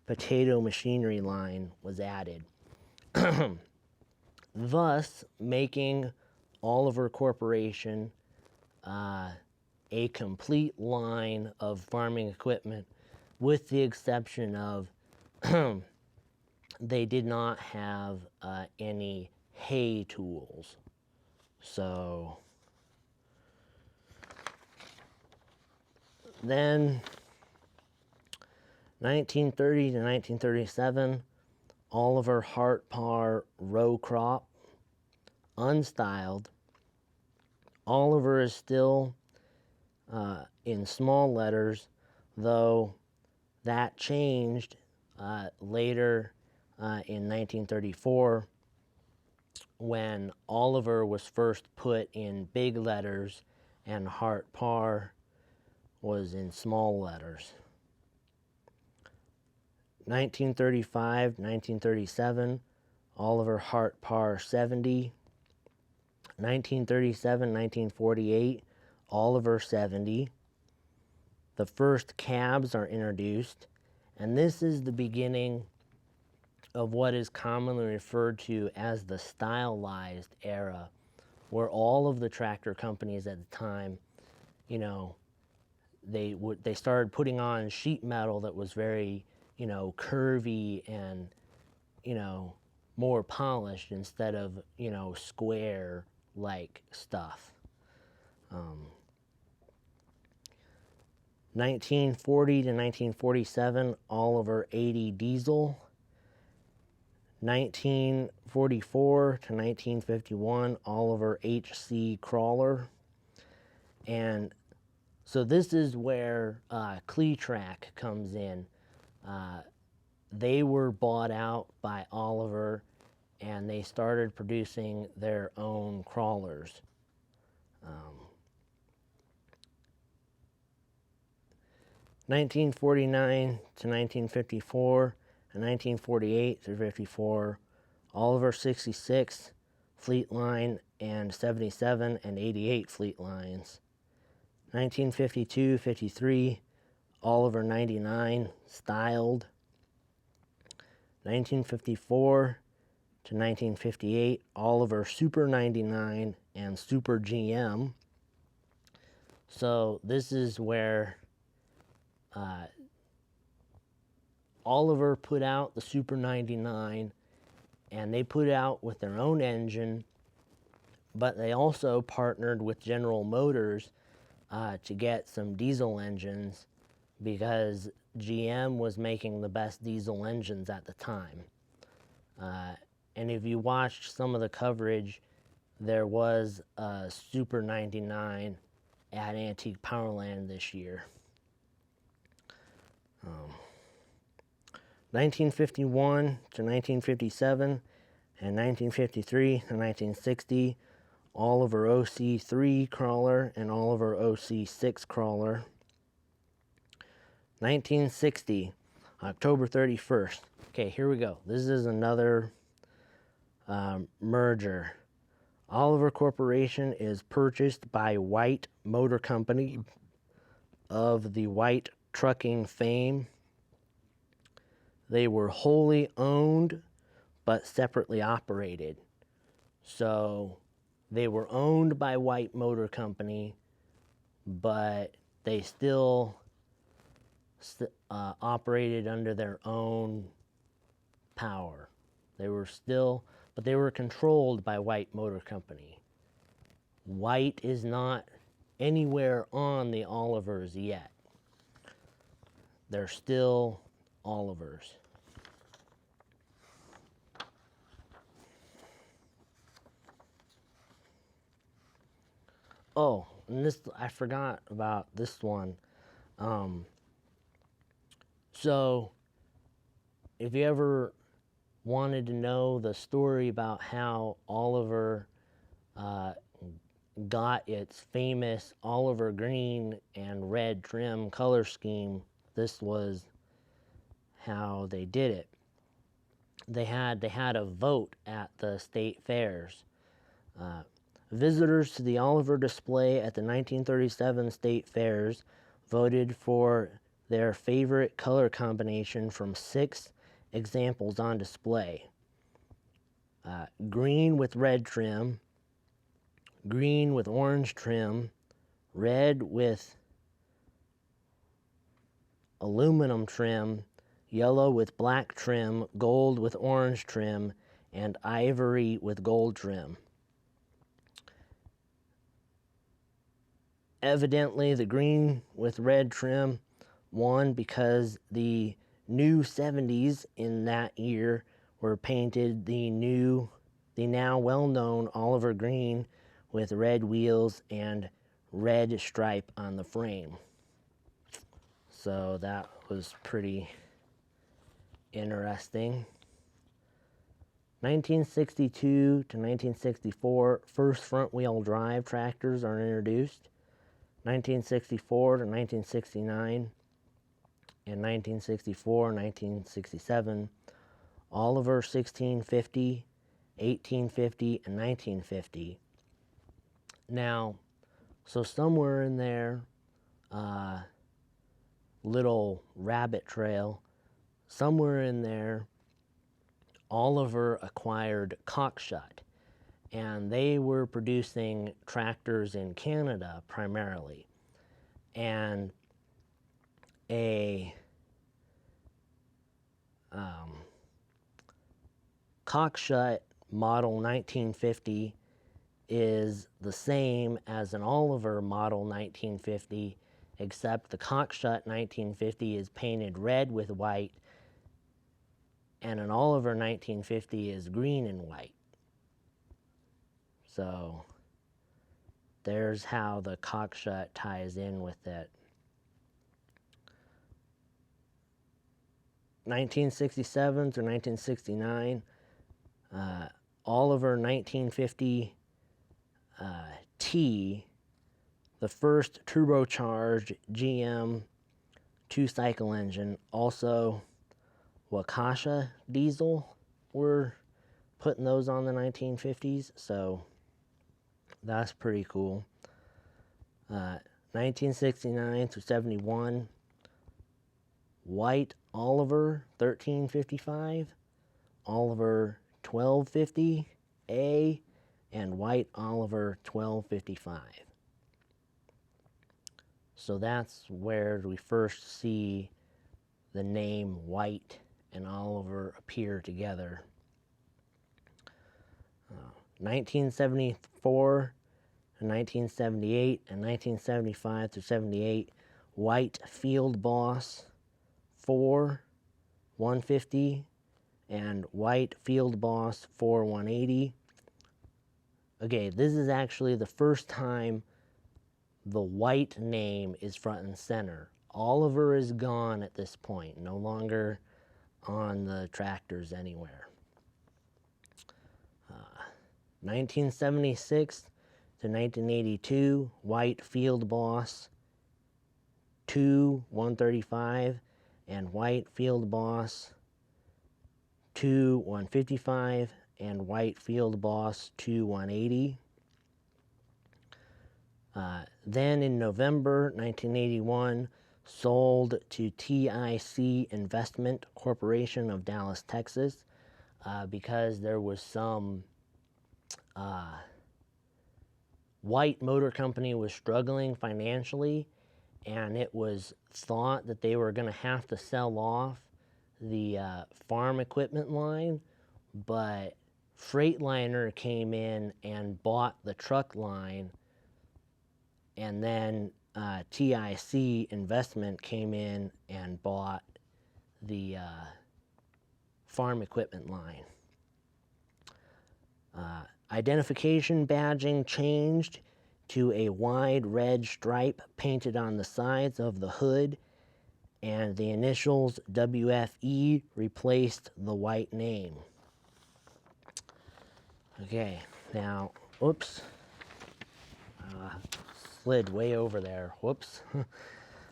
S1: Potato Machinery line was added. Thus making Oliver Corporation a complete line of farming equipment, with the exception of they did not have any hay tools. So then 1930 to 1937, Oliver Hart Parr row crop, unstyled. Oliver is still in small letters, though that changed later in 1934 when Oliver was first put in big letters and Hart Parr was in small letters. 1935, 1937, Oliver Hart Parr 70. 1937, 1948, Oliver 70. The first cabs are introduced, and this is the beginning of what is commonly referred to as the stylized era, where all of the tractor companies at the time, you know, they started putting on sheet metal that was very, you know, curvy and, you know, more polished instead of, you know, square like stuff. 1940 to 1947, Oliver 80 diesel. 1944 to 1951, Oliver HC crawler. And so this is where Cletrac comes in. They were bought out by Oliver and they started producing their own crawlers. 1949 to 1954 and 1948 through 54, Oliver 66 fleet line and 77 and 88 fleet lines. 1952-53, Oliver 99 styled. 1954 to 1958, Oliver Super 99 and Super GM. So this is where Oliver put out the Super 99, and they put it out with their own engine, but they also partnered with General Motors to get some diesel engines because GM was making the best diesel engines at the time. And if you watched some of the coverage, there was a Super 99 at Antique Powerland this year. 1951 to 1957 and 1953 to 1960, Oliver OC3 crawler and Oliver OC6 crawler. 1960, October 31st. Okay, here we go. This is another merger. Oliver Corporation is purchased by White Motor Company of the White trucking fame. They were wholly owned but separately operated. So they were owned by White Motor Company, but they still operated under their own power. They were controlled by White Motor Company. White is not anywhere on the Olivers yet. They're still Olivers. Oh, and this, I forgot about this one. So, if you ever wanted to know the story about how Oliver got its famous Oliver green and red trim color scheme, this was how they did it. They had a vote at the state fairs. Visitors to the Oliver display at the 1937 state fairs voted for their favorite color combination from 6 examples on display. Green with red trim, green with orange trim, red with aluminum trim, yellow with black trim, gold with orange trim, and ivory with gold trim. evidently the green with red trim won because the new 70s in that year were painted the now well-known Oliver Green with red wheels and red stripe on the frame. So that was pretty interesting. 1962 to 1964, first front-wheel drive tractors are introduced. 1964 to 1969, and 1964, 1967, Oliver 1650, 1850, and 1950. Now, so somewhere in there, little rabbit trail, somewhere in there, Oliver acquired Cockshut, and they were producing tractors in Canada primarily. And a Cockshut model 1950 is the same as an Oliver model 1950, except the Cockshut 1950 is painted red with white, and an Oliver 1950 is green and white. So there's how the Cockshut ties in with it. 1967 to 1969, Oliver 1950 T, the first turbocharged GM two-cycle engine, also Waukesha diesel, were putting those on the 1950s, so that's pretty cool. 1969 to 71, white Oliver 1355, Oliver 1250A, and white Oliver 1255. So that's where we first see the name White and Oliver appear together. 1974 and 1978 and 1975 to 78, White Field Boss 4 150 and White Field Boss 4 180. Okay, this is actually the first time the White name is front and center. Oliver is gone at this point, no longer on the tractors anywhere. 1976 to 1982, White Field Boss 2 135 and White Field Boss 2 155 and White Field Boss 2 180. Then in November 1981, sold to TIC Investment Corporation of Dallas, Texas, because there was some White Motor Company was struggling financially, and it was thought that they were going to have to sell off the farm equipment line, but Freightliner came in and bought the truck line, and then TIC Investment came in and bought the farm equipment line. Identification badging changed to a wide red stripe painted on the sides of the hood, and the initials WFE replaced the white name. Okay, now, oops, slid way over there. Whoops,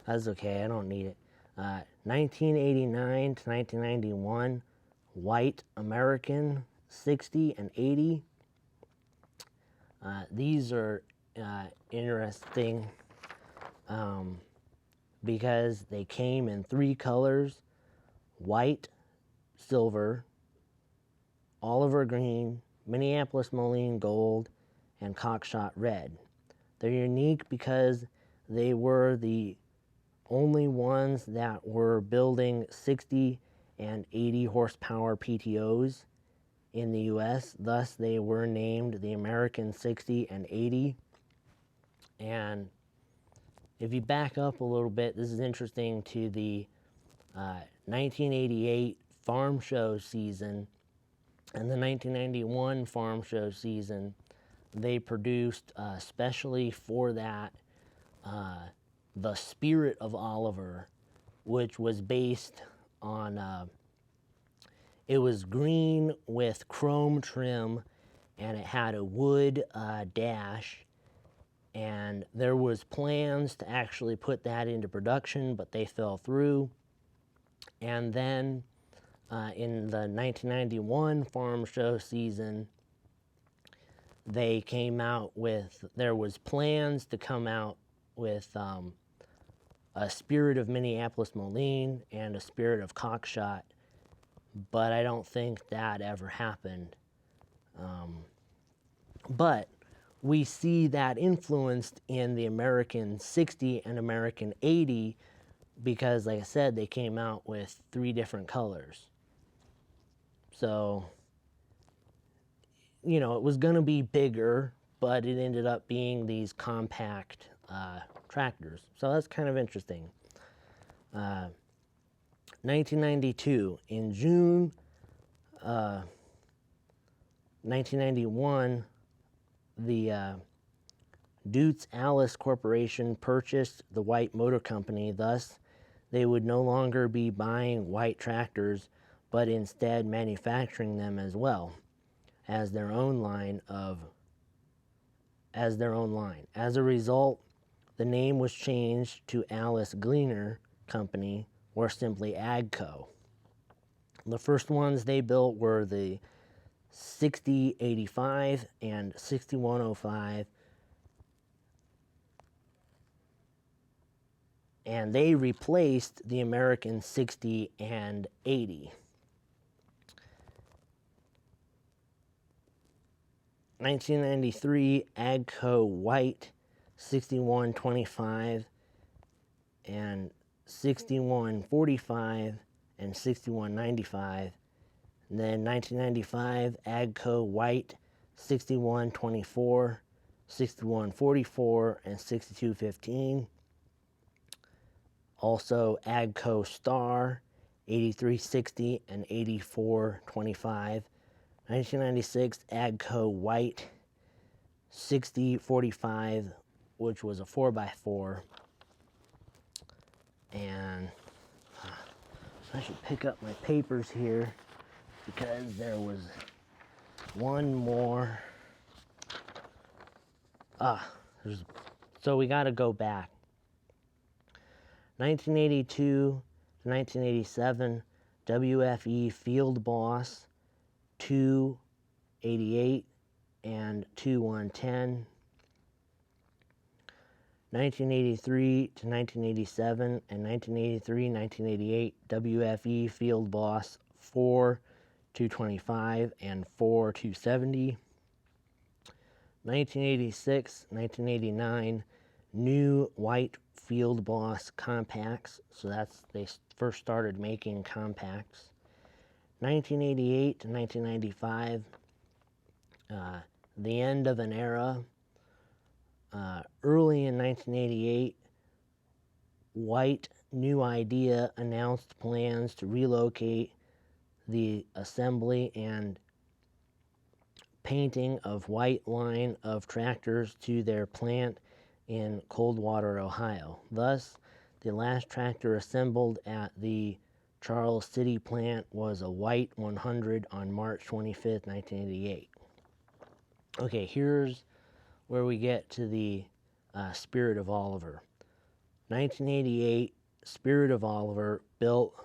S1: that's okay, I don't need it. 1989 to 1991, White American 60 and 80. These are interesting because they came in 3 colors: white, silver, Oliver green, Minneapolis Moline gold, and Cockshot red. They're unique because they were the only ones that were building 60 and 80 horsepower PTOs in the US. Thus, they were named the American 60 and 80. And if you back up a little bit, this is interesting to the 1988 farm show season and the 1991 farm show season. They produced specially for that the Spirit of Oliver, which was based on it was green with chrome trim, and it had a wood dash, and there was plans to actually put that into production, but they fell through. And then in the 1991 farm show season, they came out with, there was plans to come out with a Spirit of Minneapolis Moline and a Spirit of Cockshot, but I don't think that ever happened. But we see that influenced in the American 60 and American 80 because, like I said, they came out with 3 different colors. So, you know, it was going to be bigger, but it ended up being these compact tractors. So that's kind of interesting. 1992, in June 1991, the Deutz Alice Corporation purchased the White Motor Company. Thus, they would no longer be buying White tractors, but instead manufacturing them as well as their own line. As a result, the name was changed to Alice Gleaner Company, or simply AGCO. The first ones they built were the 6085 and 6105, and they replaced the American 60 and 80. 1993, AGCO White 6125 and 6145 and 6195. And then 1995, AGCO White 6124, 6144, and 6215. Also AGCO Star 8360 and 8425. 1996, AGCO White 6045, which was a 4x4. And I should pick up my papers here because there was one more. So we got to go back. 1982 to 1987, WFE Field Boss 288 and 2110. 1983 to 1987 and 1983-1988, WFE Field Boss 4225 and 4270. 1986-1989, new White Field Boss compacts. So that's, they first started making compacts. 1988 to 1995, the end of an era. Early in 1988, White New Idea announced plans to relocate the assembly and painting of White line of tractors to their plant in Coldwater, Ohio. Thus, the last tractor assembled at the Charles City plant was a White 100 on March 25th, 1988. Okay, here's where we get to the Spirit of Oliver. 1988, Spirit of Oliver, built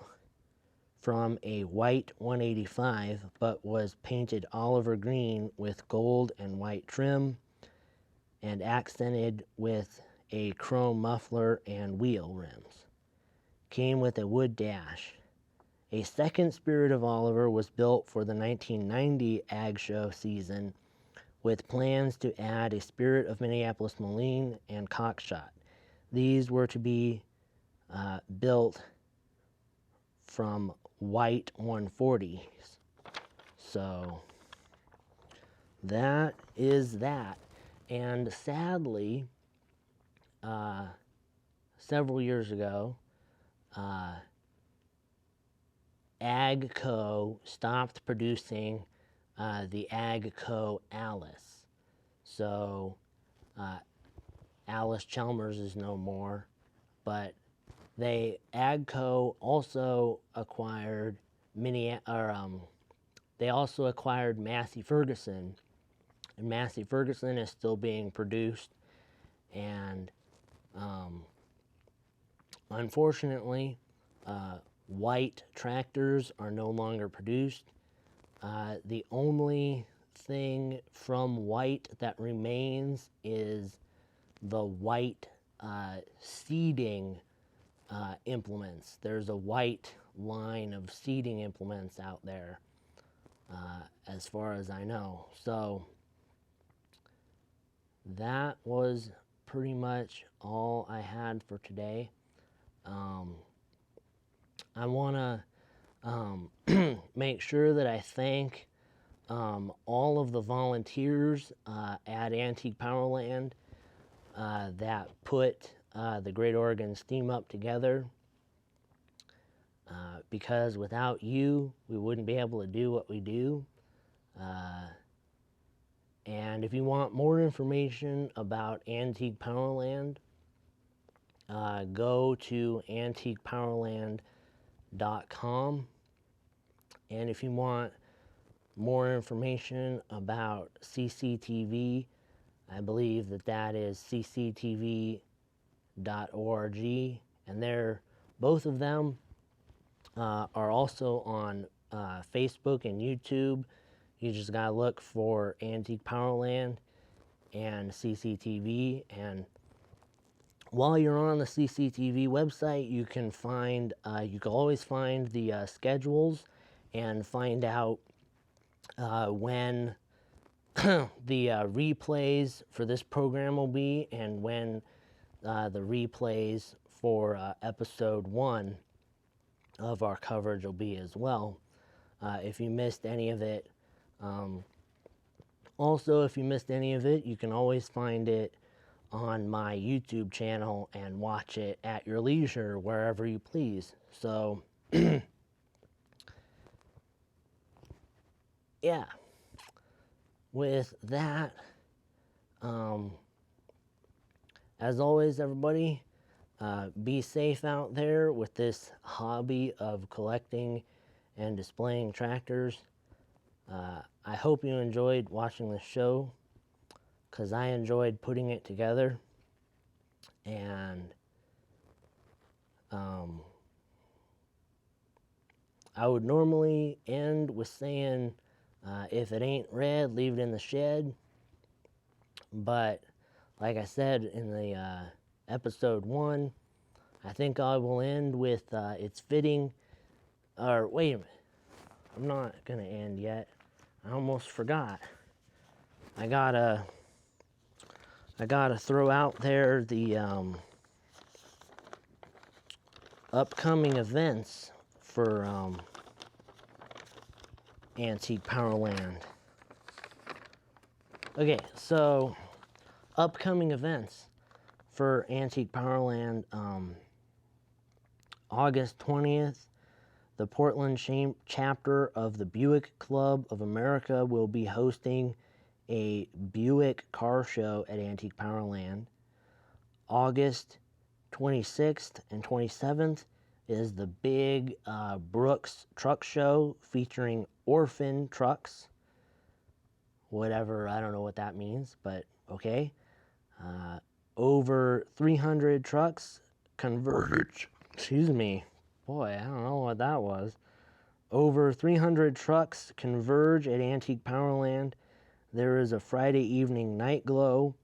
S1: from a White 185, but was painted Oliver green with gold and white trim and accented with a chrome muffler and wheel rims. Came with a wood dash. A second Spirit of Oliver was built for the 1990 Ag Show season, with plans to add a Spirit of Minneapolis Moline and Cockshot. These were to be built from White 140s. So that is that. And sadly, several years ago, AGCO stopped producing the AGCO Alice. So Alice Chalmers is no more, but AGCO also acquired they also acquired Massey Ferguson, and Massey Ferguson is still being produced, and unfortunately, white tractors are no longer produced. The only thing from white that remains is the white seeding implements. There's a white line of seeding implements out there, as far as I know. So that was pretty much all I had for today. I want to make sure that I thank all of the volunteers at Antique Powerland that put the Great Oregon Steam Up together, because without you, we wouldn't be able to do what we do. And if you want more information about Antique Powerland, go to antiquepowerland.com. And if you want more information about CCTV, I believe that is cctv.org. And both of them are also on Facebook and YouTube. You just gotta look for Antique Powerland and CCTV. And while you're on the CCTV website, you can always find the schedules and find out when the replays for this program will be, and when the replays for episode 1 of our coverage will be as well, if you missed any of it. Also, if you missed any of it, you can always find it on my YouTube channel and watch it at your leisure, wherever you please. So, yeah. With that, as always, everybody, be safe out there with this hobby of collecting and displaying tractors. I hope you enjoyed watching the show, because I enjoyed putting it together. And I would normally end with saying, if it ain't red, leave it in the shed. But like I said in the episode 1, I think I will end with it's fitting. Or wait a minute, I'm not gonna end yet. I almost forgot. I gotta throw out there the upcoming events for Antique Powerland. Okay, so upcoming events for Antique Powerland. August 20th, the Portland chapter of the Buick Club of America will be hosting a Buick car show at Antique Powerland. August 26th and 27th is the big Brooks Truck Show featuring orphan trucks. Whatever, I don't know what that means, but okay. Over 300 trucks converge. Excuse me. Boy, I don't know what that was. Over 300 trucks converge at Antique Powerland. There is a Friday evening night glow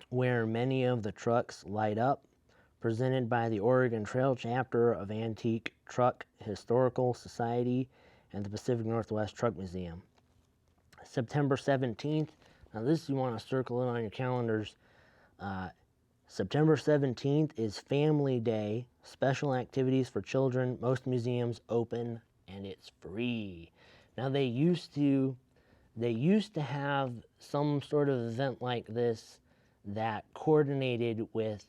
S1: where many of the trucks light up, presented by the Oregon Trail chapter of Antique Truck Historical Society and the Pacific Northwest Truck Museum. September 17th, now this you want to circle it on your calendars. September 17th is Family Day, special activities for children, most museums open, and it's free. Now they used to have some sort of event like this that coordinated with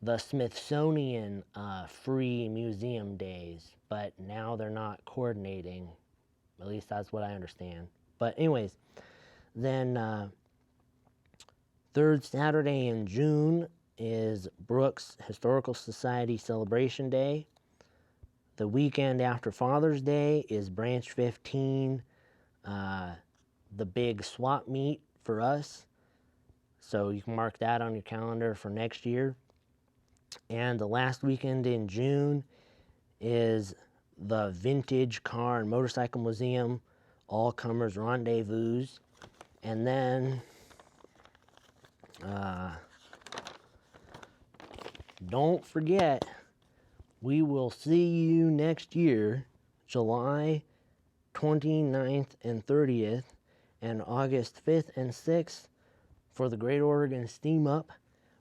S1: the Smithsonian free museum days, but now they're not coordinating. At least that's what I understand. But anyways, then third Saturday in June is Brooks Historical Society Celebration Day. The weekend after Father's Day is Branch 15, the big swap meet for us. So you can mark that on your calendar for next year. And the last weekend in June is the Vintage Car and Motorcycle Museum All Comers Rendezvous. And then don't forget, we will see you next year, July 29th and 30th, and August 5th and 6th for the Great Oregon Steam Up,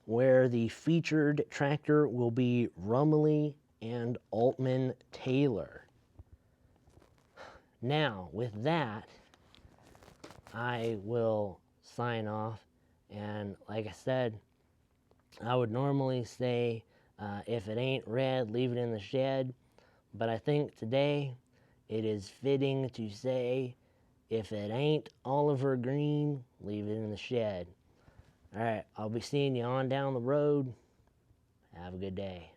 S1: where the featured tractor will be Rumley and Altman Taylor. Now, with that, I will sign off. And like I said, I would normally say, if it ain't red, leave it in the shed. But I think today it is fitting to say, if it ain't Oliver Green, leave it in the shed. All right, I'll be seeing you on down the road. Have a good day.